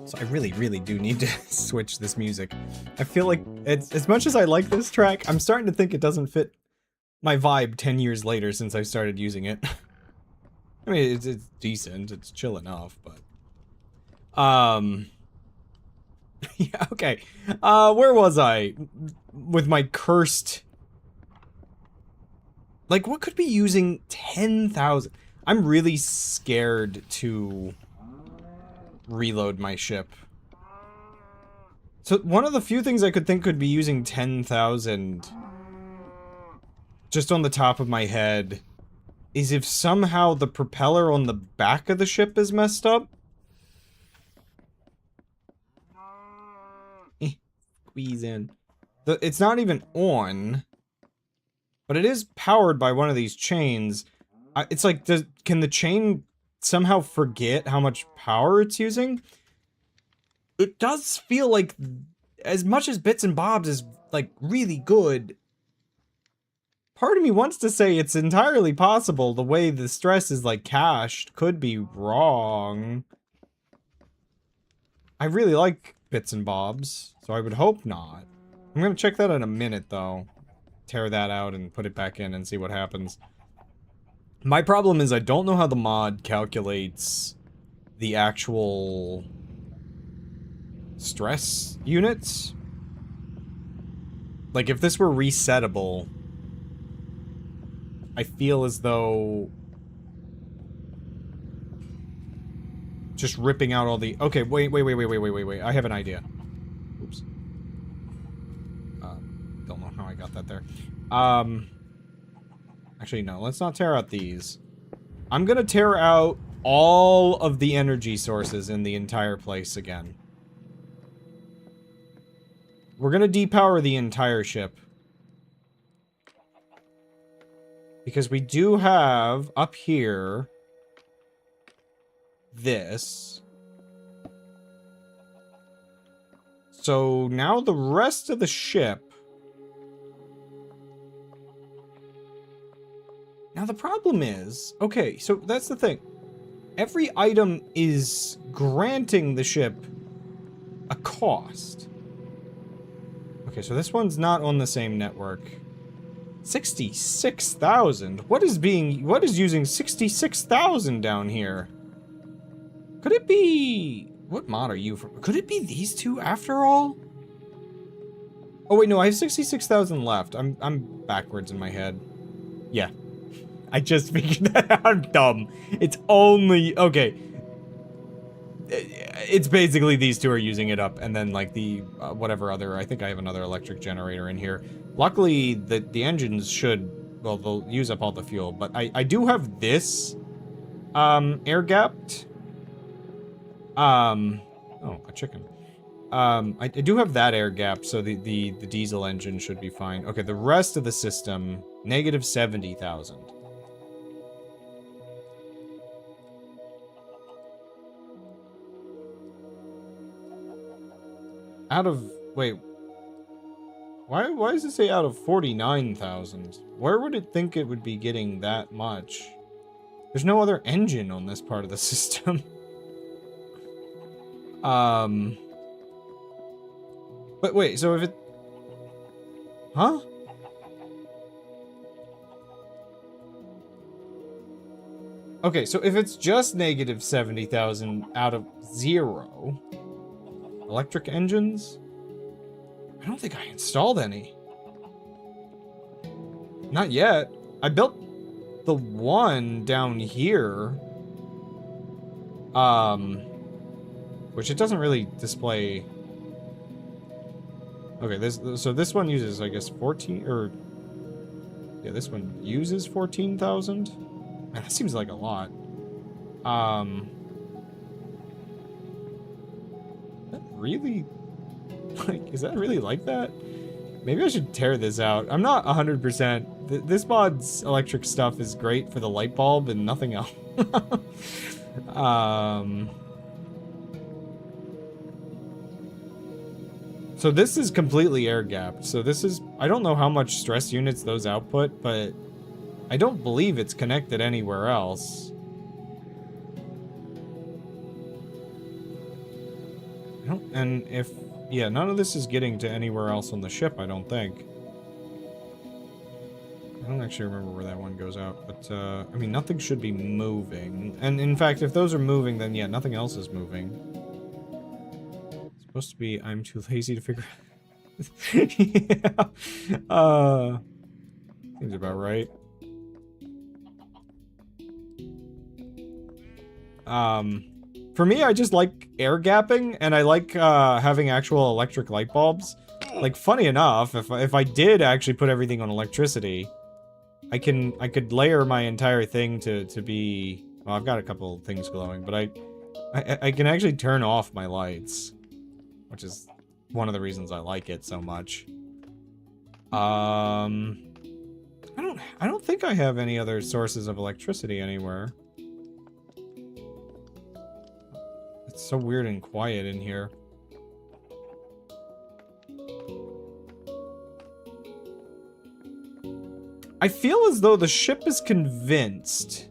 [SPEAKER 1] So I really, really do need to switch this music. I feel like, as much as I like this track, I'm starting to think it doesn't fit my vibe 10 years later since I started using it. I mean, it's decent, it's chill enough, but... yeah, okay. Where was I? With my cursed... Like, what could be using 10,000? I'm really scared to reload my ship. So, one of the few things I could think could be using 10,000 just on the top of my head is if somehow the propeller on the back of the ship is messed up. Squeeze in. It's not even on, but it is powered by one of these chains. It's like, can the chain somehow forget how much power it's using? It does feel like, as much as Bits and Bobs is, like, really good, part of me wants to say it's entirely possible the way the stress is, like, cached could be wrong. I really like Bits and Bobs, so I would hope not. I'm gonna check that in a minute, though. Tear that out and put it back in and see what happens. My problem is I don't know how the mod calculates the actual stress units. Like, if this were resettable, I feel as though just ripping out all the... Okay, wait. I have an idea. Oops. Don't know how I got that there. Actually, no, let's not tear out these. I'm gonna tear out all of the energy sources in the entire place again. We're gonna depower the entire ship. Because we do have, up here, this. So now the rest of the ship... Now the problem is, okay, so that's the thing. Every item is granting the ship a cost. Okay, so this one's not on the same network. 66,000? What is using 66,000 down here? Could it be... What mod are you from? Could it be these two after all? Oh wait, no, I have 66,000 left. I'm backwards in my head. Yeah. I just figured that out. I'm dumb. It's only... Okay. It's basically these two are using it up, and then, like, the, whatever other... I think I have another electric generator in here. Luckily, the engines should... Well, they'll use up all the fuel, but I do have this, air-gapped. Oh, a chicken. I do have that air-gapped, so the diesel engine should be fine. Okay, the rest of the system, negative 70,000. Out of... Wait. Why does it say out of 49,000? Where would it think it would be getting that much? There's no other engine on this part of the system. But wait, so if it... Huh? Okay, so if it's just negative 70,000 out of 0... Electric engines? I don't think I installed any. Not yet. I built the one down here. Which it doesn't really display. Okay, so this one uses, I guess, 14, or... Yeah, this one uses 14,000? Man, that seems like a lot. Really? Like, is that really like that? Maybe I should tear this out. I'm not 100%. This mod's electric stuff is great for the light bulb and nothing else. So this is completely air gapped. So this is, I don't know how much stress units those output, but I don't believe it's connected anywhere else. And if, yeah, none of this is getting to anywhere else on the ship, I don't think. I don't actually remember where that one goes out, but, I mean, nothing should be moving. And in fact, if those are moving, then yeah, nothing else is moving. It's supposed to be, I'm too lazy to figure out. Yeah. Seems about right. For me, I just like air gapping, and I like, having actual electric light bulbs. Like, funny enough, if I did actually put everything on electricity, I could layer my entire thing to be, well, I've got a couple things glowing, but I can actually turn off my lights, which is one of the reasons I like it so much. I don't think I have any other sources of electricity anywhere. It's so weird and quiet in here. I feel as though the ship is convinced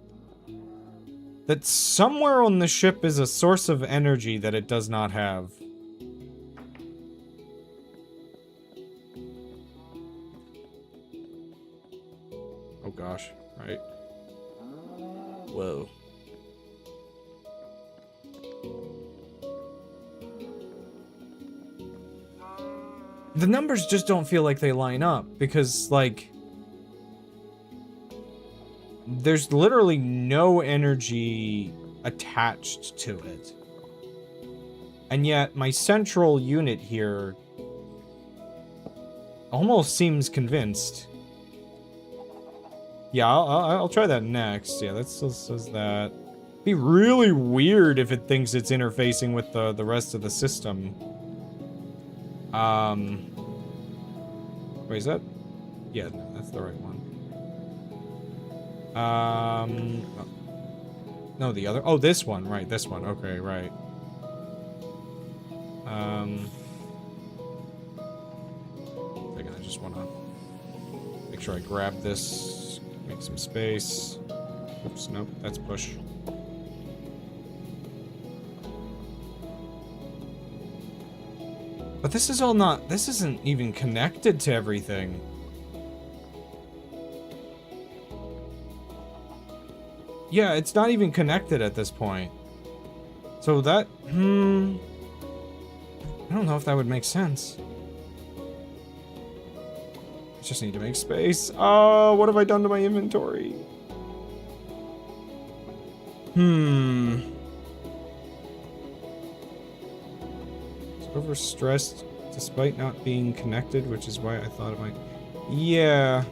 [SPEAKER 1] that somewhere on the ship is a source of energy that it does not have. Oh gosh, right. Whoa. The numbers just don't feel like they line up, because, like, there's literally no energy attached to it. And yet, my central unit here almost seems convinced. Yeah, I'll try that next. Yeah, that still says that. It'd be really weird if it thinks it's interfacing with the rest of the system. Wait, is that? Yeah, no, that's the right one. No, the other. Oh, this one, right? This one. Okay, right. I just want to make sure I grab this, make some space. Oops, nope, that's push. But this is all not, this isn't even connected to everything. Yeah, it's not even connected at this point. So that, I don't know if that would make sense. I just need to make space. Oh, what have I done to my inventory? Overstressed despite not being connected, which is why I thought it might. Yeah.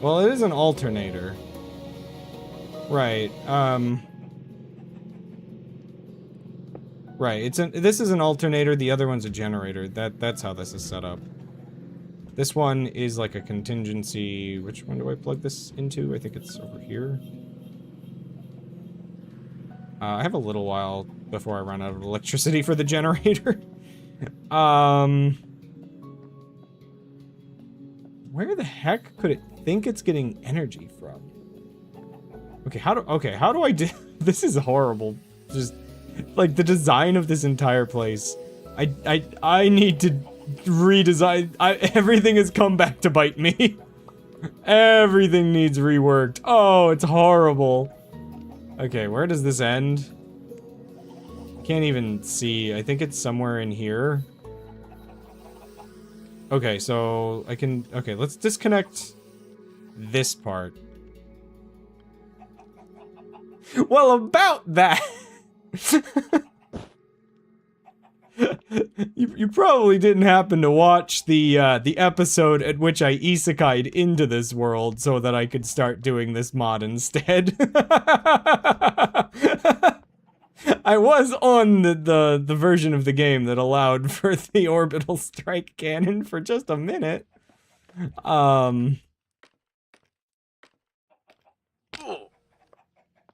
[SPEAKER 1] Well, it is an alternator. Right. Right. This is an alternator, the other one's a generator. That's how this is set up. This one is like a contingency. Which one do I plug this into? I think it's over here. I have a little while before I run out of electricity for the generator. Where the heck could it think it's getting energy from? Okay, how do I do? This is horrible. Just like the design of this entire place. I need to redesign. Everything has come back to bite me. Everything needs reworked. Oh, it's horrible. Okay, where does this end? Can't even see. I think it's somewhere in here. Okay, so I can... Okay, let's disconnect this part. Well, about that... you probably didn't happen to watch the episode at which I isekai'd into this world so that I could start doing this mod instead. I was on the version of the game that allowed for the orbital strike cannon for just a minute. I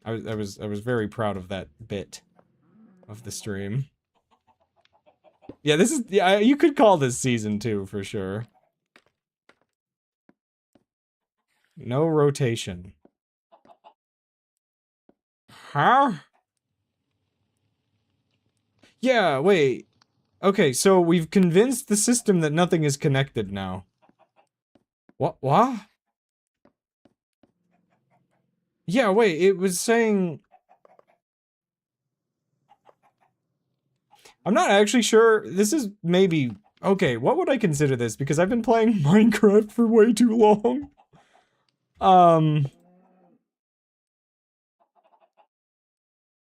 [SPEAKER 1] was very proud of that bit of the stream. Yeah, this is, yeah, you could call this season 2 for sure. No rotation. Huh? Yeah, wait. Okay, so we've convinced the system that nothing is connected now. What? Yeah, wait, it was saying... I'm not actually sure. This is maybe... Okay, what would I consider this? Because I've been playing Minecraft for way too long.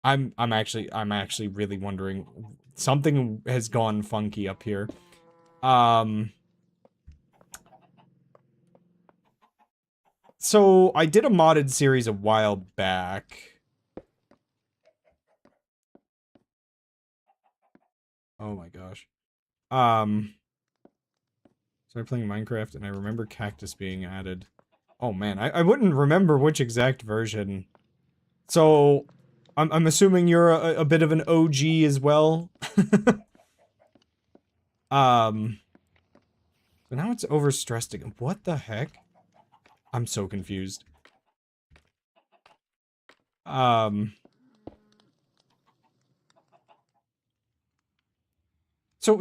[SPEAKER 1] I'm actually really wondering. Something has gone funky up here. So I did a modded series a while back. Oh my gosh. Started playing Minecraft and I remember cactus being added. Oh man, I wouldn't remember which exact version. So I'm assuming you're a bit of an OG as well. But now it's overstressed again. What the heck? I'm so confused. So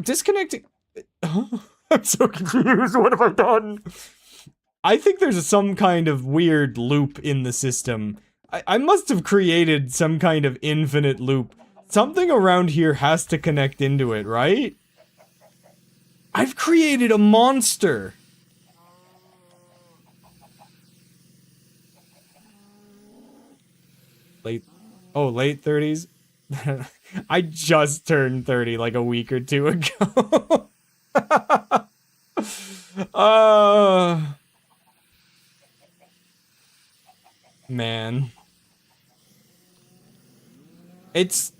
[SPEAKER 1] disconnecting. I'm so confused. What have I done? I think there's some kind of weird loop in the system. I must have created some kind of infinite loop. Something around here has to connect into it, right? I've created a monster. Late 30s? I just turned 30 like a week or two ago. Man. It's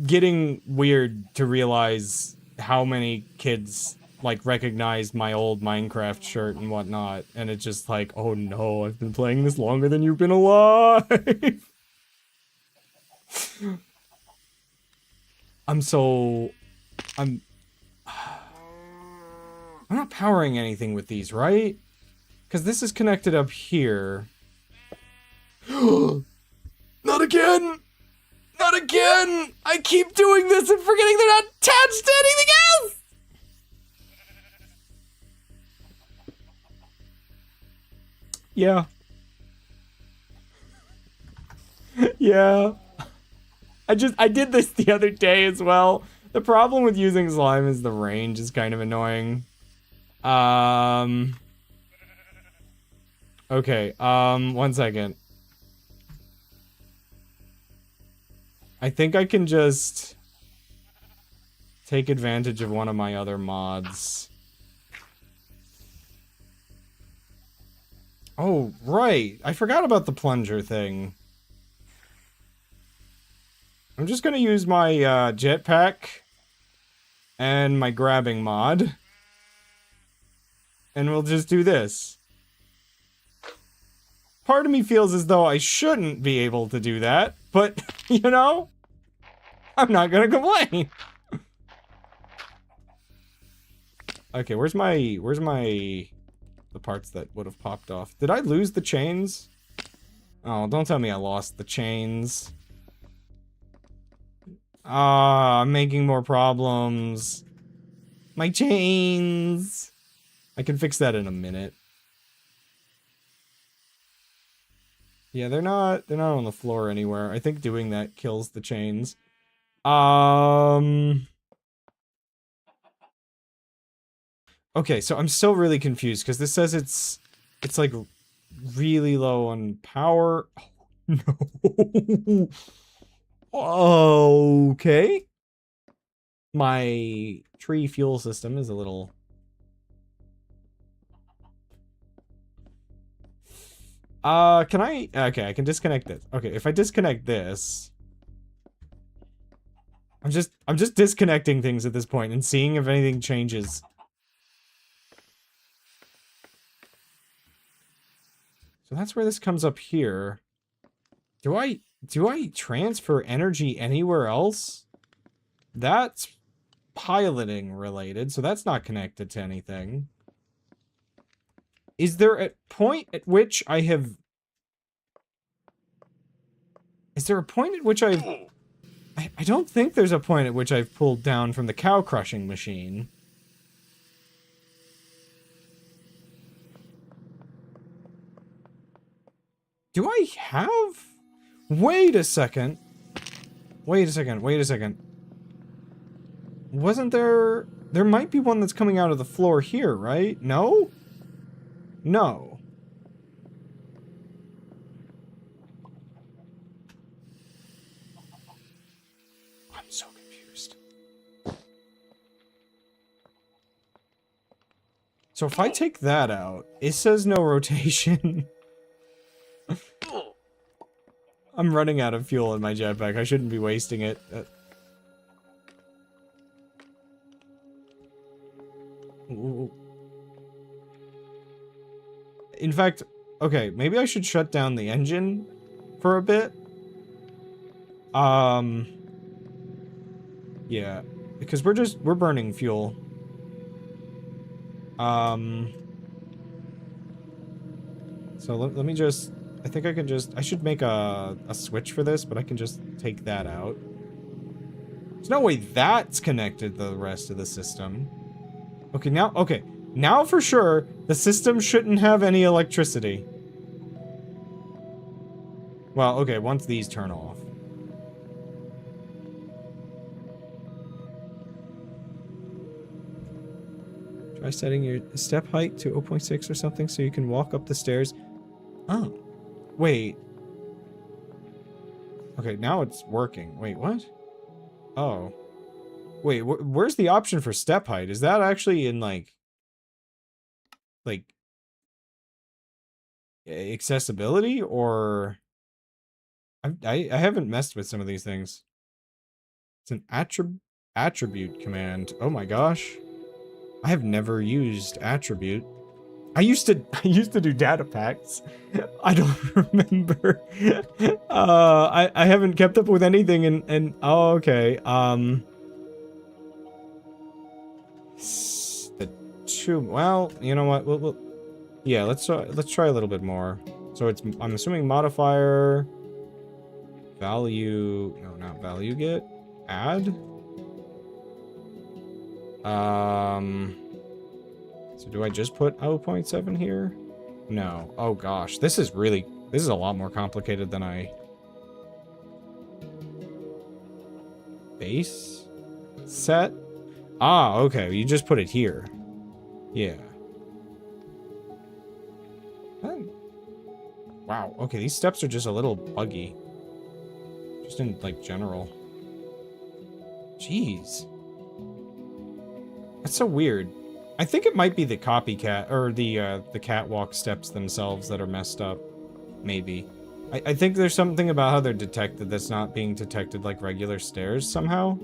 [SPEAKER 1] getting weird to realize how many kids, like, recognize my old Minecraft shirt and whatnot, and it's just like, oh no, I've been playing this longer than you've been alive! I'm not powering anything with these, right? Because this is connected up here. Not again! Not again! I keep doing this and forgetting they're not attached to anything else! Yeah. Yeah. I did this the other day as well. The problem with using slime is the range is kind of annoying. Okay, one second. I think I can just take advantage of one of my other mods. Oh, right. I forgot about the plunger thing. I'm just gonna use my jetpack and my grabbing mod. And we'll just do this. Part of me feels as though I shouldn't be able to do that, but, you know, I'm not gonna complain. Okay, where's the parts that would have popped off? Did I lose the chains? Oh, don't tell me I lost the chains. Ah, I'm making more problems. My chains. I can fix that in a minute. Yeah, they're not on the floor anywhere. I think doing that kills the chains. Okay, so I'm still really confused because this says it's like really low on power. Oh, no. Okay. My tree fuel system is a little... can I... Okay, I can disconnect this. Okay, if I disconnect this... I'm just disconnecting things at this point and seeing if anything changes. So that's where this comes up here. Do I transfer energy anywhere else? That's piloting related, so that's not connected to anything. Is there a point at which I have... Is there a point at which I've... I don't think there's a point at which I've pulled down from the cow crushing machine. Do I have... Wait a second. Wait a second, wait a second. Wasn't there... There might be one that's coming out of the floor here, right? No? No. I'm so confused. So if I take that out, it says no rotation. I'm running out of fuel in my jetpack. I shouldn't be wasting it. In fact, okay, maybe I should shut down the engine for a bit. Yeah, because we're burning fuel. So let me just, I think I can just, I should make a switch for this, but I can just take that out. There's no way that's connected to the rest of the system. Okay, now for sure, the system shouldn't have any electricity. Well, okay, once these turn off. Try setting your step height to 0.6 or something so you can walk up the stairs. Oh. Wait. Okay, now it's working. Wait, what? Oh. Wait, where's the option for step height? Is that actually in, like, accessibility, or... I haven't messed with some of these things. It's an attribute command. Oh my gosh. I have never used attribute. I used to do data packs. I don't remember. I haven't kept up with anything and oh, okay. The two, well, you know what? We'll yeah, let's try a little bit more. So it's, I'm assuming modifier, value, no, not value get, add. So do I just put 0.7 here? No. Oh gosh, this is a lot more complicated than I... Base? Set? Ah, okay, you just put it here. Yeah. Wow, okay, these steps are just a little buggy. Just in, like, general. Jeez. That's so weird. I think it might be the copycat, or the catwalk steps themselves that are messed up. Maybe. I think there's something about how they're detected that's not being detected like regular stairs somehow.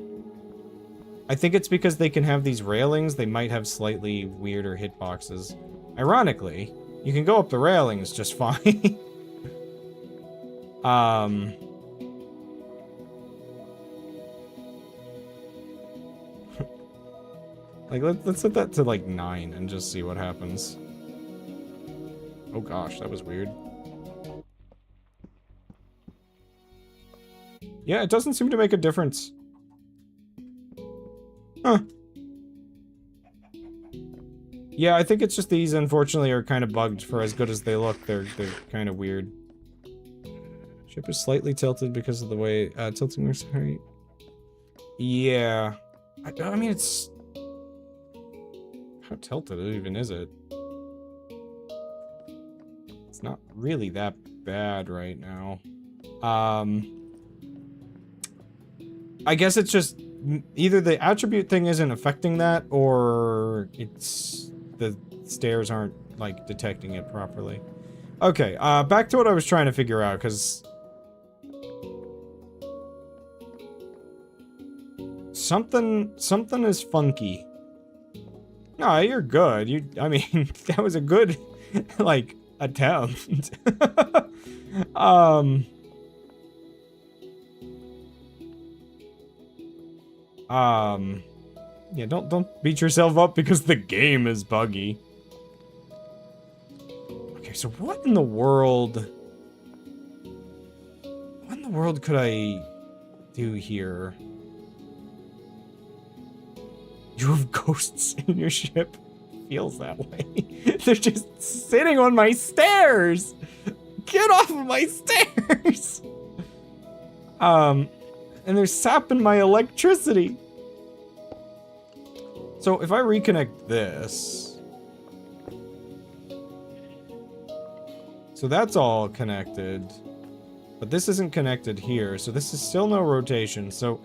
[SPEAKER 1] I think it's because they can have these railings, they might have slightly weirder hitboxes. Ironically, you can go up the railings just fine. Like, let's set that to, like, 9 and just see what happens. Oh gosh, that was weird. Yeah, it doesn't seem to make a difference. Huh. Yeah, I think it's just these, unfortunately, are kind of bugged for as good as they look. They're kind of weird. Ship is slightly tilted because of the way, tilting is right. Yeah. I mean, it's... How tilted even is it? It's not really that bad right now. I guess it's just either the attribute thing isn't affecting that, or it's the stairs aren't, like, detecting it properly. Okay, back to what I was trying to figure out, because... Something is funky. No, you're good. I mean, that was a good, like, attempt. Um, yeah, don't beat yourself up because the game is buggy. Okay, so what in the world could I do here? You have ghosts in your ship. Feels that way. They're just sitting on my stairs. Get off of my stairs. And they're sapping my electricity. So if I reconnect this, so that's all connected, but this isn't connected here, so this is still no rotation. So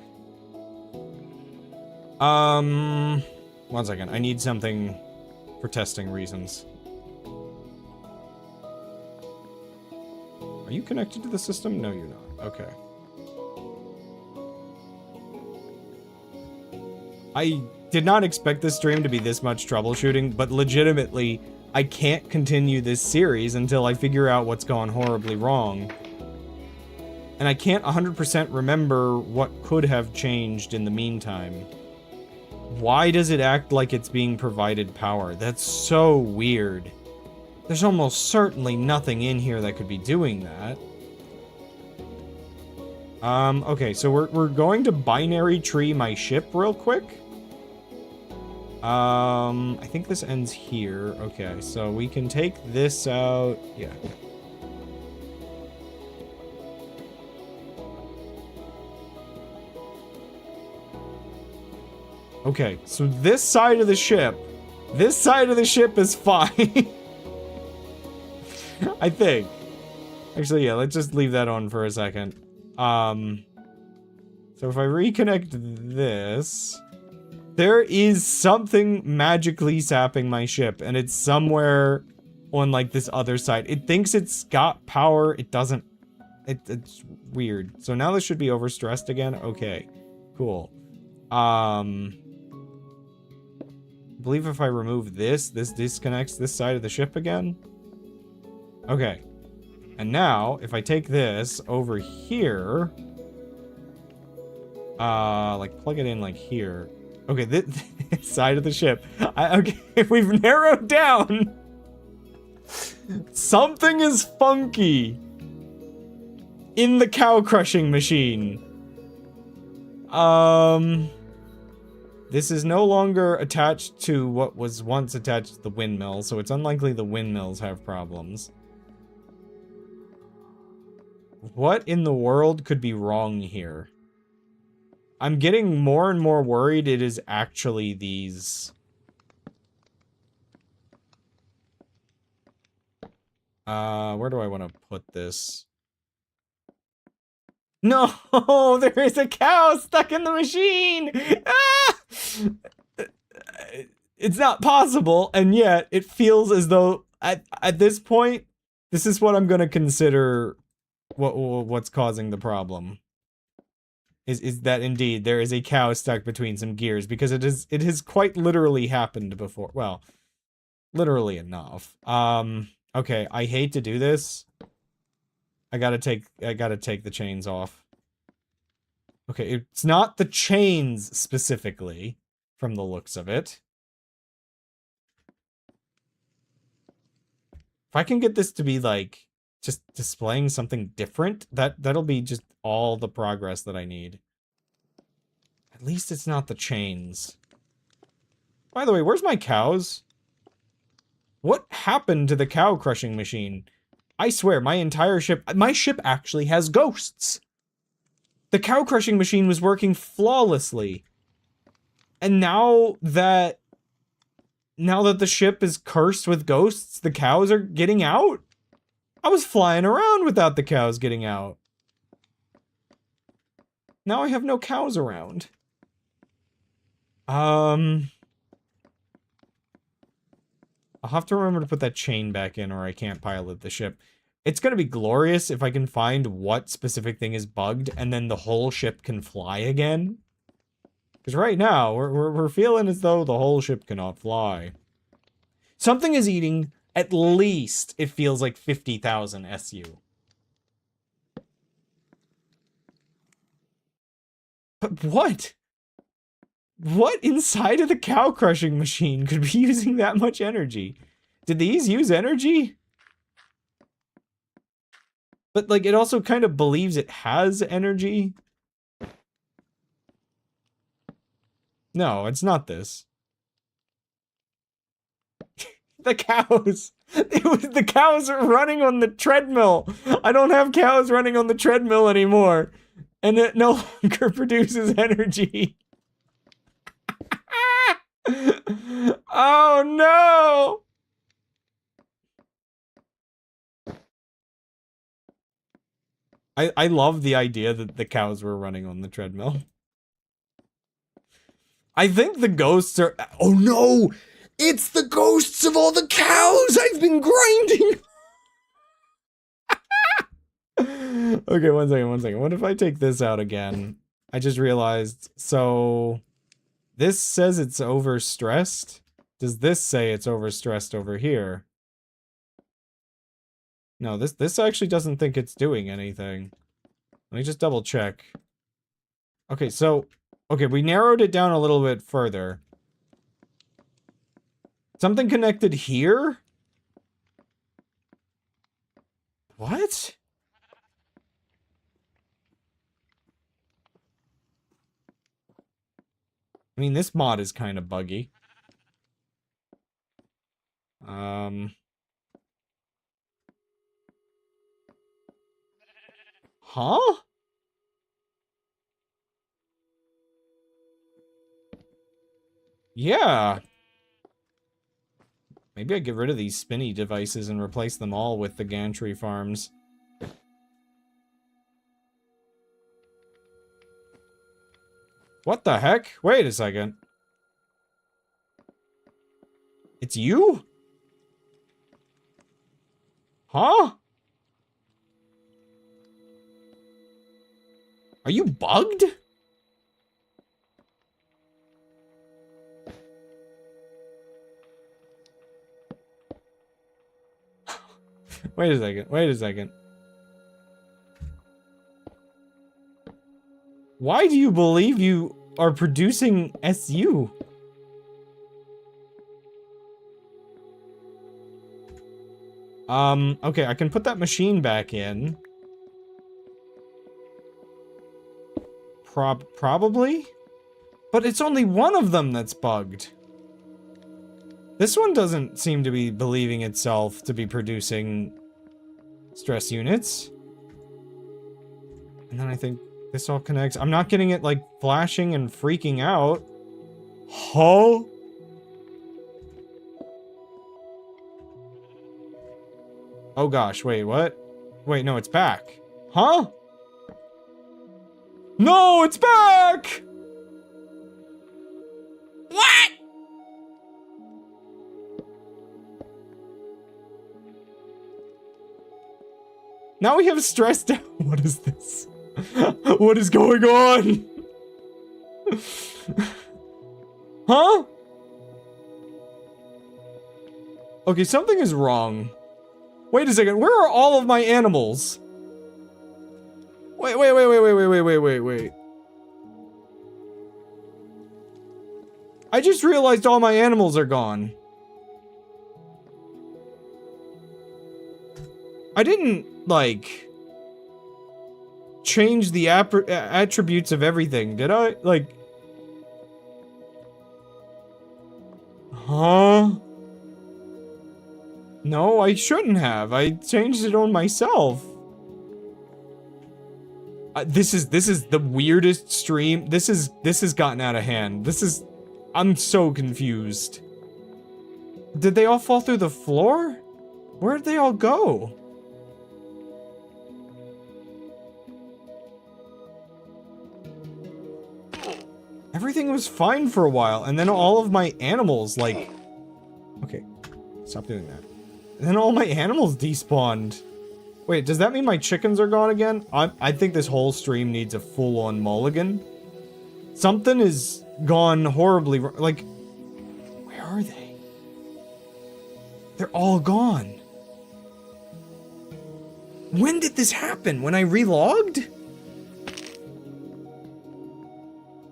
[SPEAKER 1] one second, I need something for testing reasons. Are you connected to the system? No, you're not. Okay. I did not expect this stream to be this much troubleshooting, but legitimately, I can't continue this series until I figure out what's gone horribly wrong. And I can't 100% remember what could have changed in the meantime. Why does it act like it's being provided power? That's so weird. There's almost certainly nothing in here that could be doing that. Okay, so we're going to binary tree my ship real quick. I think this ends here. Okay, so we can take this out. Yeah. Okay, so this side of the ship is fine. I think. Actually, yeah, let's just leave that on for a second. So if I reconnect this, there is something magically sapping my ship, and it's somewhere on, like, this other side. It thinks it's got power, it doesn't. It's weird. So now this should be overstressed again. Okay, cool. I believe if I remove this disconnects this side of the ship again. Okay. And now, if I take this over here, like plug it in like here. Okay, this side of the ship. Okay, we've narrowed down. Something is funky in the cow crushing machine. This is no longer attached to what was once attached to the windmill, so it's unlikely the windmills have problems. What in the world could be wrong here? I'm getting more and more worried it is actually these. Where do I want to put this? No, there is a cow stuck in the machine! Ah! It's not possible, and yet it feels as though at this point, this is what I'm gonna consider what's causing the problem. Is that indeed there is a cow stuck between some gears, because it has quite literally happened before. Well, literally enough. Okay, I hate to do this. I gotta take the chains off. Okay, it's not the chains specifically, from the looks of it. If I can get this to be like just displaying something different, that'll be just all the progress that I need. At least it's not the chains. By the way, where's my cows? What happened to the cow crushing machine? I swear, my ship actually has ghosts. The cow crushing machine was working flawlessly. And now that the ship is cursed with ghosts, the cows are getting out? I was flying around without the cows getting out. Now I have no cows around. I'll have to remember to put that chain back in or I can't pilot the ship. It's gonna be glorious if I can find what specific thing is bugged and then the whole ship can fly again. Because right now, we're feeling as though the whole ship cannot fly. Something is eating at least, it feels like 50,000 SU. But what? What inside of the cow crushing machine could be using that much energy? Did these use energy? But, like, it also kind of believes it has energy. No, it's not this. The cows! The cows are running on the treadmill! I don't have cows running on the treadmill anymore! And it no longer produces energy. Oh no! I love the idea that the cows were running on the treadmill. I think the ghosts are... Oh no! It's the ghosts of all the cows I've been grinding! Okay, one second. What if I take this out again? I just realized, so... This says it's overstressed? Does this say it's overstressed over here? No, this actually doesn't think it's doing anything. Let me just double check. Okay, so... Okay, we narrowed it down a little bit further. Something connected here? What? I mean, this mod is kind of buggy. Huh? Yeah. Maybe I get rid of these spinny devices and replace them all with the gantry farms. What the heck? Wait a second. It's you? Huh? Are you bugged? Wait a second. Why do you believe you are producing SU? Okay, I can put that machine back in. Probably? But it's only one of them that's bugged. This one doesn't seem to be believing itself to be producing stress units. And then I think this all connects. I'm not getting it, like, flashing and freaking out. Huh? Oh gosh, wait, what? Wait, no, it's back. Huh? No, it's back!
[SPEAKER 3] What?
[SPEAKER 1] Now we have stressed out. What is this? What is going on? Huh? Okay, something is wrong. Wait a second, where are all of my animals? Wait. I just realized all my animals are gone. I didn't, like, change the attributes of everything, did I? Like... Huh? No, I shouldn't have. I changed it on myself. This is the weirdest stream. This has gotten out of hand. I'm so confused. Did they all fall through the floor? Where'd they all go? Everything was fine for a while, and then all of my animals, like... Okay, stop doing that. And then all my animals despawned. Wait, does that mean my chickens are gone again? I think this whole stream needs a full-on mulligan. Something is gone horribly wrong. Like, where are they? They're all gone. When did this happen? When I relogged?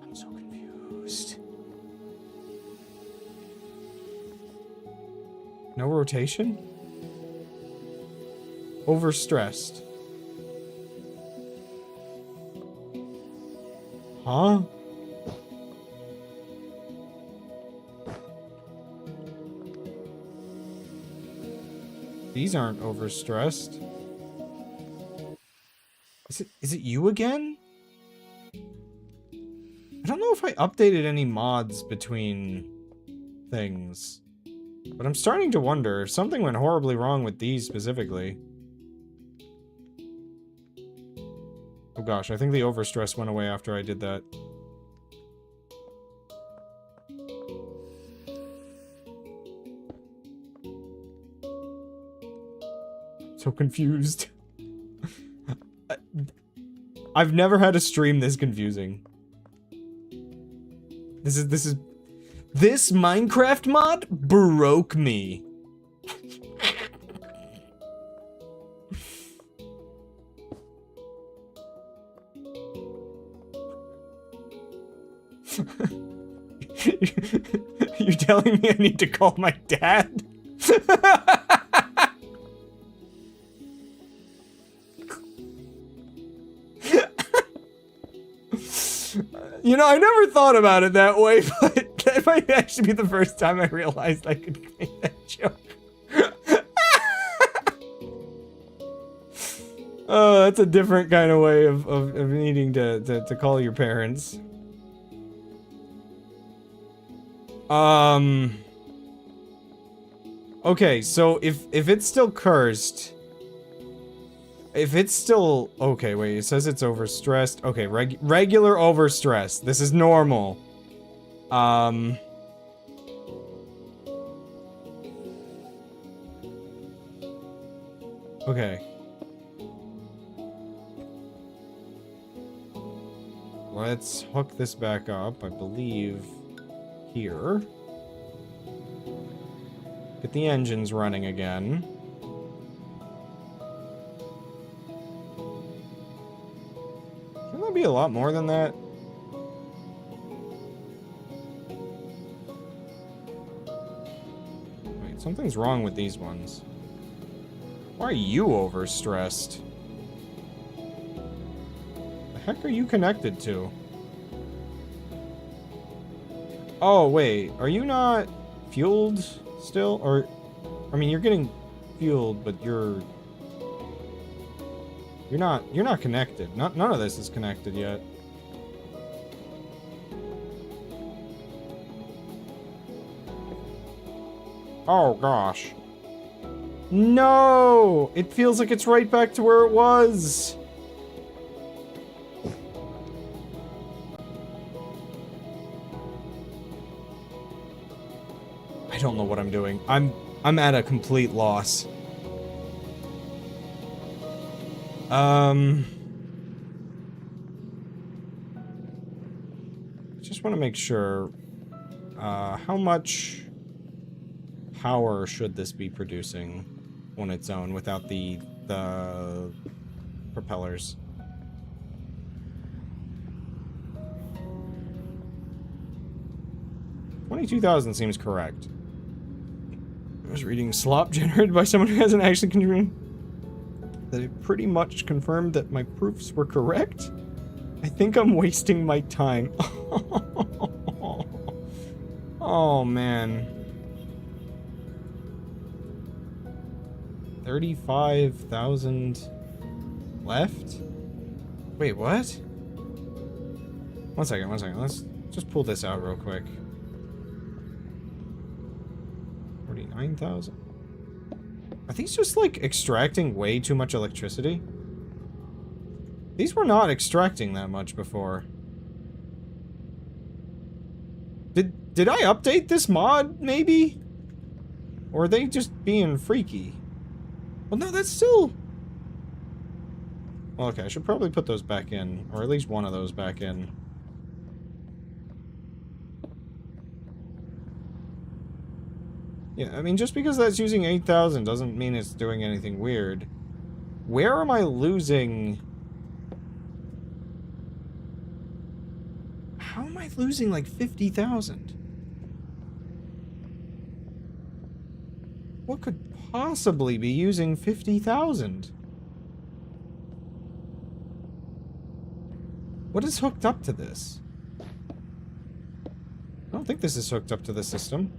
[SPEAKER 1] I'm so confused. No rotation? Overstressed. Huh? These aren't overstressed. Is it you again? I don't know if I updated any mods between things. But I'm starting to wonder if something went horribly wrong with these specifically. Oh gosh, I think the overstress went away after I did that. So confused. I've never had a stream this confusing. This Minecraft mod broke me. You're telling me I need to call my dad? You know, I never thought about it that way, but that might actually be the first time I realized I could make that joke. Oh, that's a different kind of way of needing to call your parents. Okay, so if it's still cursed... If it's still... Okay, wait, it says it's overstressed. Okay, regular overstress. This is normal. Okay. Let's hook this back up, I believe, here. Get the engines running again. Shouldn't that be a lot more than that? Wait, something's wrong with these ones. Why are you overstressed? The heck are you connected to? Oh, wait. Are you not fueled still? Or, I mean, you're getting fueled, but you're not connected. None of this is connected yet. Oh, gosh. No! It feels like it's right back to where it was. I don't know what I'm doing. I'm at a complete loss. Just want to make sure, how much power should this be producing on its own without the propellers? $22,000 seems correct. I was reading slop generated by someone who hasn't actually confirmed that it pretty much confirmed that my proofs were correct. I think I'm wasting my time. Oh man. 35,000 left? Wait, what? One second. Let's just pull this out real quick. 49,000? Are these just like extracting way too much electricity? These were not extracting that much before. Did I update this mod, maybe? Or are they just being freaky? Well, no, that's still... Well, okay, I should probably put those back in. Or at least one of those back in. Yeah, I mean, just because that's using 8,000 doesn't mean it's doing anything weird. Where am I losing... How am I losing, like, 50,000? What could possibly be using 50,000? What is hooked up to this? I don't think this is hooked up to the system.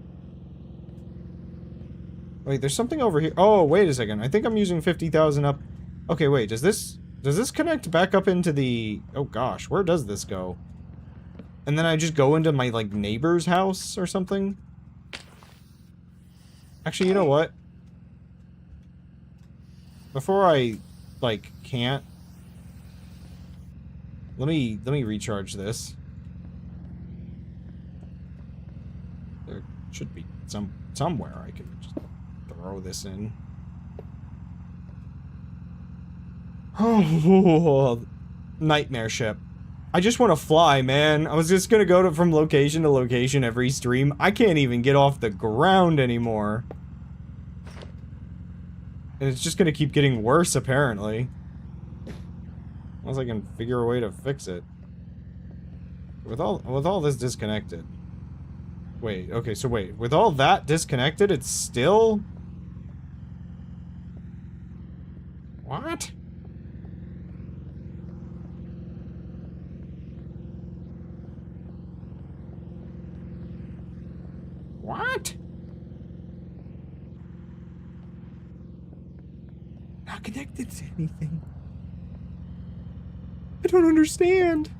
[SPEAKER 1] Wait, there's something over here. Oh, wait a second. I think I'm using 50,000 up. Okay, wait, does this connect back up into the... Oh gosh, where does this go? And then I just go into my, like, neighbor's house or something? Actually, you know what? Before I, like, can't... Let me recharge this. There should be somewhere I can just throw this in. Oh, nightmare ship. I just want to fly, man. I was just gonna go from location to location every stream. I can't even get off the ground anymore. And it's just gonna keep getting worse, apparently. Unless I can figure a way to fix it. With all this disconnected. Wait, okay, so wait. With all that disconnected, it's still... What? What? Not connected to anything. I don't understand.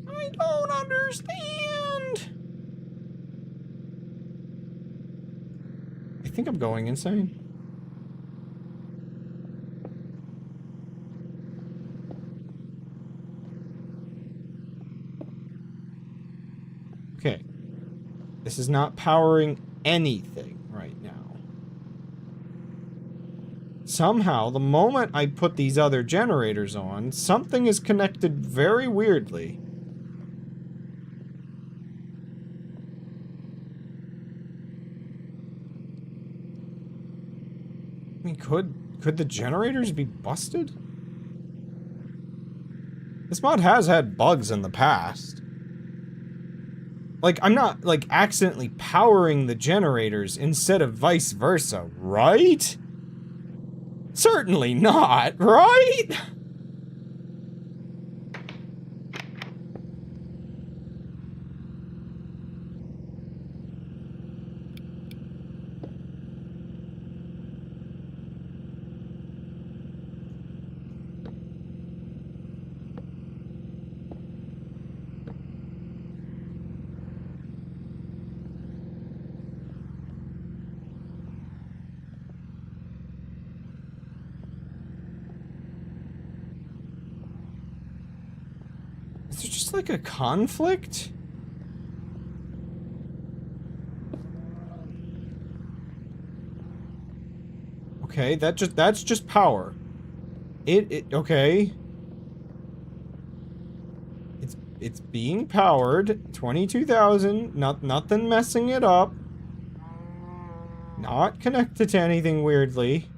[SPEAKER 1] I don't understand. I think I'm going insane. Okay. This is not powering anything right now. Somehow, the moment I put these other generators on, something is connected very weirdly. I mean, could the generators be busted? This mod has had bugs in the past. Like, I'm not, like, accidentally powering the generators instead of vice versa, right? Certainly not, right? Is there just like a conflict? Okay, that's just power. Okay. It's being powered. 22,000. Nothing messing it up. Not connected to anything weirdly.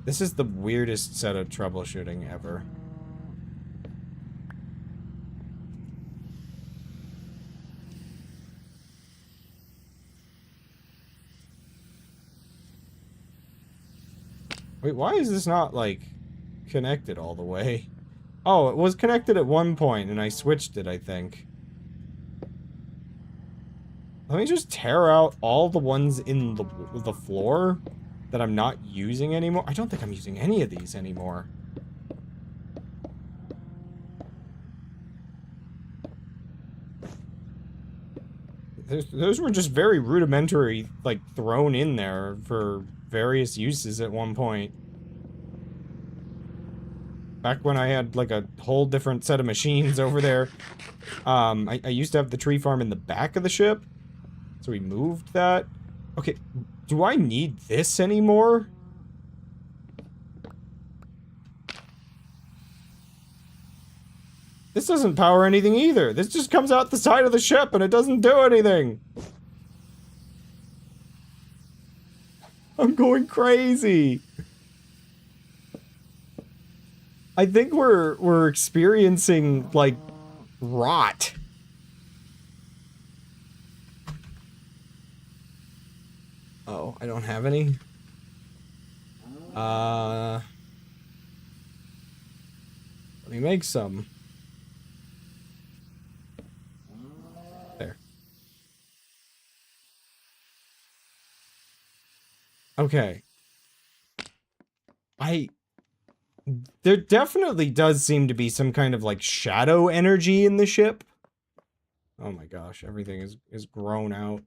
[SPEAKER 1] This is the weirdest set of troubleshooting ever. Wait, why is this not, like, connected all the way? Oh, it was connected at one point, and I switched it, I think. Let me just tear out all the ones in the floor that I'm not using anymore. I don't think I'm using any of these anymore. Those were just very rudimentary, like, thrown in there for various uses at one point. back when I had like a whole different set of machines over there. I used to have the tree farm in the back of the ship, so we moved that. Okay, do I need this anymore? This doesn't power anything either. This just comes out the side of the ship and it doesn't do anything. I'm going crazy. I think we're experiencing like rot. Oh, I don't have any. Let me make some. There. Okay. There definitely does seem to be some kind of like shadow energy in the ship. Oh my gosh, everything is grown out.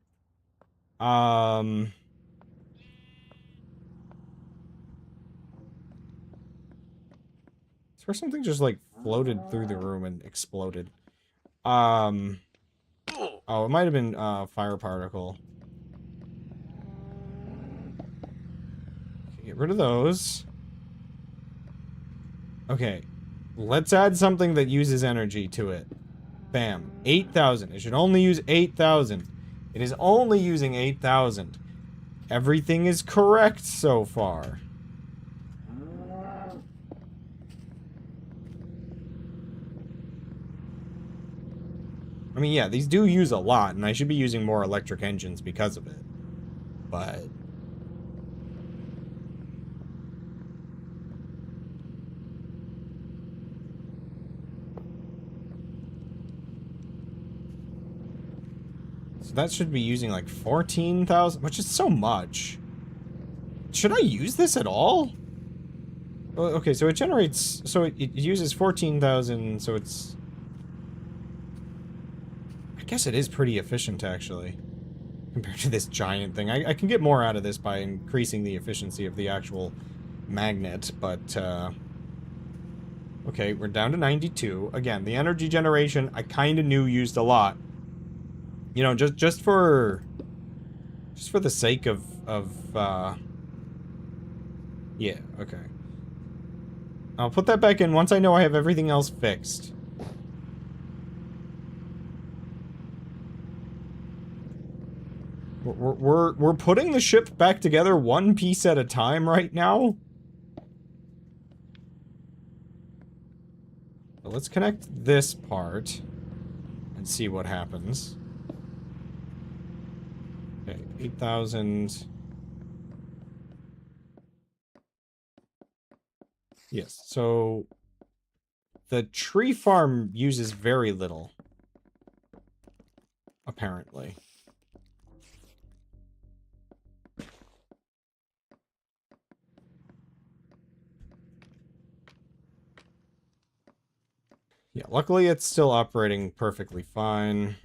[SPEAKER 1] Or something just like floated through the room and exploded. Oh, it might have been fire particle. Okay, get rid of those. Okay, let's add something that uses energy to it. Bam, 8,000. It should only use 8,000. It is only using 8,000. Everything is correct so far. I mean, yeah, these do use a lot, and I should be using more electric engines because of it. But... so that should be using like 14,000, which is so much. Should I use this at all? Well, okay, so it generates... so it uses 14,000, so it's... I guess it is pretty efficient, actually, compared to this giant thing. I can get more out of this by increasing the efficiency of the actual magnet, but, okay, we're down to 92. Again, the energy generation, I kind of knew used a lot. You know, just for the sake of, yeah, okay. I'll put that back in once I know I have everything else fixed. We're putting the ship back together one piece at a time right now. So let's connect this part and see what happens. Okay, 8,000. Yes, so the tree farm uses very little, apparently. Yeah, luckily it's still operating perfectly fine.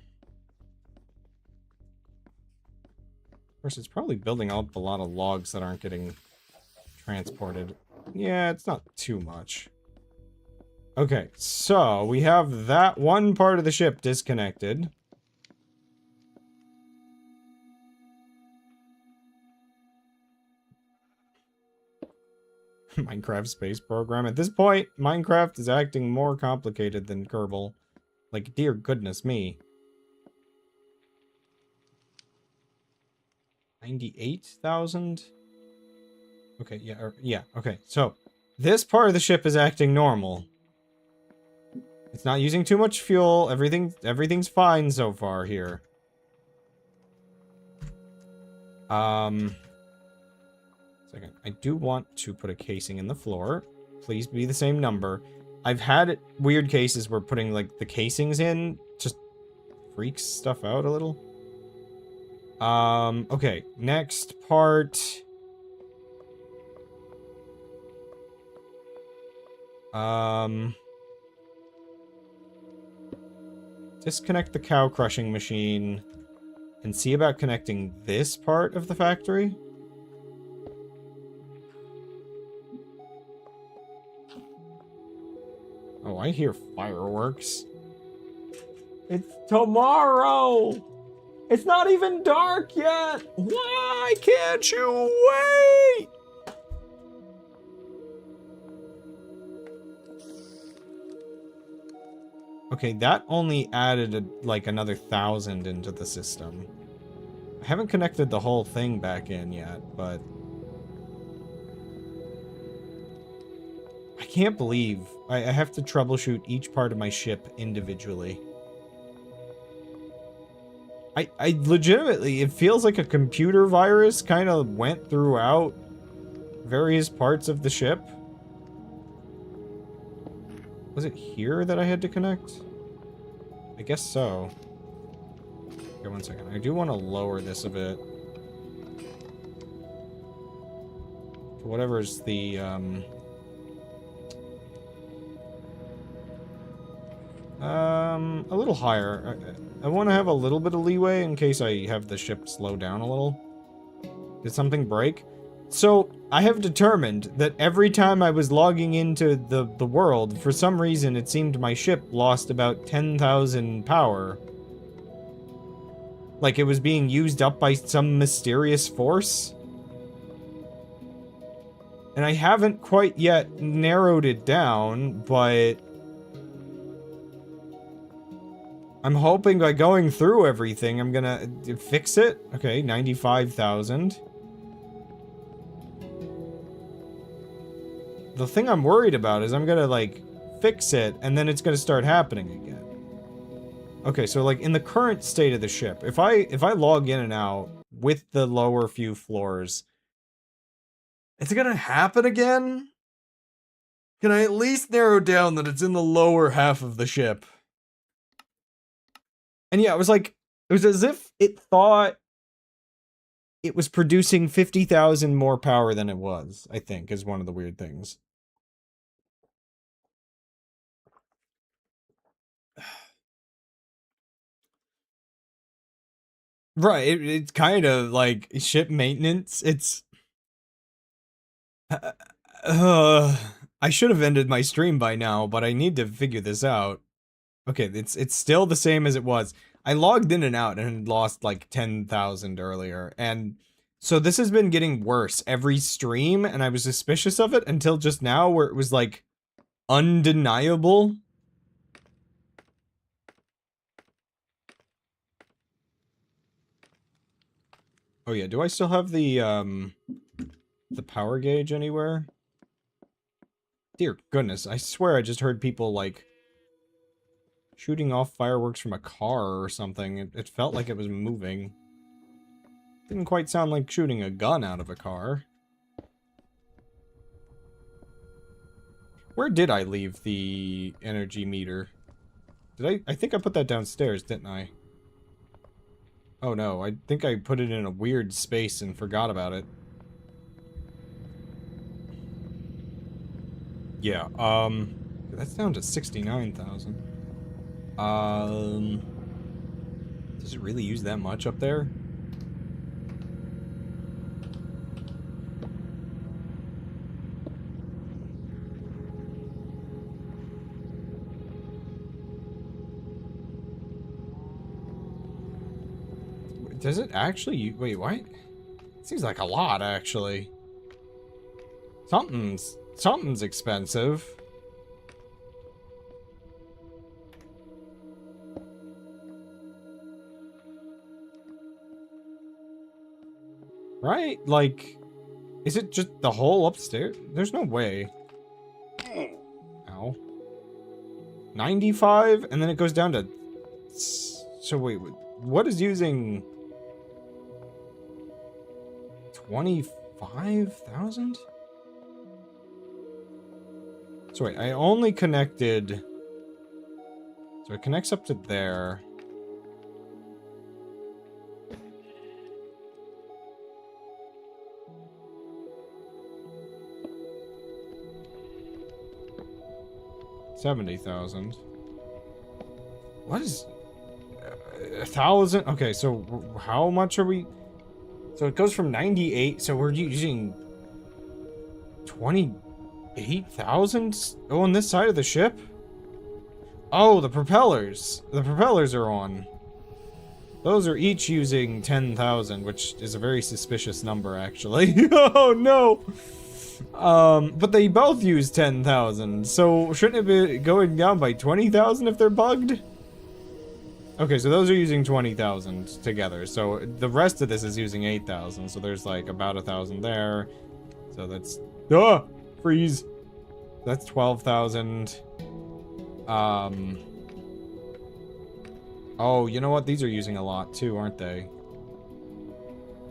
[SPEAKER 1] Of course, it's probably building up a lot of logs that aren't getting transported. Yeah, it's not too much. Okay, so we have that one part of the ship disconnected. Minecraft space program. At this point, Minecraft is acting more complicated than Kerbal. Like, dear goodness me. 98,000? Okay, yeah, okay. So, this part of the ship is acting normal. It's not using too much fuel. Everything's fine so far here. Second. I do want to put a casing in the floor. Please be the same number. I've had weird cases where putting, like, the casings in just freaks stuff out a little. Okay. Next part. Disconnect the cow crushing machine and see about connecting this part of the factory. I hear fireworks. It's tomorrow! It's not even dark yet! Why can't you wait? Okay, that only added like another 1,000 into the system. I haven't connected the whole thing back in yet, but I can't believe I have to troubleshoot each part of my ship individually. I legitimately, it feels like a computer virus kind of went throughout various parts of the ship. Was it here that I had to connect? I guess so. Okay, one second. I do want to lower this a bit. Whatever's the, a little higher. I want to have a little bit of leeway in case I have the ship slow down a little. Did something break? So, I have determined that every time I was logging into the world, for some reason it seemed my ship lost about 10,000 power. Like it was being used up by some mysterious force. And I haven't quite yet narrowed it down, but I'm hoping by going through everything, I'm gonna fix it. Okay, 95,000. The thing I'm worried about is I'm gonna, like, fix it, and then it's gonna start happening again. Okay, so, like, in the current state of the ship, if I log in and out with the lower few floors, it's gonna happen again? Can I at least narrow down that it's in the lower half of the ship? And yeah, it was like, it was as if it thought it was producing 50,000 more power than it was, I think, is one of the weird things. Right, it's kind of like ship maintenance. It's... I should have ended my stream by now, but I need to figure this out. Okay, it's still the same as it was. I logged in and out and had lost like 10,000 earlier, and so this has been getting worse every stream, and I was suspicious of it until just now where it was like undeniable. Oh yeah, do I still have the power gauge anywhere? Dear goodness, I swear I just heard people like shooting off fireworks from a car or something. It felt like it was moving. Didn't quite sound like shooting a gun out of a car. Where did I leave the energy meter? I think I put that downstairs, didn't I? Oh no, I think I put it in a weird space and forgot about it. Yeah, that's down to 69,000. Does it really use that much up there? Does it actually? Wait, what? It seems like a lot, actually. Something's expensive. Right? Like, is it just the whole upstairs? There's no way. Ow. 95? And then it goes down to... So wait, what is using... 25,000? So wait, I only connected... So it connects up to there. $70,000. What is... 1,000? Okay, so how much are we... So it goes from 98, so we're using 28,000 on this side of the ship? Oh, the propellers. The propellers are on. Those are each using 10,000, which is a very suspicious number, actually. Oh, no! But they both use 10,000, so shouldn't it be going down by 20,000 if they're bugged? Okay, so those are using 20,000 together, so the rest of this is using 8,000, so there's like about 1,000 there. So that's... freeze! That's 12,000. Oh, you know what? These are using a lot too, aren't they?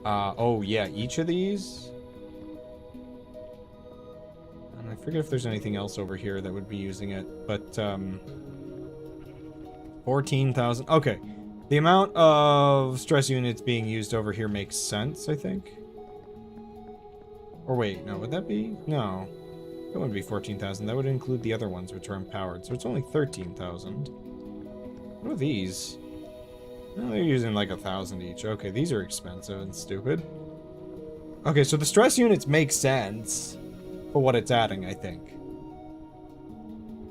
[SPEAKER 1] Oh yeah, each of these? And I forget if there's anything else over here that would be using it, but, 14,000. Okay. The amount of stress units being used over here makes sense, I think. Or wait, no, would that be? No. That wouldn't be 14,000. That would include the other ones, which are empowered. So it's only 13,000. What are these? Oh, they're using like 1,000 each. Okay, these are expensive and stupid. Okay, so the stress units make sense for what it's adding, I think.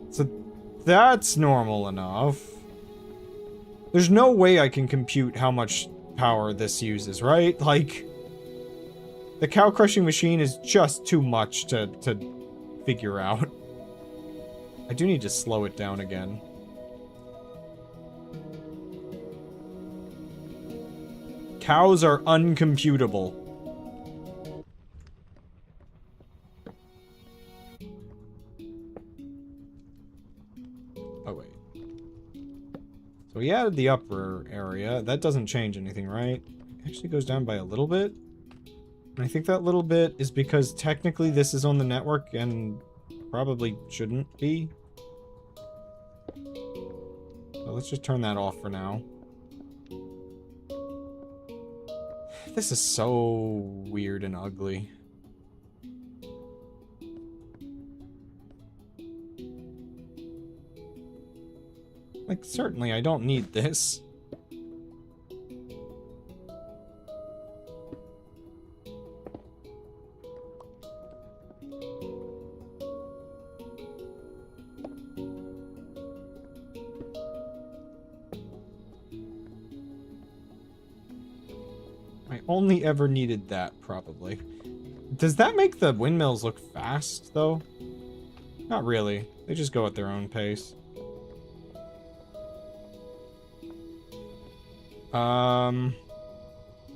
[SPEAKER 1] So that's normal enough. There's no way I can compute how much power this uses, right? Like, the cow crushing machine is just too much to figure out. I do need to slow it down again. Cows are uncomputable. Oh, wait. So we added the upper area. That doesn't change anything, right? It actually goes down by a little bit. And I think that little bit is because technically this is on the network and probably shouldn't be. So let's just turn that off for now. This is so weird and ugly. Like, certainly I don't need this. I only ever needed that, probably. Does that make the windmills look fast, though? Not really. They just go at their own pace.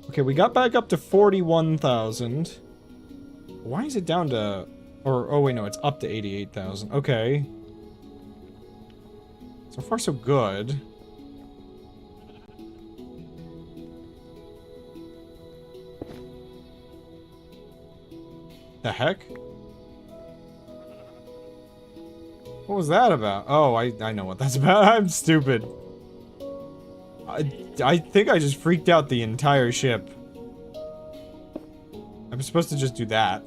[SPEAKER 1] Okay, we got back up to 41,000. Why is it down to... Or, oh wait, no, it's up to 88,000. Okay. So far, so good. The heck? What was that about? Oh, I know what that's about. I'm stupid. I think I just freaked out the entire ship. I'm supposed to just do that.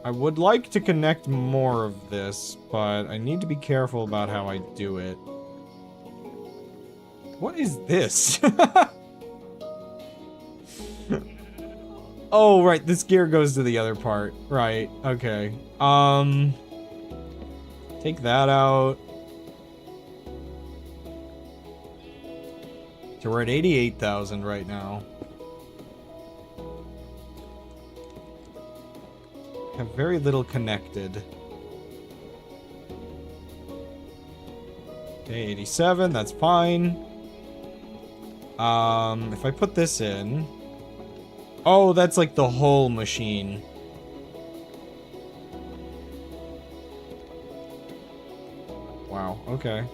[SPEAKER 1] I would like to connect more of this, but I need to be careful about how I do it. What is this? Oh, right, this gear goes to the other part. Right, okay. Take that out. So we're at 88,000 right now. Have very little connected. Okay, 87, that's fine. If I put this in... Oh, that's like the whole machine. Wow, okay.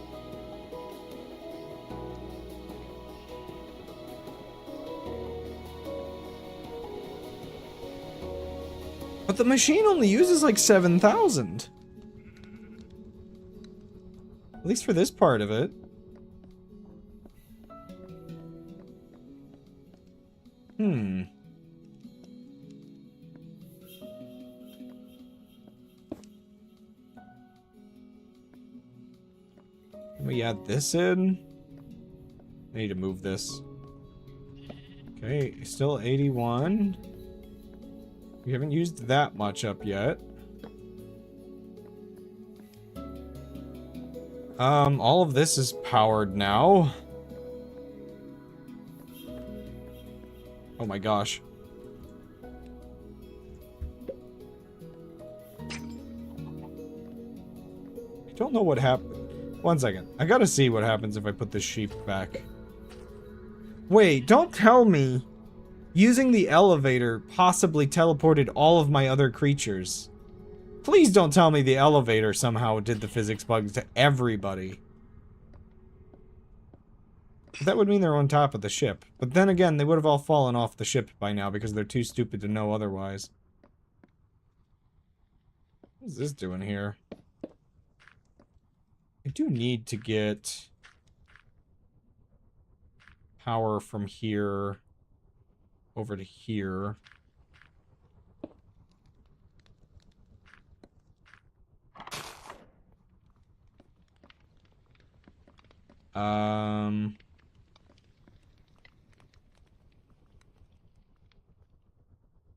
[SPEAKER 1] But the machine only uses like 7,000. At least for this part of it. Hmm. Can we add this in? I need to move this. Okay, still 81. We haven't used that much up yet. All of this is powered now. Oh my gosh. I don't know what happened. One second. I gotta see what happens if I put this sheep back. Wait, don't tell me using the elevator possibly teleported all of my other creatures. Please don't tell me the elevator somehow did the physics bugs to everybody. That would mean they're on top of the ship. But then again, they would have all fallen off the ship by now because they're too stupid to know otherwise. What's this doing here? I do need to get power from here over to here.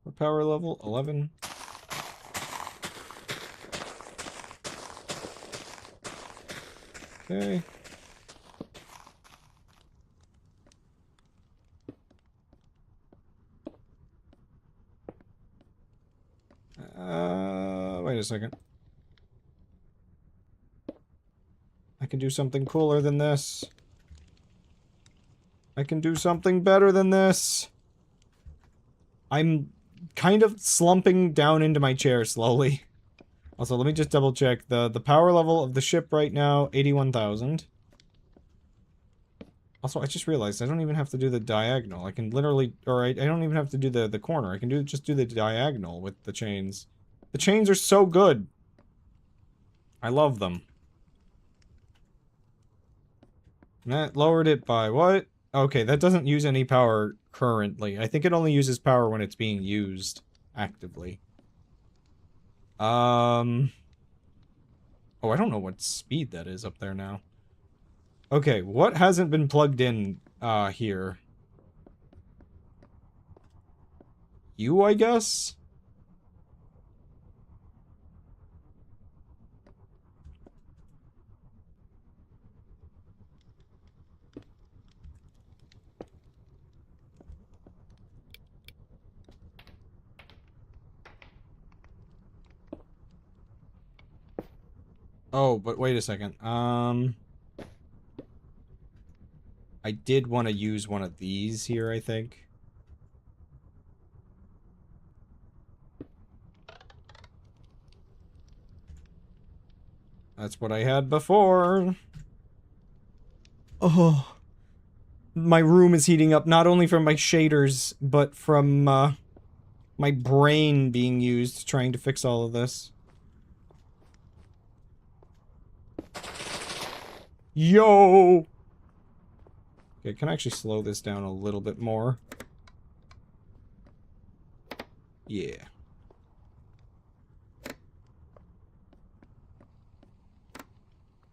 [SPEAKER 1] What power level? 11? Okay. Wait a second. I can do something cooler than this. I can do something better than this. I'm kind of slumping down into my chair slowly. Also, let me just double check. The power level of the ship right now, 81,000. Also, I just realized I don't even have to do the diagonal. I can literally, or I don't even have to do the corner. I can just do the diagonal with the chains. The chains are so good. I love them. And that lowered it by what? Okay, that doesn't use any power currently. I think it only uses power when it's being used actively. Oh, I don't know what speed that is up there now. Okay, what hasn't been plugged in, here? You, I guess? Oh, but wait a second. I did want to use one of these here, I think. That's what I had before. Oh. My room is heating up, not only from my shaders, but from, my brain being used trying to fix all of this. Yo! Okay, can I actually slow this down a little bit more? Yeah.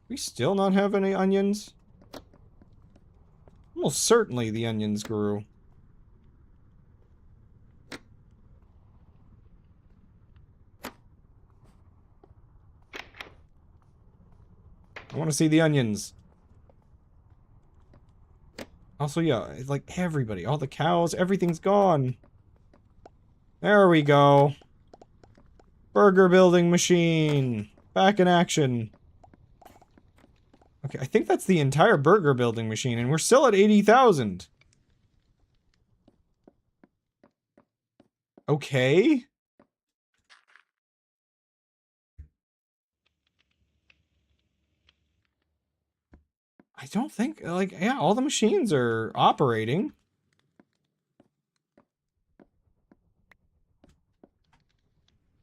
[SPEAKER 1] We still not have any onions? Almost certainly the onions grew. I want to see the onions. Also, yeah, it's like everybody, all the cows, everything's gone. There we go. Burger building machine. Back in action. Okay, I think that's the entire burger building machine, and we're still at 80,000. Okay. I don't think, like, yeah, all the machines are operating.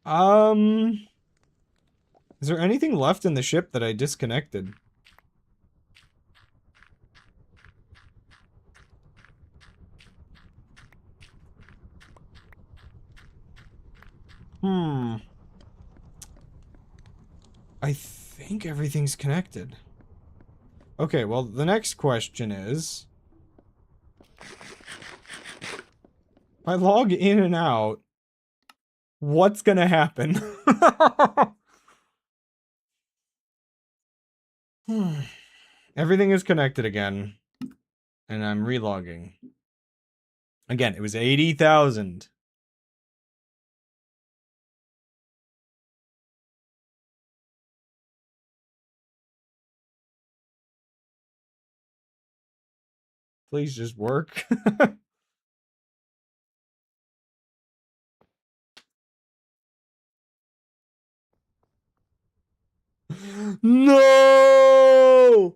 [SPEAKER 1] Is there anything left in the ship that I disconnected? I think everything's connected. Okay, well, the next question is... I log in and out, what's gonna happen? Everything is connected again. And I'm relogging. Again, it was 80,000. Please just work. No!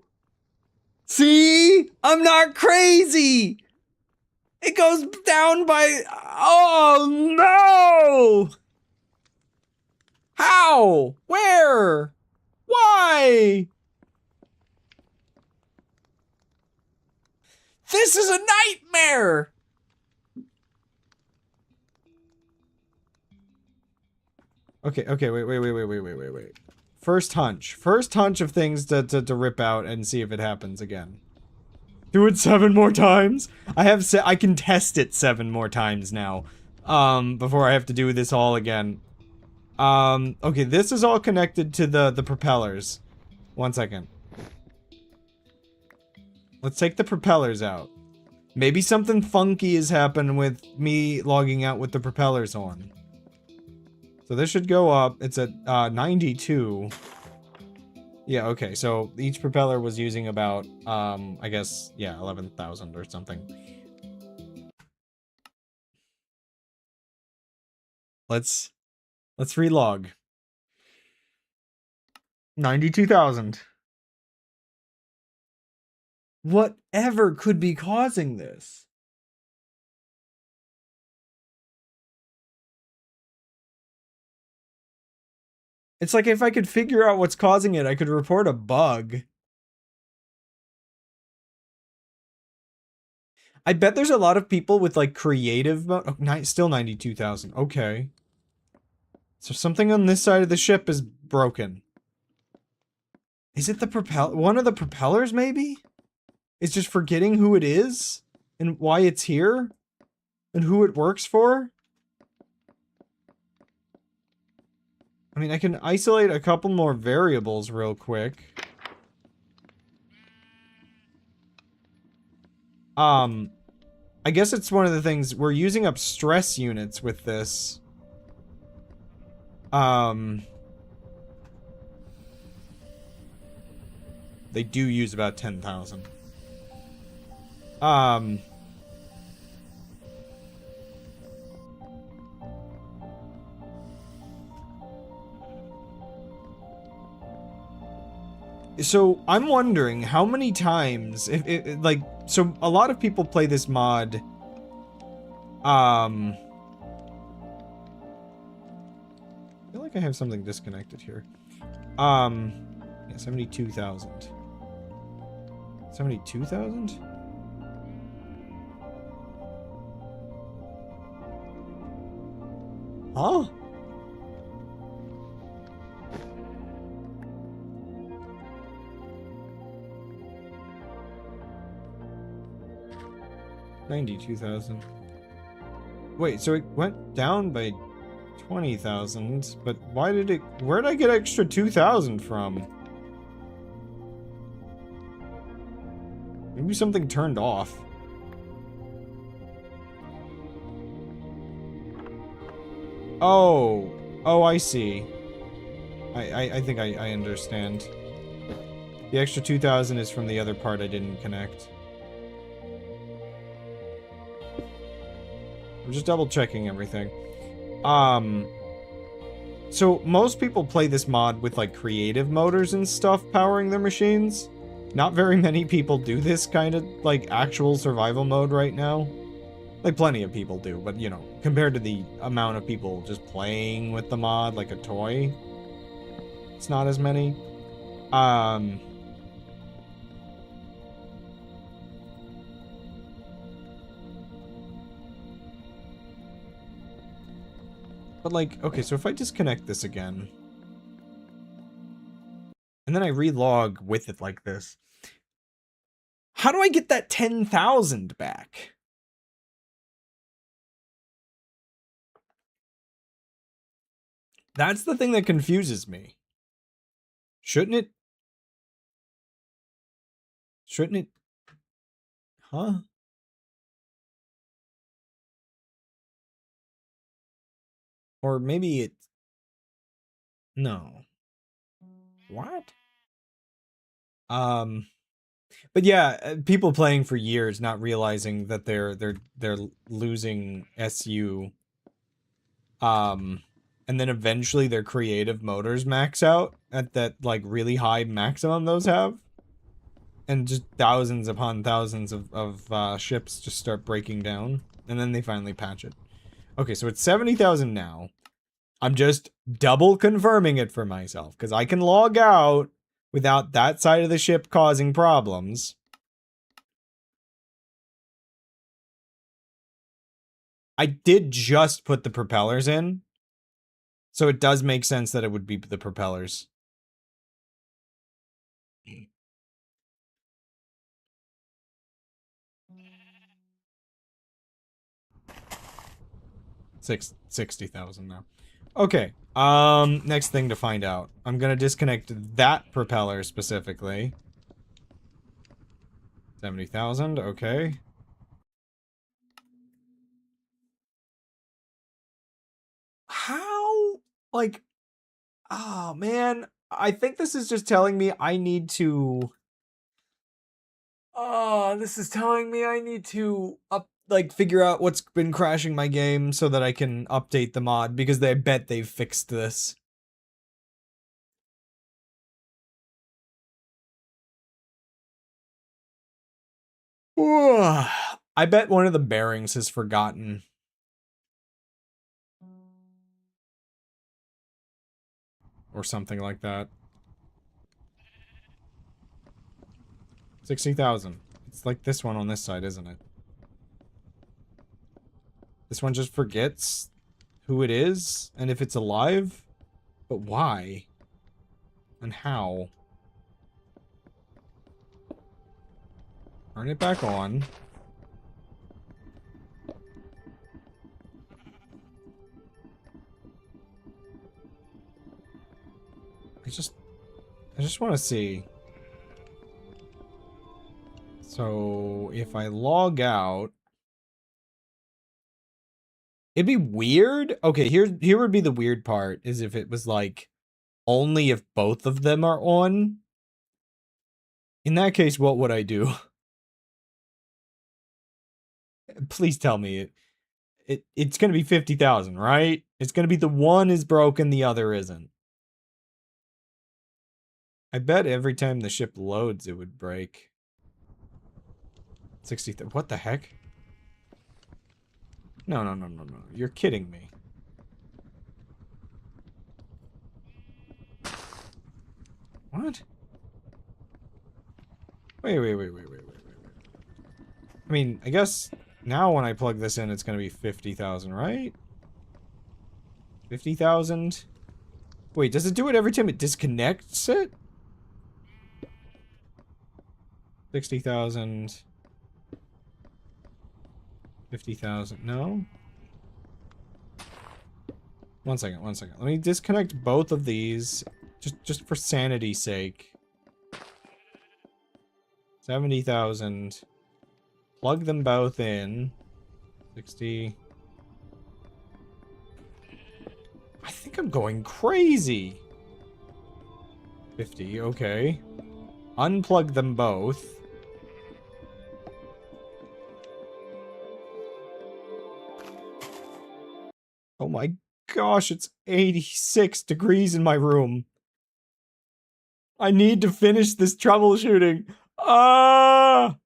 [SPEAKER 1] See? I'm not crazy! It goes down by... Oh, no! How? Where? Why? This is a nightmare! Okay, wait. First hunch of things to rip out and see if it happens again. Do it 7 more times? I can test it 7 more times now. Before I have to do this all again. Okay, this is all connected to the propellers. 1 second. Let's take the propellers out. Maybe something funky has happened with me logging out with the propellers on. So this should go up. It's at 92. Yeah, okay, so each propeller was using about, I guess, yeah, 11,000 or something. Let's relog. 92,000. Whatever could be causing this? It's like if I could figure out what's causing it, I could report a bug. I bet there's a lot of people with like creative mode. Oh, still 92,000. Okay. So something on this side of the ship is broken. Is it the one of the propellers maybe? It's just forgetting who it is and why it's here and who it works for? I mean, I can isolate a couple more variables real quick. I guess it's one of the things, we're using up stress units with this. They do use about 10,000. So I'm wondering how many times, so a lot of people play this mod. I feel like I have something disconnected here. Yeah, 72,000. 72,000? Huh? $92,000. Wait, so it went down by 20,000, but why did it... Where'd I get extra 2,000 from? Maybe something turned off. Oh. Oh, I see. I think I understand. The extra 2,000 is from the other part I didn't connect. I'm just double checking everything. So most people play this mod with like creative motors and stuff powering their machines. Not very many people do this kind of like actual survival mode right now. Like plenty of people do, but you know, compared to the amount of people just playing with the mod like a toy, it's not as many. But like, okay, so if I disconnect this again, and then I relog with it like this, how do I get that 10,000 back? That's the thing that confuses me. Shouldn't it? Shouldn't it? Huh? Or maybe it... No. What? But yeah, people playing for years not realizing that they're losing SU. And then eventually their creative motors max out at that like really high maximum those have. And just thousands upon thousands of ships just start breaking down. And then they finally patch it. Okay, so it's 70,000 now. I'm just double confirming it for myself. Because I can log out without that side of the ship causing problems. I did just put the propellers in. So it does make sense that it would be the propellers. Six 60,000 now. Okay. Next thing to find out. I'm gonna disconnect that propeller specifically. 70,000, okay. How? Like, oh man. I think this is just telling me I need to... Oh, this is telling me I need to figure out what's been crashing my game so that I can update the mod, because I bet they've fixed this. I bet one of the bearings has forgotten. Or something like that. 60,000. It's like this one on this side, isn't it? This one just forgets who it is and if it's alive. But why? And how? Turn it back on. I just want to see. So, if I log out... It'd be weird. Okay, here would be the weird part, is if it was like, only if both of them are on. In that case, what would I do? Please tell me it's gonna be 50,000, right? It's gonna be the one is broken, the other isn't. I bet every time the ship loads, it would break. 60, what the heck? No. You're kidding me. What? Wait. I mean, I guess now when I plug this in, it's gonna be 50,000, right? 50,000? Wait, does it do it every time it disconnects it? 60,000. 50,000. No? One second. Let me disconnect both of these. Just for sanity's sake. 70,000. Plug them both in. 60. I think I'm going crazy. 50, okay. Unplug them both. Oh my gosh, it's 86 degrees in my room. I need to finish this troubleshooting. Ah!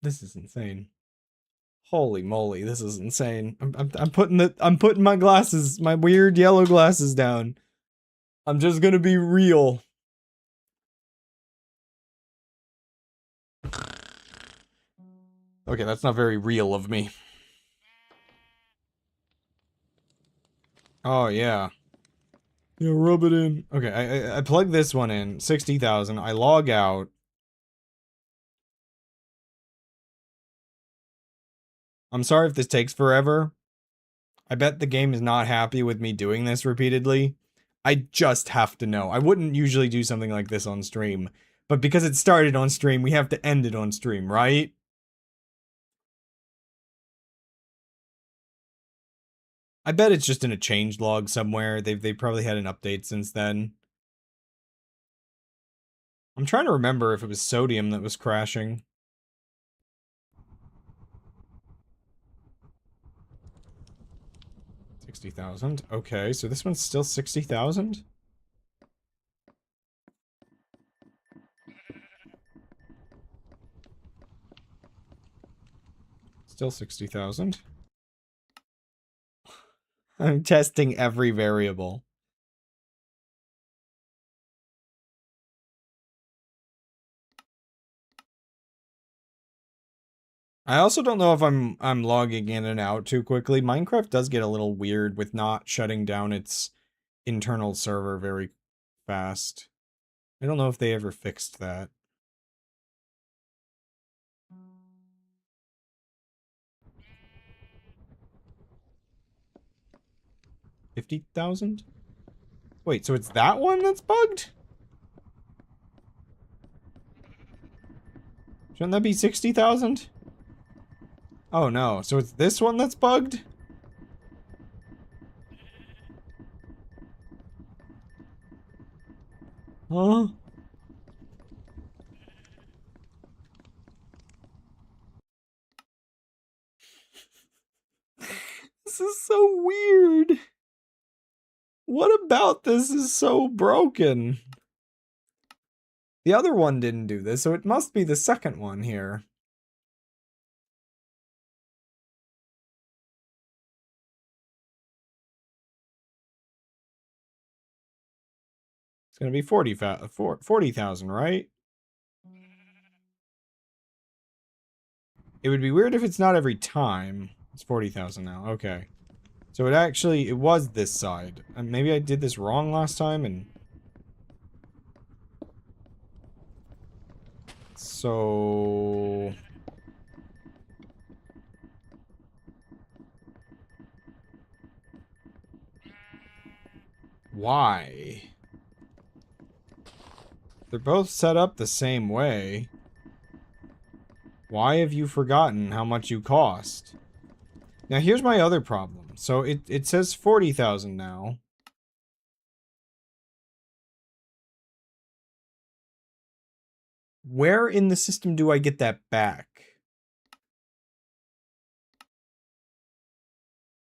[SPEAKER 1] This is insane. Holy moly, this is insane. I'm putting my glasses, my weird yellow glasses down. I'm just gonna be real. Okay, that's not very real of me. Oh, yeah. Yeah, rub it in. Okay, I plug this one in. 60,000. I log out. I'm sorry if this takes forever. I bet the game is not happy with me doing this repeatedly. I just have to know. I wouldn't usually do something like this on stream, but because it started on stream, we have to end it on stream, right? I bet it's just in a change log somewhere. They've probably had an update since then. I'm trying to remember if it was sodium that was crashing. $60,000. Okay, so this one's still 60,000? Still 60,000. I'm testing every variable. I also don't know if I'm logging in and out too quickly. Minecraft does get a little weird with not shutting down its internal server very fast. I don't know if they ever fixed that. $50,000? Wait, so it's that one that's bugged? Shouldn't that be 60,000? Oh no, so it's this one that's bugged? Huh? This is so weird. What about this is so broken? The other one didn't do this, so it must be the second one here. It's gonna be 40,000, right? It would be weird if it's not every time. It's 40,000 now, okay. So it was this side. Maybe I did this wrong last time and... So... Why? They're both set up the same way. Why have you forgotten how much you cost? Now here's my other problem. So it says 40,000 now. Where in the system do I get that back?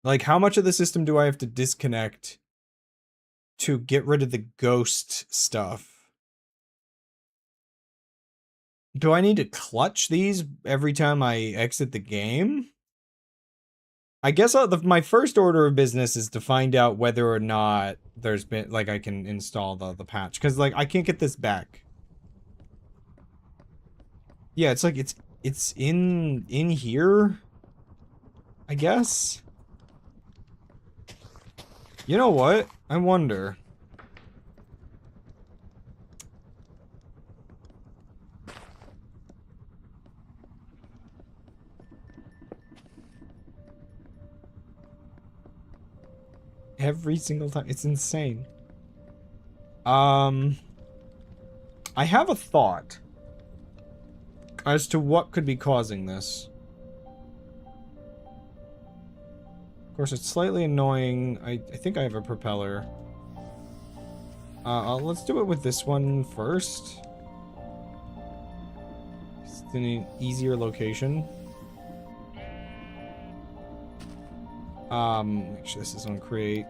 [SPEAKER 1] Like, how much of the system do I have to disconnect to get rid of the ghost stuff? Do I need to clutch these every time I exit the game? I guess my first order of business is to find out whether or not there's been, like, I can install the patch. Because, like, I can't get this back. Yeah, it's like, it's in here? I guess? You know what? I wonder. Every single time. It's insane. I have a thought as to what could be causing this. Of course, it's slightly annoying. I think I have a propeller. Let's do it with this one first. It's in an easier location. Make sure this is on create.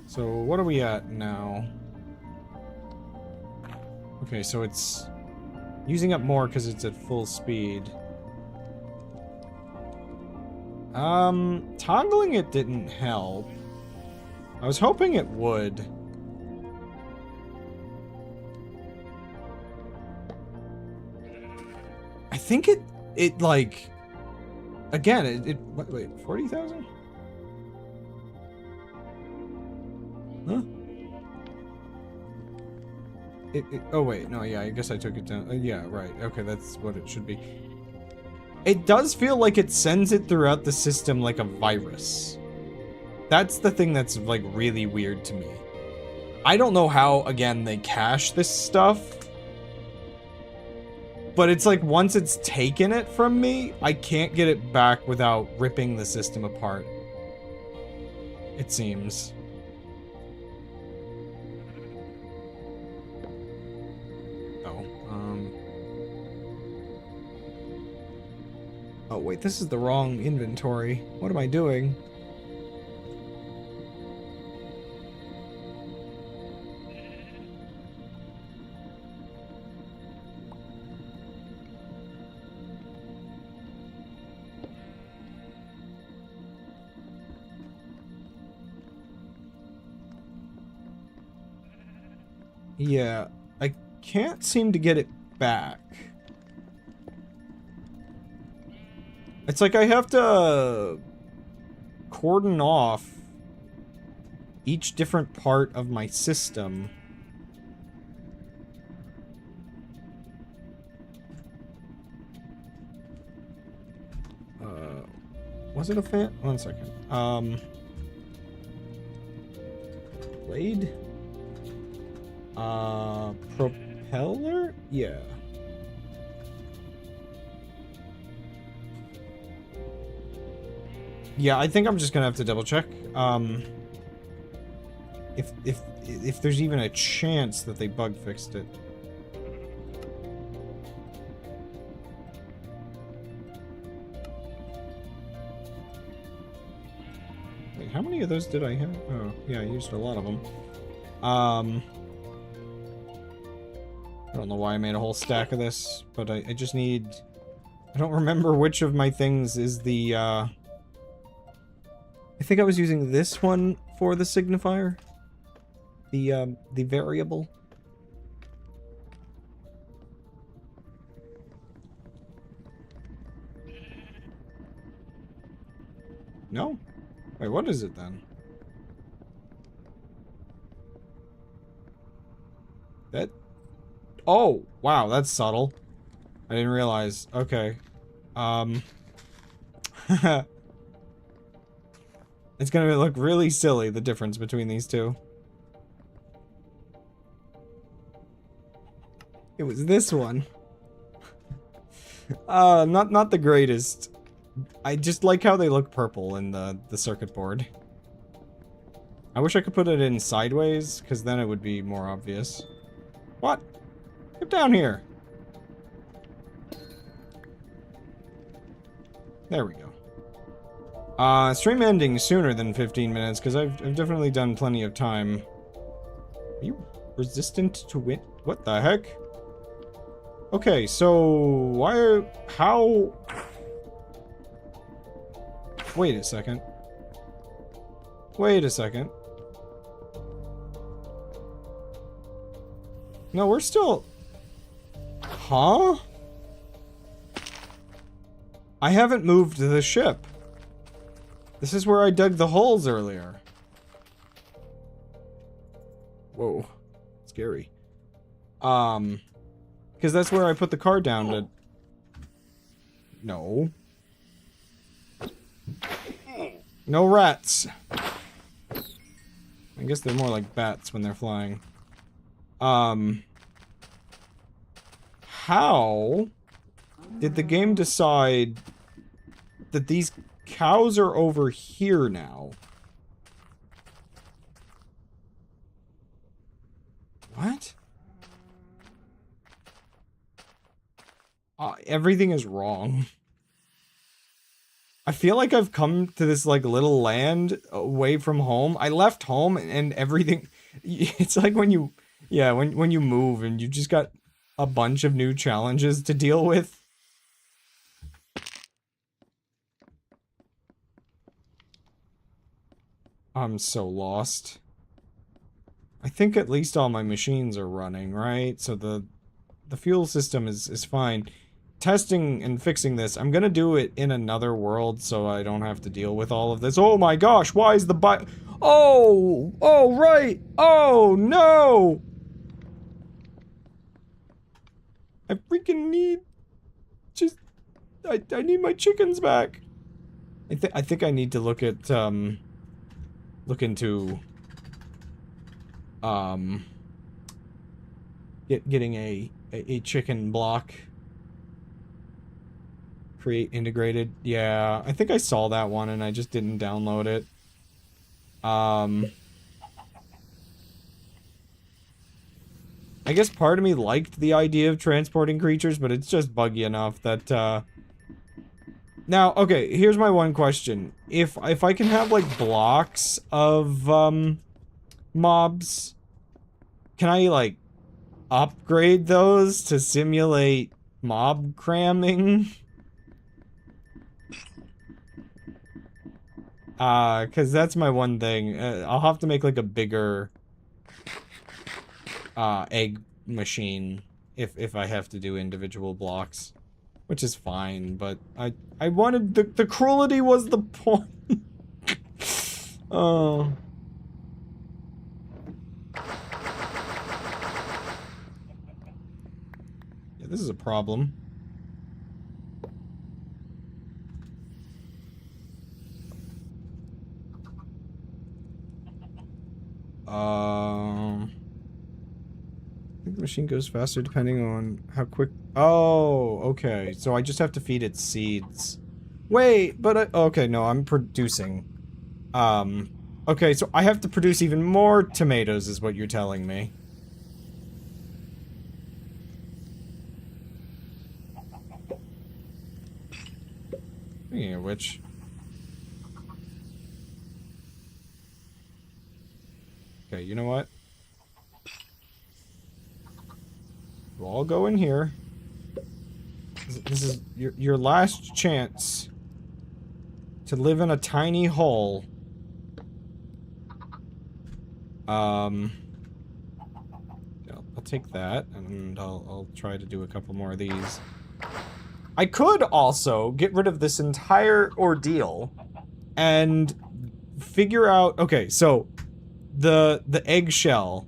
[SPEAKER 1] So what are we at now? Okay, so it's using up more because it's at full speed. Toggling it didn't help. I was hoping it would. I think it like, again, wait, 40,000? Huh? Oh wait, no, yeah, I guess I took it down. Yeah, right. Okay, that's what it should be. It does feel like it sends it throughout the system like a virus. That's the thing that's like really weird to me. I don't know how, again, they cache this stuff. But it's like once it's taken it from me, I can't get it back without ripping the system apart. It seems. Oh, wait, this is the wrong inventory. What am I doing? Yeah, I can't seem to get it back. It's like I have to cordon off each different part of my system. Was it a fan? 1 second. Blade? Propeller? Yeah. Yeah, I think I'm just gonna have to double check. If there's even a chance that they bug fixed it. Wait, how many of those did I have? Oh, yeah, I used a lot of them. I don't know why I made a whole stack of this, but I just need... I don't remember which of my things is the, I think I was using this one for the signifier. The variable. No? Wait, what is it then? That... Oh, wow, that's subtle. I didn't realize. Okay. It's gonna look really silly, the difference between these two. It was this one. Not the greatest. I just like how they look purple in the circuit board. I wish I could put it in sideways, because then it would be more obvious. What? Get down here. There we go. Stream ending sooner than 15 minutes, because I've definitely done plenty of time. Are you resistant to wind? What the heck? Okay, so how? Wait a second. Wait a second. No, we're still... Huh? I haven't moved the ship. This is where I dug the holes earlier. Whoa. Scary. Because that's where I put the car down to... No. No rats. I guess they're more like bats when they're flying. How did the game decide that these cows are over here now? What? Everything is wrong. I feel like I've come to this, like, little land away from home. I left home and everything... It's like when you... Yeah, when you move and you just got a bunch of new challenges to deal with. I'm so lost. I think at least all my machines are running, right? So the fuel system is fine. Testing and fixing this, I'm gonna do it in another world so I don't have to deal with all of this. Oh my gosh, why is the Oh! Oh, right! Oh, no! I freaking need... Just... I need my chickens back. I think I need to look at, look into, getting a chicken block. Create integrated. Yeah, I think I saw that one and I just didn't download it. I guess part of me liked the idea of transporting creatures, but it's just buggy enough that, Now, okay, here's my one question. If I can have, like, blocks of, mobs, can I, like, upgrade those to simulate mob cramming? Cause that's my one thing. I'll have to make, like, a bigger, egg machine if I have to do individual blocks. Which is fine, but I wanted the cruelty was the point. Oh. Yeah, this is a problem. I think the machine goes faster depending on how quick... Oh, okay. So I just have to feed it seeds. Wait, but okay, no, I'm producing. Okay, so I have to produce even more tomatoes is what you're telling me. Speaking of which... Okay, you know what? We'll all go in here. This is your last chance to live in a tiny hole. Yeah, I'll take that, and I'll try to do a couple more of these. I could also get rid of this entire ordeal and figure out... Okay, so the eggshell.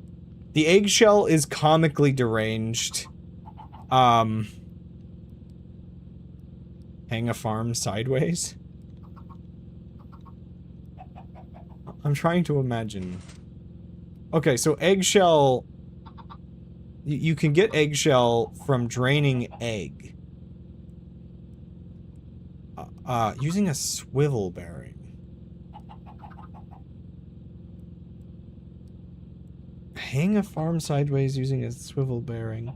[SPEAKER 1] The eggshell is comically deranged. Hang a farm sideways? I'm trying to imagine. Okay, so eggshell... You can get eggshell from draining egg. Using a swivel bearing. Hang a farm sideways using a swivel bearing.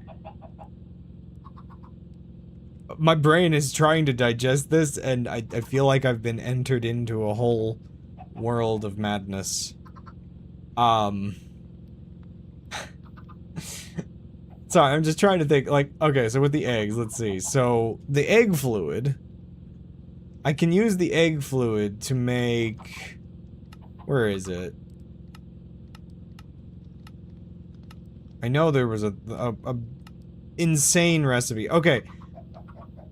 [SPEAKER 1] My brain is trying to digest this, and I feel like I've been entered into a whole world of madness. Sorry, I'm just trying to think, like, okay, so with the eggs, let's see. So, the egg fluid... I can use the egg fluid to make... Where is it? I know there was a insane recipe. Okay.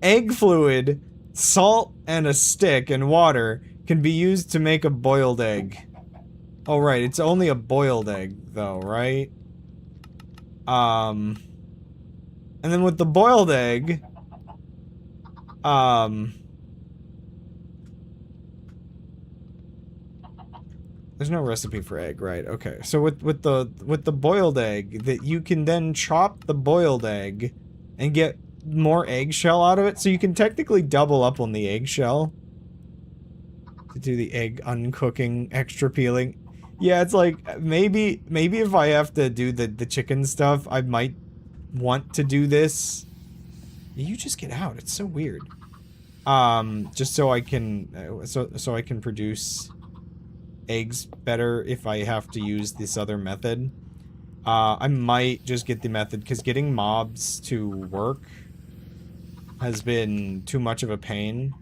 [SPEAKER 1] Egg fluid, salt, and a stick and water can be used to make a boiled egg. Oh, right. It's only a boiled egg, though, right? And then with the boiled egg... There's no recipe for egg, right? Okay. So with the boiled egg, that you can then chop the boiled egg and get more eggshell out of it, so you can technically double up on the eggshell to do the egg uncooking, extra peeling. Yeah, it's like maybe if I have to do the chicken stuff, I might want to do this. You just get out. It's so weird. Just so I can so I can produce eggs better if I have to use this other method. I might just get the method, because getting mobs to work has been too much of a pain.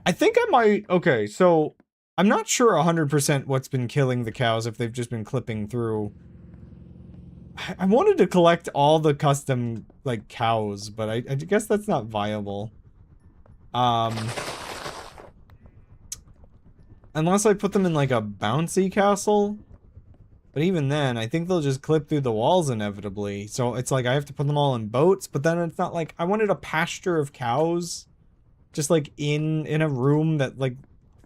[SPEAKER 1] I think I might... Okay, so I'm not sure 100% what's been killing the cows, if they've just been clipping through. I wanted to collect all the custom, like, cows, but I guess that's not viable. Unless I put them in, like, a bouncy castle? But even then, I think they'll just clip through the walls inevitably. So it's like I have to put them all in boats, but then it's not like I wanted a pasture of cows just like in a room that like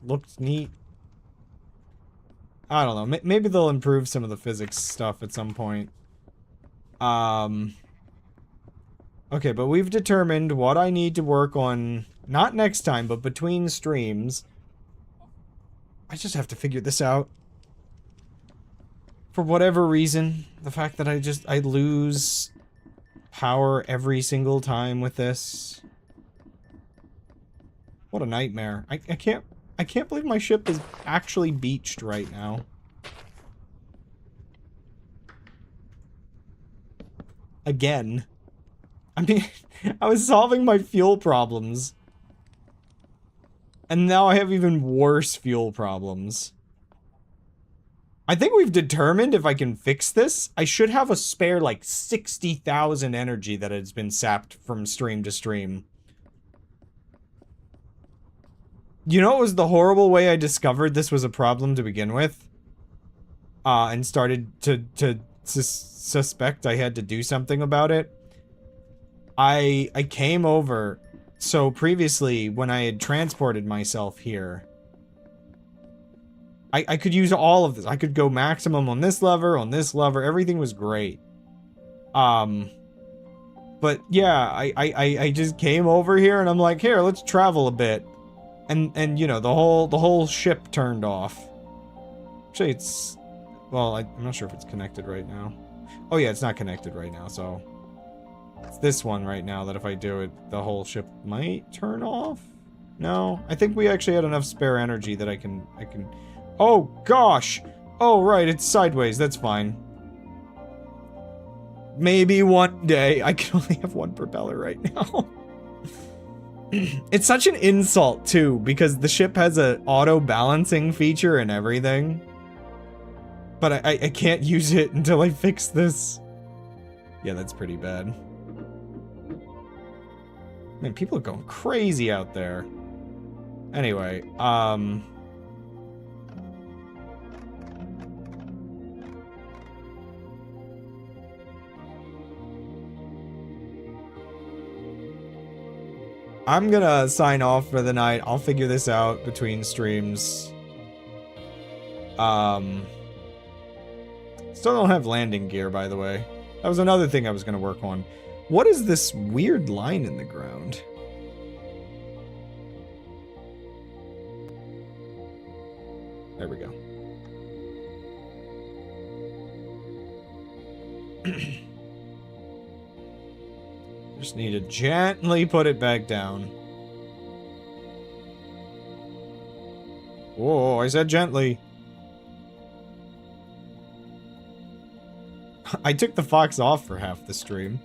[SPEAKER 1] looked neat. I don't know. Maybe they'll improve some of the physics stuff at some point. Okay, but we've determined what I need to work on, not next time, but between streams. I just have to figure this out. For whatever reason, the fact that I lose power every single time with this. What a nightmare. I can't believe my ship is actually beached right now. Again. I mean, I was solving my fuel problems. And now I have even worse fuel problems. I think we've determined if I can fix this, I should have a spare like 60,000 energy that has been sapped from stream to stream. You know what was the horrible way I discovered this was a problem to begin with? And started to suspect I had to do something about it? I came over, so previously when I had transported myself here, I could use all of this. I could go maximum on this lever, everything was great. But yeah, I just came over here and I'm like, here, let's travel a bit. And you know, the whole ship turned off. Actually, it's, well, I'm not sure if it's connected right now. Oh yeah, it's not connected right now, so it's this one right now that if I do it, the whole ship might turn off? No, I think we actually had enough spare energy that I can... Oh, gosh! Oh, right, it's sideways, that's fine. Maybe one day. I can only have one propeller right now. It's such an insult, too, because the ship has a auto-balancing feature and everything. But I can't use it until I fix this. Yeah, that's pretty bad. Man, people are going crazy out there. Anyway, I'm gonna sign off for the night. I'll figure this out between streams. Still don't have landing gear, by the way. That was another thing I was gonna work on. What is this weird line in the ground? There we go. Just need to gently put it back down. Whoa, I said gently. I took the fox off for half the stream.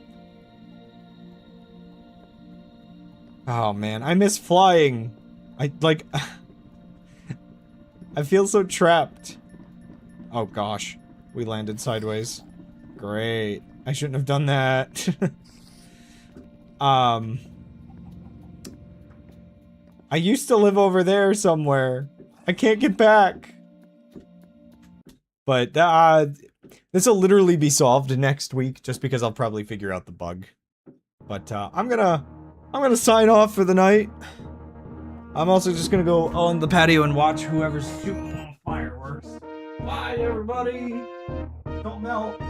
[SPEAKER 1] Oh man, I miss flying. I feel so trapped. Oh gosh, we landed sideways. Great. I shouldn't have done that. I used to live over there somewhere. I can't get back. But this will literally be solved next week, just because I'll probably figure out the bug. But I'm gonna sign off for the night. I'm also just gonna go on the patio and watch whoever's shooting off fireworks. Bye, everybody. Don't melt.